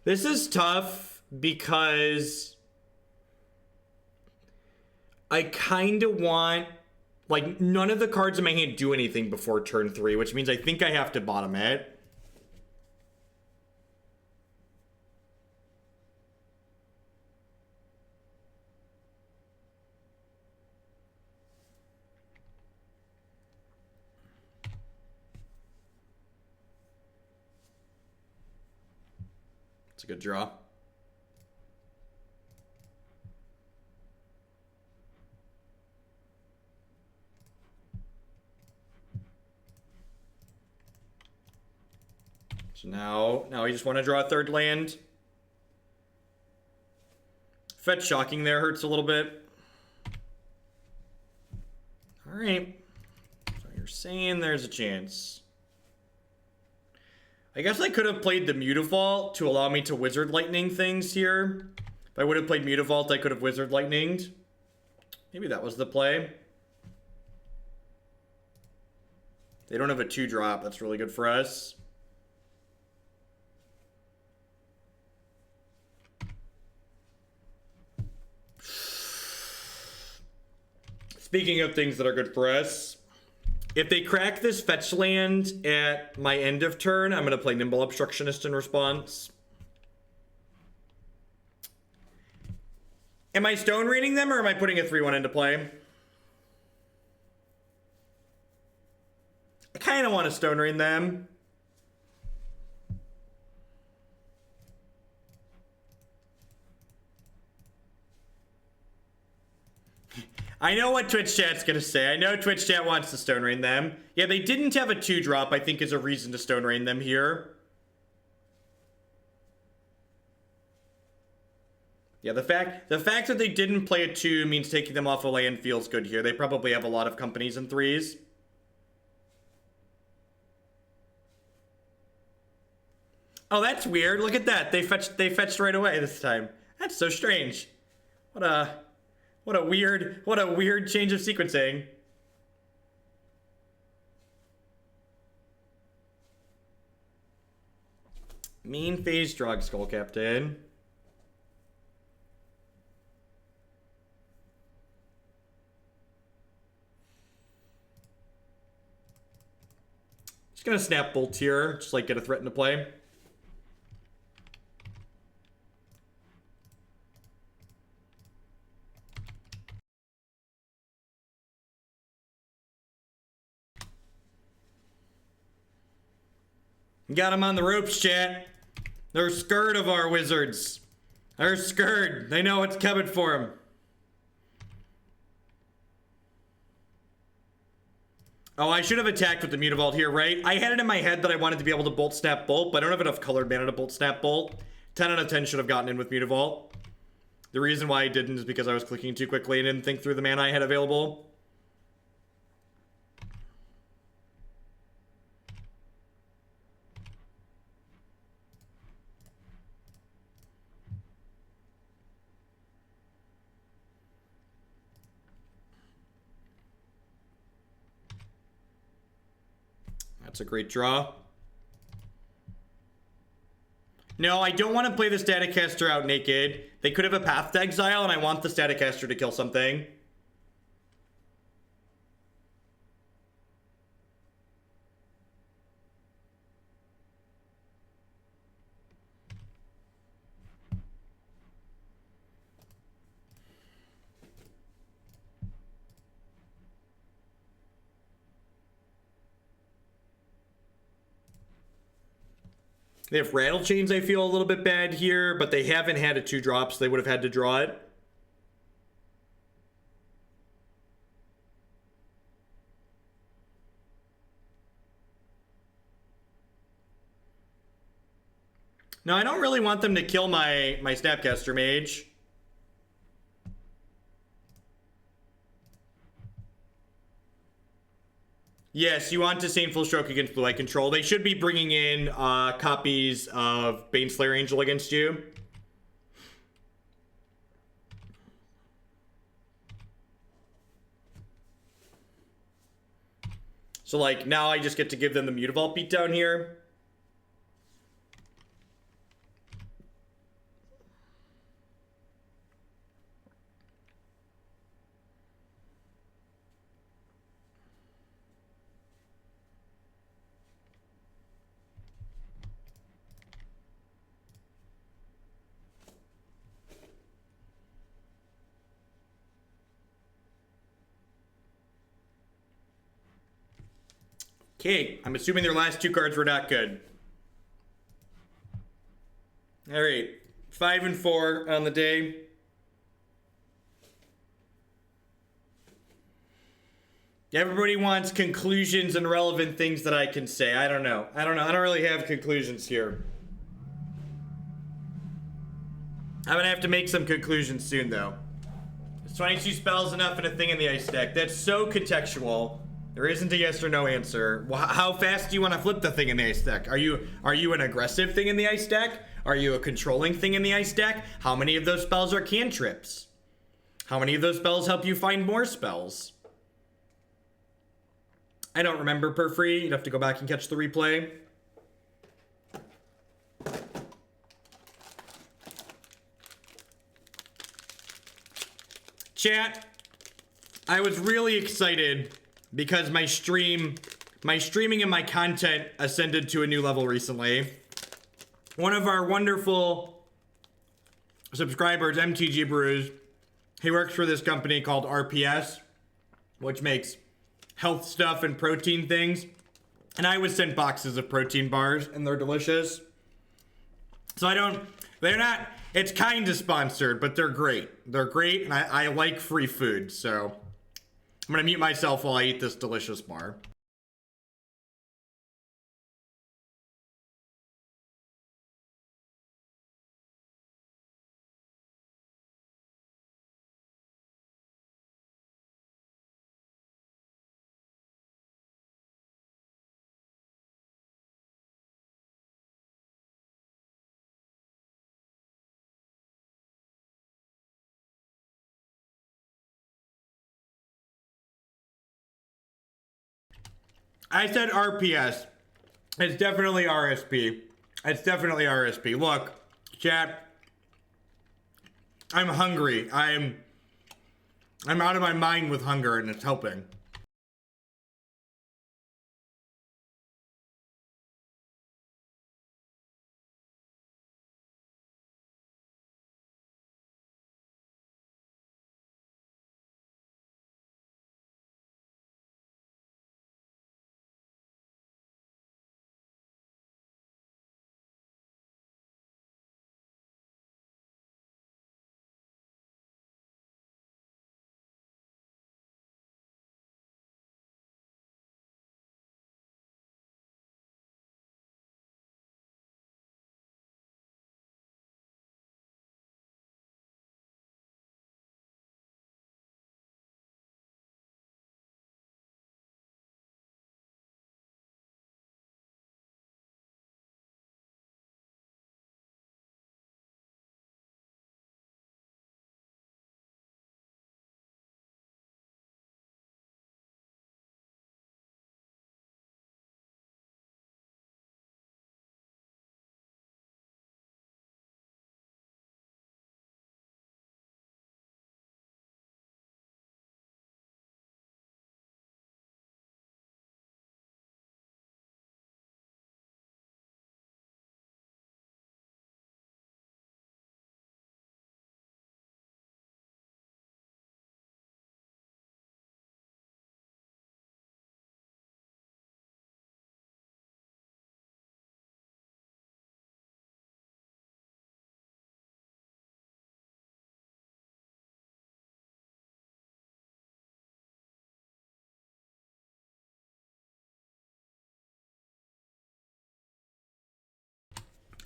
This is tough because I kind of want, like, none of the cards in my hand do anything before turn 3, which means I think I have to bottom it. It's a good draw. So now we just want to draw a third land. Fetch Shocking there hurts a little bit. Alright. So you're saying there's a chance. I guess I could have played the Mutavault to allow me to Wizard Lightning things here. If I would have played Mutavault, I could have Wizard Lightninged. Maybe that was the play. They don't have a 2-drop. That's really good for us. Speaking of things that are good for us, if they crack this fetch land at my end of turn, I'm going to play Nimble Obstructionist in response. Am I stone reading them or am I putting a 3-1 into play? I kind of want to stone read them. I know what Twitch chat's gonna say. I know Twitch chat wants to stone rain them. Yeah, they didn't have a 2-drop, I think is a reason to stone rain them here. Yeah, the fact that they didn't play a 2 means taking them off a land feels good here. They probably have a lot of companies in 3s. Oh, that's weird. Look at that. They fetched right away this time. That's so strange. What a weird change of sequencing. Main phase drug Skull Captain. Just gonna snap Bolt here, just like get a threat into play. Got him on the ropes, chat. They're scared of our wizards. They're scared. They know what's coming for them. Oh, I should have attacked with the Mutavault here, right? I had it in my head that I wanted to be able to Bolt Snap Bolt, but I don't have enough colored mana to Bolt Snap Bolt. 10 out of 10 should have gotten in with Mutavault. The reason why I didn't is because I was clicking too quickly and didn't think through the mana I had available. That's a great draw. No, I don't want to play the Staticaster out naked. They could have a Path to Exile, and I want the Staticaster to kill something. They have Rattle Chains, I feel a little bit bad here, but they haven't had a 2-drop, so they would have had to draw it. No, I don't really want them to kill my Snapcaster Mage. Yes, you want Disdainful Stroke against Blue Eye Control. They should be bringing in copies of Baneslayer Angel against you. So, like, now I just get to give them the Mutavault beatdown here. Okay, I'm assuming their last 2 cards were not good. Alright, 5 and 4 on the day. Everybody wants conclusions and relevant things that I can say. I don't know. I don't really have conclusions here. I'm gonna have to make some conclusions soon, though. Is 22 spells enough in a thing in the ice deck? That's so contextual. There isn't a yes or no answer. How fast do you want to flip the thing in the ice deck? Are you an aggressive thing in the ice deck? Are you a controlling thing in the ice deck? How many of those spells are cantrips? How many of those spells help you find more spells? I don't remember per free. You'd have to go back and catch the replay. Chat, I was really excited because my streaming and my content ascended to a new level recently. One of our wonderful subscribers, MTG Brews, he works for this company called RPS, which makes health stuff and protein things. And I was sent boxes of protein bars, and they're delicious. So they're not, it's kind of sponsored, but they're great. They're great, and I like free food, so I'm gonna mute myself while I eat this delicious bar. I said RPS. It's definitely RSP. It's definitely RSP. Look, chat. I'm hungry. I'm out of my mind with hunger, and it's helping.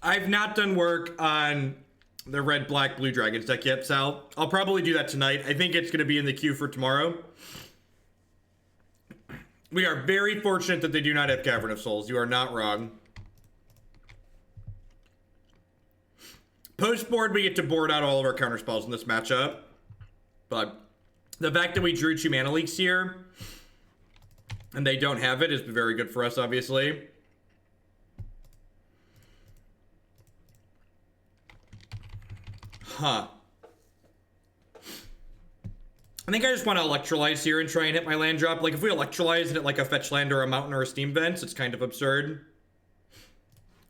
I've not done work on the red, black, blue dragons deck yet, Sal. I'll probably do that tonight. I think it's going to be in the queue for tomorrow. We are very fortunate that they do not have Cavern of Souls. You are not wrong. Post-board, we get to board out all of our counterspells in this matchup. But the fact that we drew 2 mana leaks here, and they don't have it, is very good for us, obviously. Huh. I think I just want to Electrolyze here and try and hit my land drop. Like, if we Electrolyze it like a fetch land or a mountain or a steam vents, it's kind of absurd.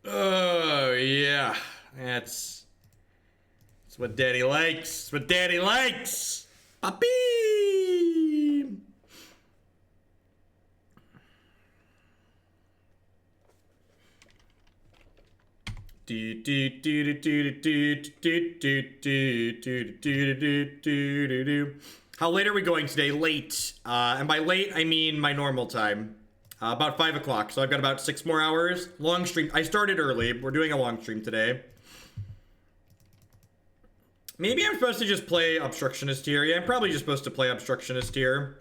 Oh, yeah. That's what daddy likes. That's what daddy likes. Papi! How late are we going today? Late. And by late, I mean my normal time. About 5 o'clock, so I've got about 6 more hours. Long stream. I started early. We're doing a long stream today. Maybe I'm supposed to just play Obstructionist here. Yeah, I'm probably just supposed to play Obstructionist here.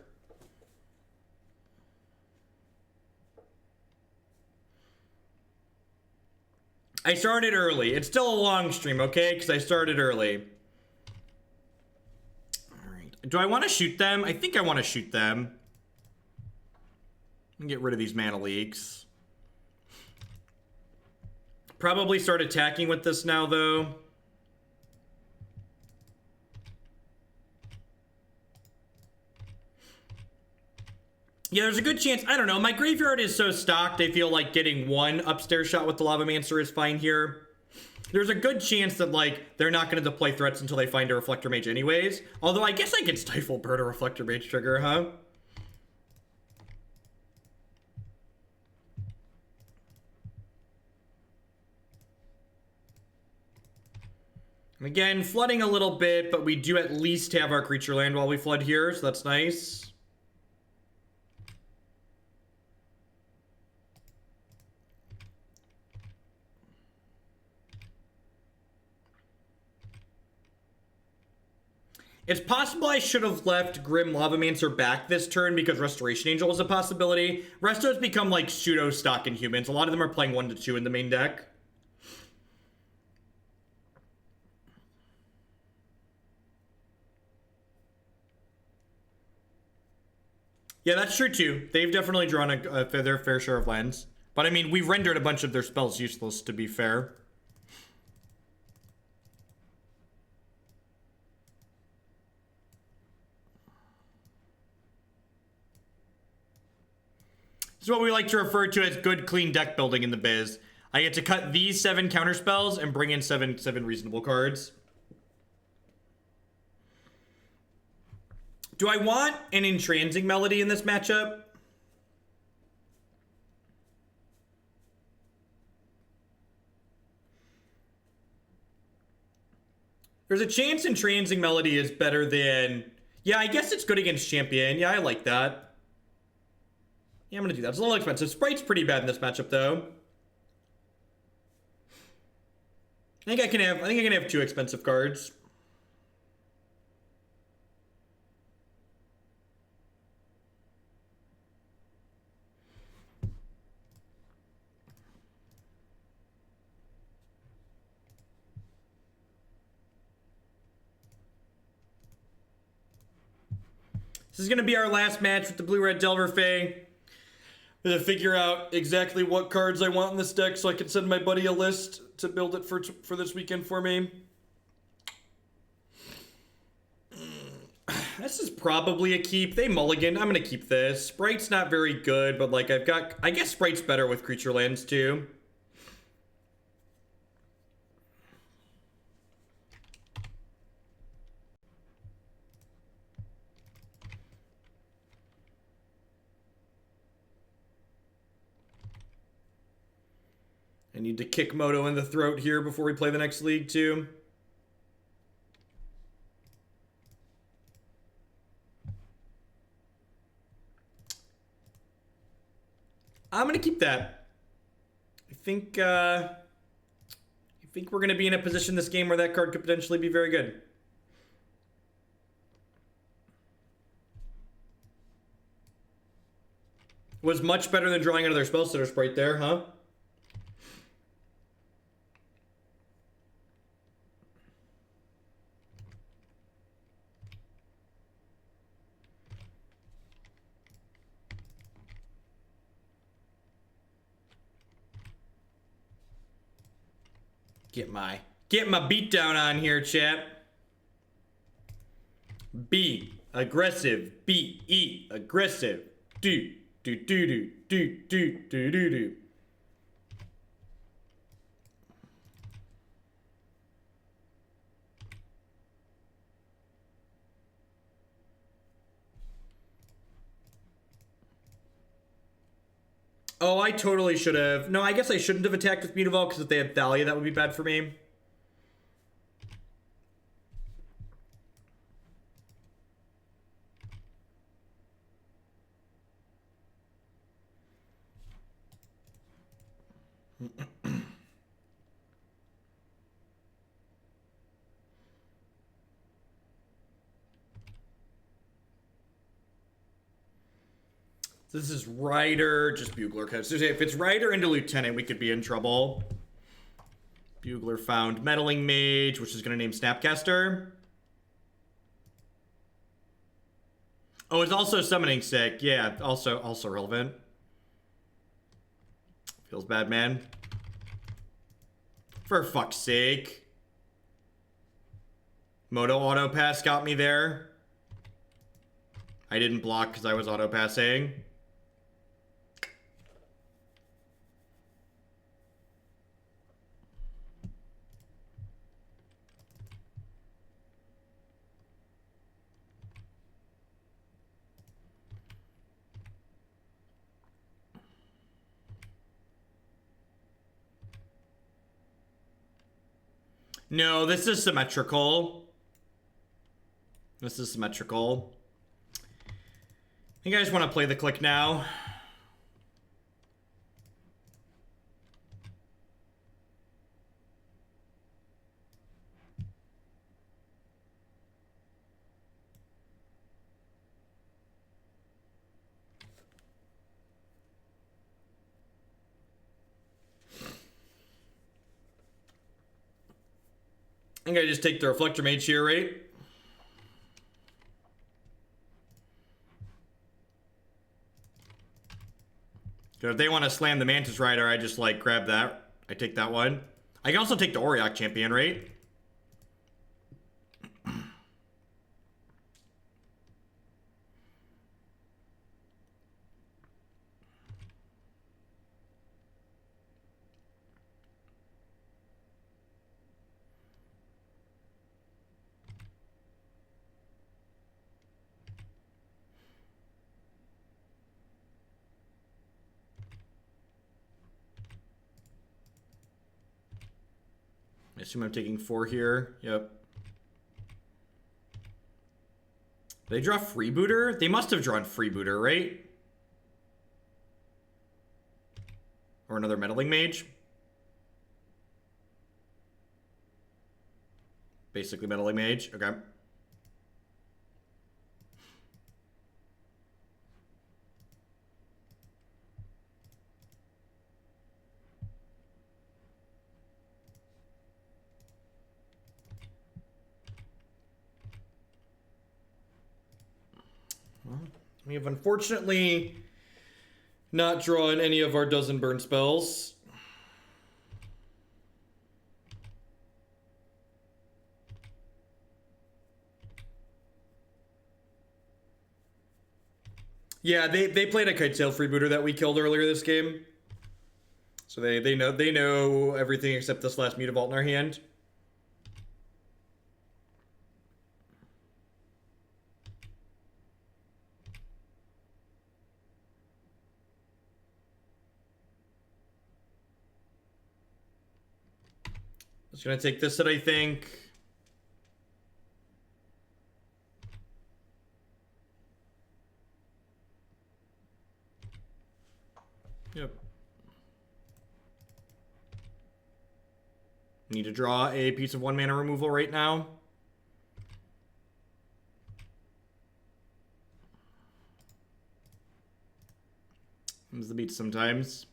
I started early. It's still a long stream, okay? Because I started early. Alright. Do I want to shoot them? I think I want to shoot them. Get rid of these mana leaks. Probably start attacking with this now, though. Yeah, there's a good chance. I don't know. My graveyard is so stocked, I feel like getting one upstairs shot with the Lavamancer is fine here. There's a good chance that, like, they're not going to deploy threats until they find a Reflector Mage anyways. Although, I guess I could Stifle Bird a Reflector Mage trigger, huh? Again, flooding a little bit, but we do at least have our creature land while we flood here, so that's nice. It's possible I should have left Grim Lavamancer back this turn because Restoration Angel is a possibility. Restos become like pseudo stock in humans. A lot of them are playing 1-2 in the main deck. Yeah, that's true too. They've definitely drawn their fair share of lands. But I mean, we rendered a bunch of their spells useless, to be fair. This is what we like to refer to as good, clean deck building in the biz. I get to cut these 7 counter spells and bring in seven reasonable cards. Do I want an Entrancing Melody in this matchup? There's a chance Entrancing Melody is better than... Yeah, I guess it's good against Champion. Yeah, I like that. Yeah, I'm gonna do that. It's a little expensive. Sprite's pretty bad in this matchup, though. I think I can have 2 expensive cards. This is gonna be our last match with the Blue-Red Delver Fae. I'm gonna figure out exactly what cards I want in this deck so I can send my buddy a list to build it for this weekend for me. This is probably a keep. They mulligan. I'm gonna keep this. Sprite's not very good, but like I guess Sprite's better with creature lands too. I need to kick Moto in the throat here before we play the next league, too. I'm going to keep that. I think we're going to be in a position this game where that card could potentially be very good. Was much better than drawing another Spellstutter Sprite there, huh? Get my beat down on here, chat. B, aggressive. B, E, aggressive. Do. Oh, I totally should have. No, I guess I shouldn't have attacked with Mutavault because if they had Thalia, that would be bad for me. This is Rider, just Bugler. Because if it's Rider into Lieutenant, we could be in trouble. Bugler found Meddling Mage, which is going to name Snapcaster. Oh, it's also Summoning Sick. Yeah, also relevant. Feels bad, man. For fuck's sake. Moto auto pass got me there. I didn't block because I was auto passing. No, this is symmetrical. This is symmetrical. You guys want to play the click now? I think I just take the Reflector Mage here, right? If they want to slam the Mantis Rider, I just like grab that. I take that one. I can also take the Auriok Champion, right? I assume I'm taking 4 here. Yep. They draw Freebooter? They must have drawn Freebooter, right? Or another Meddling Mage? Basically Meddling Mage. Okay. Well, we have unfortunately not drawn any of our dozen burn spells. Yeah, they played a Kitesail Freebooter that we killed earlier this game. So they know everything except this last Mutavault in our hand. Just gonna take this that I think. Yep. Need to draw a piece of 1 mana removal right now. Comes the beat sometimes.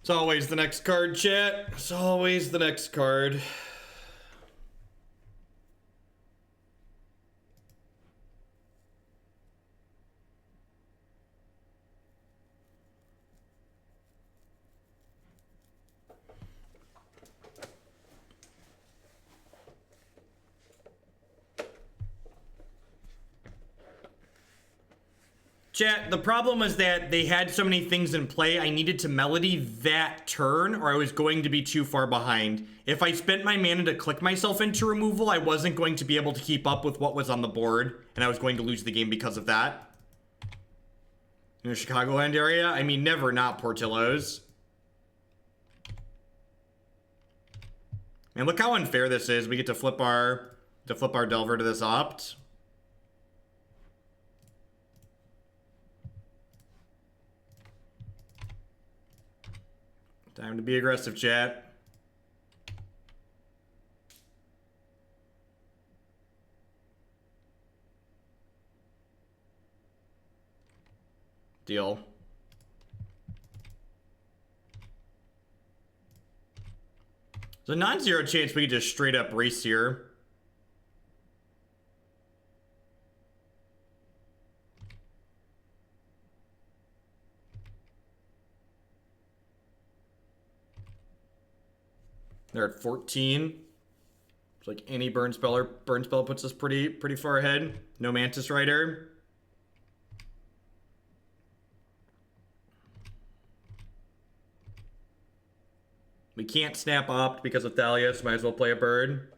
It's always the next card, chat. It's always the next card. Chat, the problem was that they had so many things in play, I needed to melody that turn, or I was going to be too far behind. If I spent my mana to click myself into removal, I wasn't going to be able to keep up with what was on the board, and I was going to lose the game because of that. In the Chicagoland area, I mean, never not Portillo's. Man, look how unfair this is. We get to flip our Delver to this Opt. Time to be aggressive, chat. Deal. There's a non-zero chance we could just straight up race here. They're at 14. It's like any burn spell puts us pretty far ahead. No Mantis Rider. We can't snap opt because of Thalia, so might as well play a bird.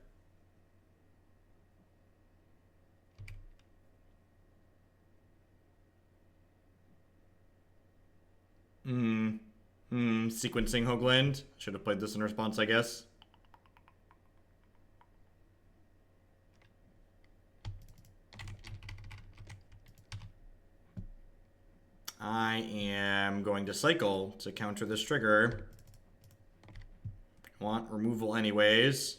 Sequencing Hoagland. Should have played this in response, I guess. I am going to cycle to counter this trigger. Want removal anyways.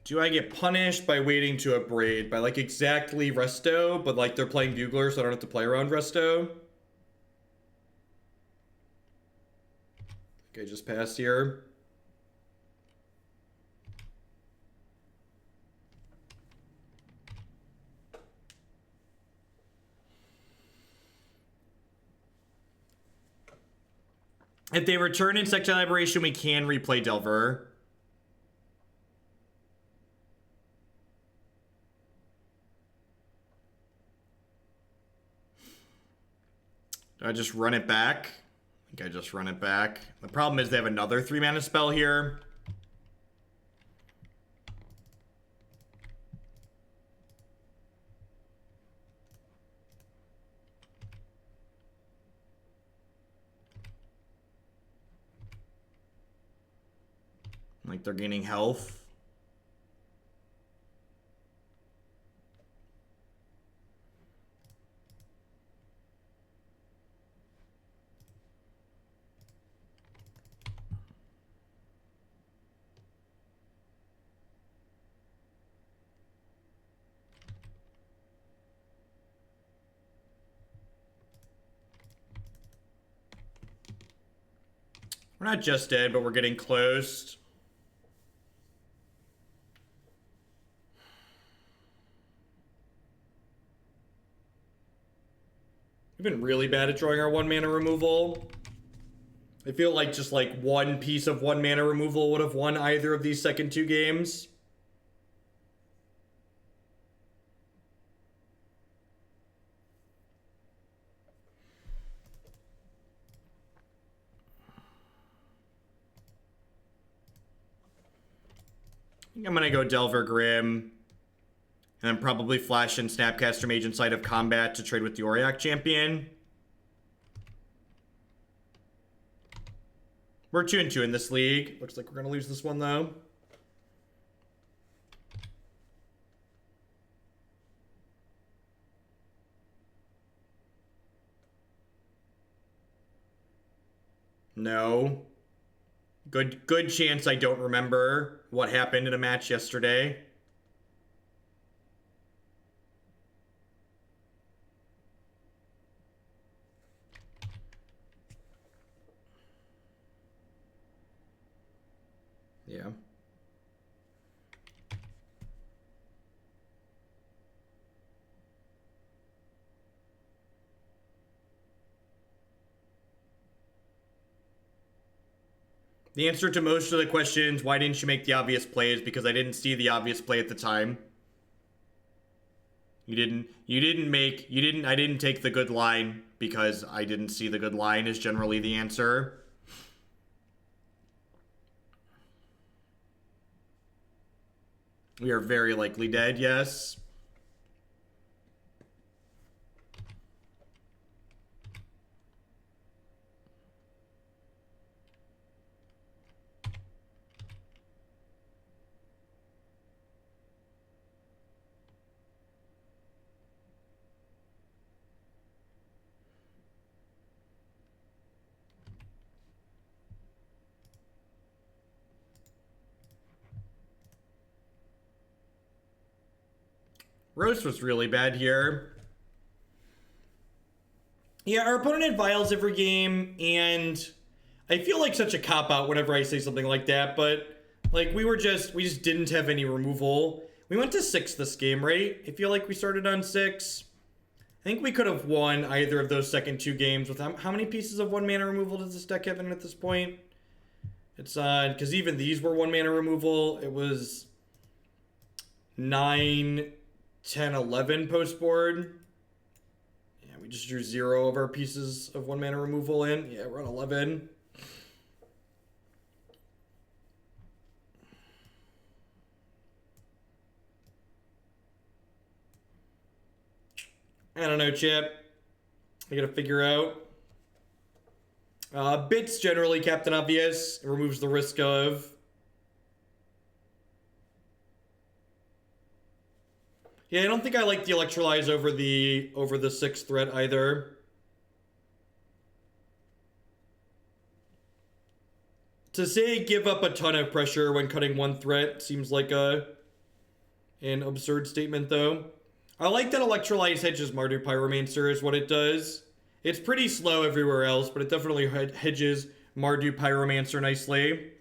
Do I get punished by waiting to Abrade? By like exactly Resto, but like they're playing Bugler, so I don't have to play around Resto? Okay, just pass here. If they return Insectile Aberration, we can replay Delver. Do I just run it back? I think I just run it back. The problem is they have another 3-mana spell here. Like they're gaining health. We're not just dead, but we're getting close. We've been really bad at drawing our 1-mana removal. I feel like just like one piece of 1-mana removal would have won either of these second 2 games. I think I'm gonna go Delver Grim. And then probably flash in Snapcaster Mage inside of combat to trade with the Auriok Champion. We're 2-2 in this league. Looks like we're gonna lose this one though. No. Good chance I don't remember what happened in a match yesterday. Yeah. The answer to most of the questions, why didn't you make the obvious plays? Because I didn't see the obvious play at the time. I didn't take the good line because I didn't see the good line is generally the answer. We are very likely dead, yes. Roast was really bad here. Yeah, our opponent had Vials every game, and I feel like such a cop-out whenever I say something like that, but, like, we just didn't have any removal. We went to 6 this game, right? I feel like we started on 6. I think we could have won either of those second 2 games with how many pieces of 1 mana removal does this deck have in at this point? It's because even these were 1 mana removal. It was 9, 10, 11 post board. Yeah, we just drew 0 of our pieces of 1 mana removal in. Yeah, we're on 11. I don't know, Chip. I gotta figure out. Bits generally Captain Obvious. It removes the risk of. Yeah, I don't think I like the Electrolyze over the 6th threat either. To say give up a ton of pressure when cutting 1 threat seems like an absurd statement, though. I like that Electrolyze hedges Mardu Pyromancer is what it does. It's pretty slow everywhere else, but it definitely hedges Mardu Pyromancer nicely.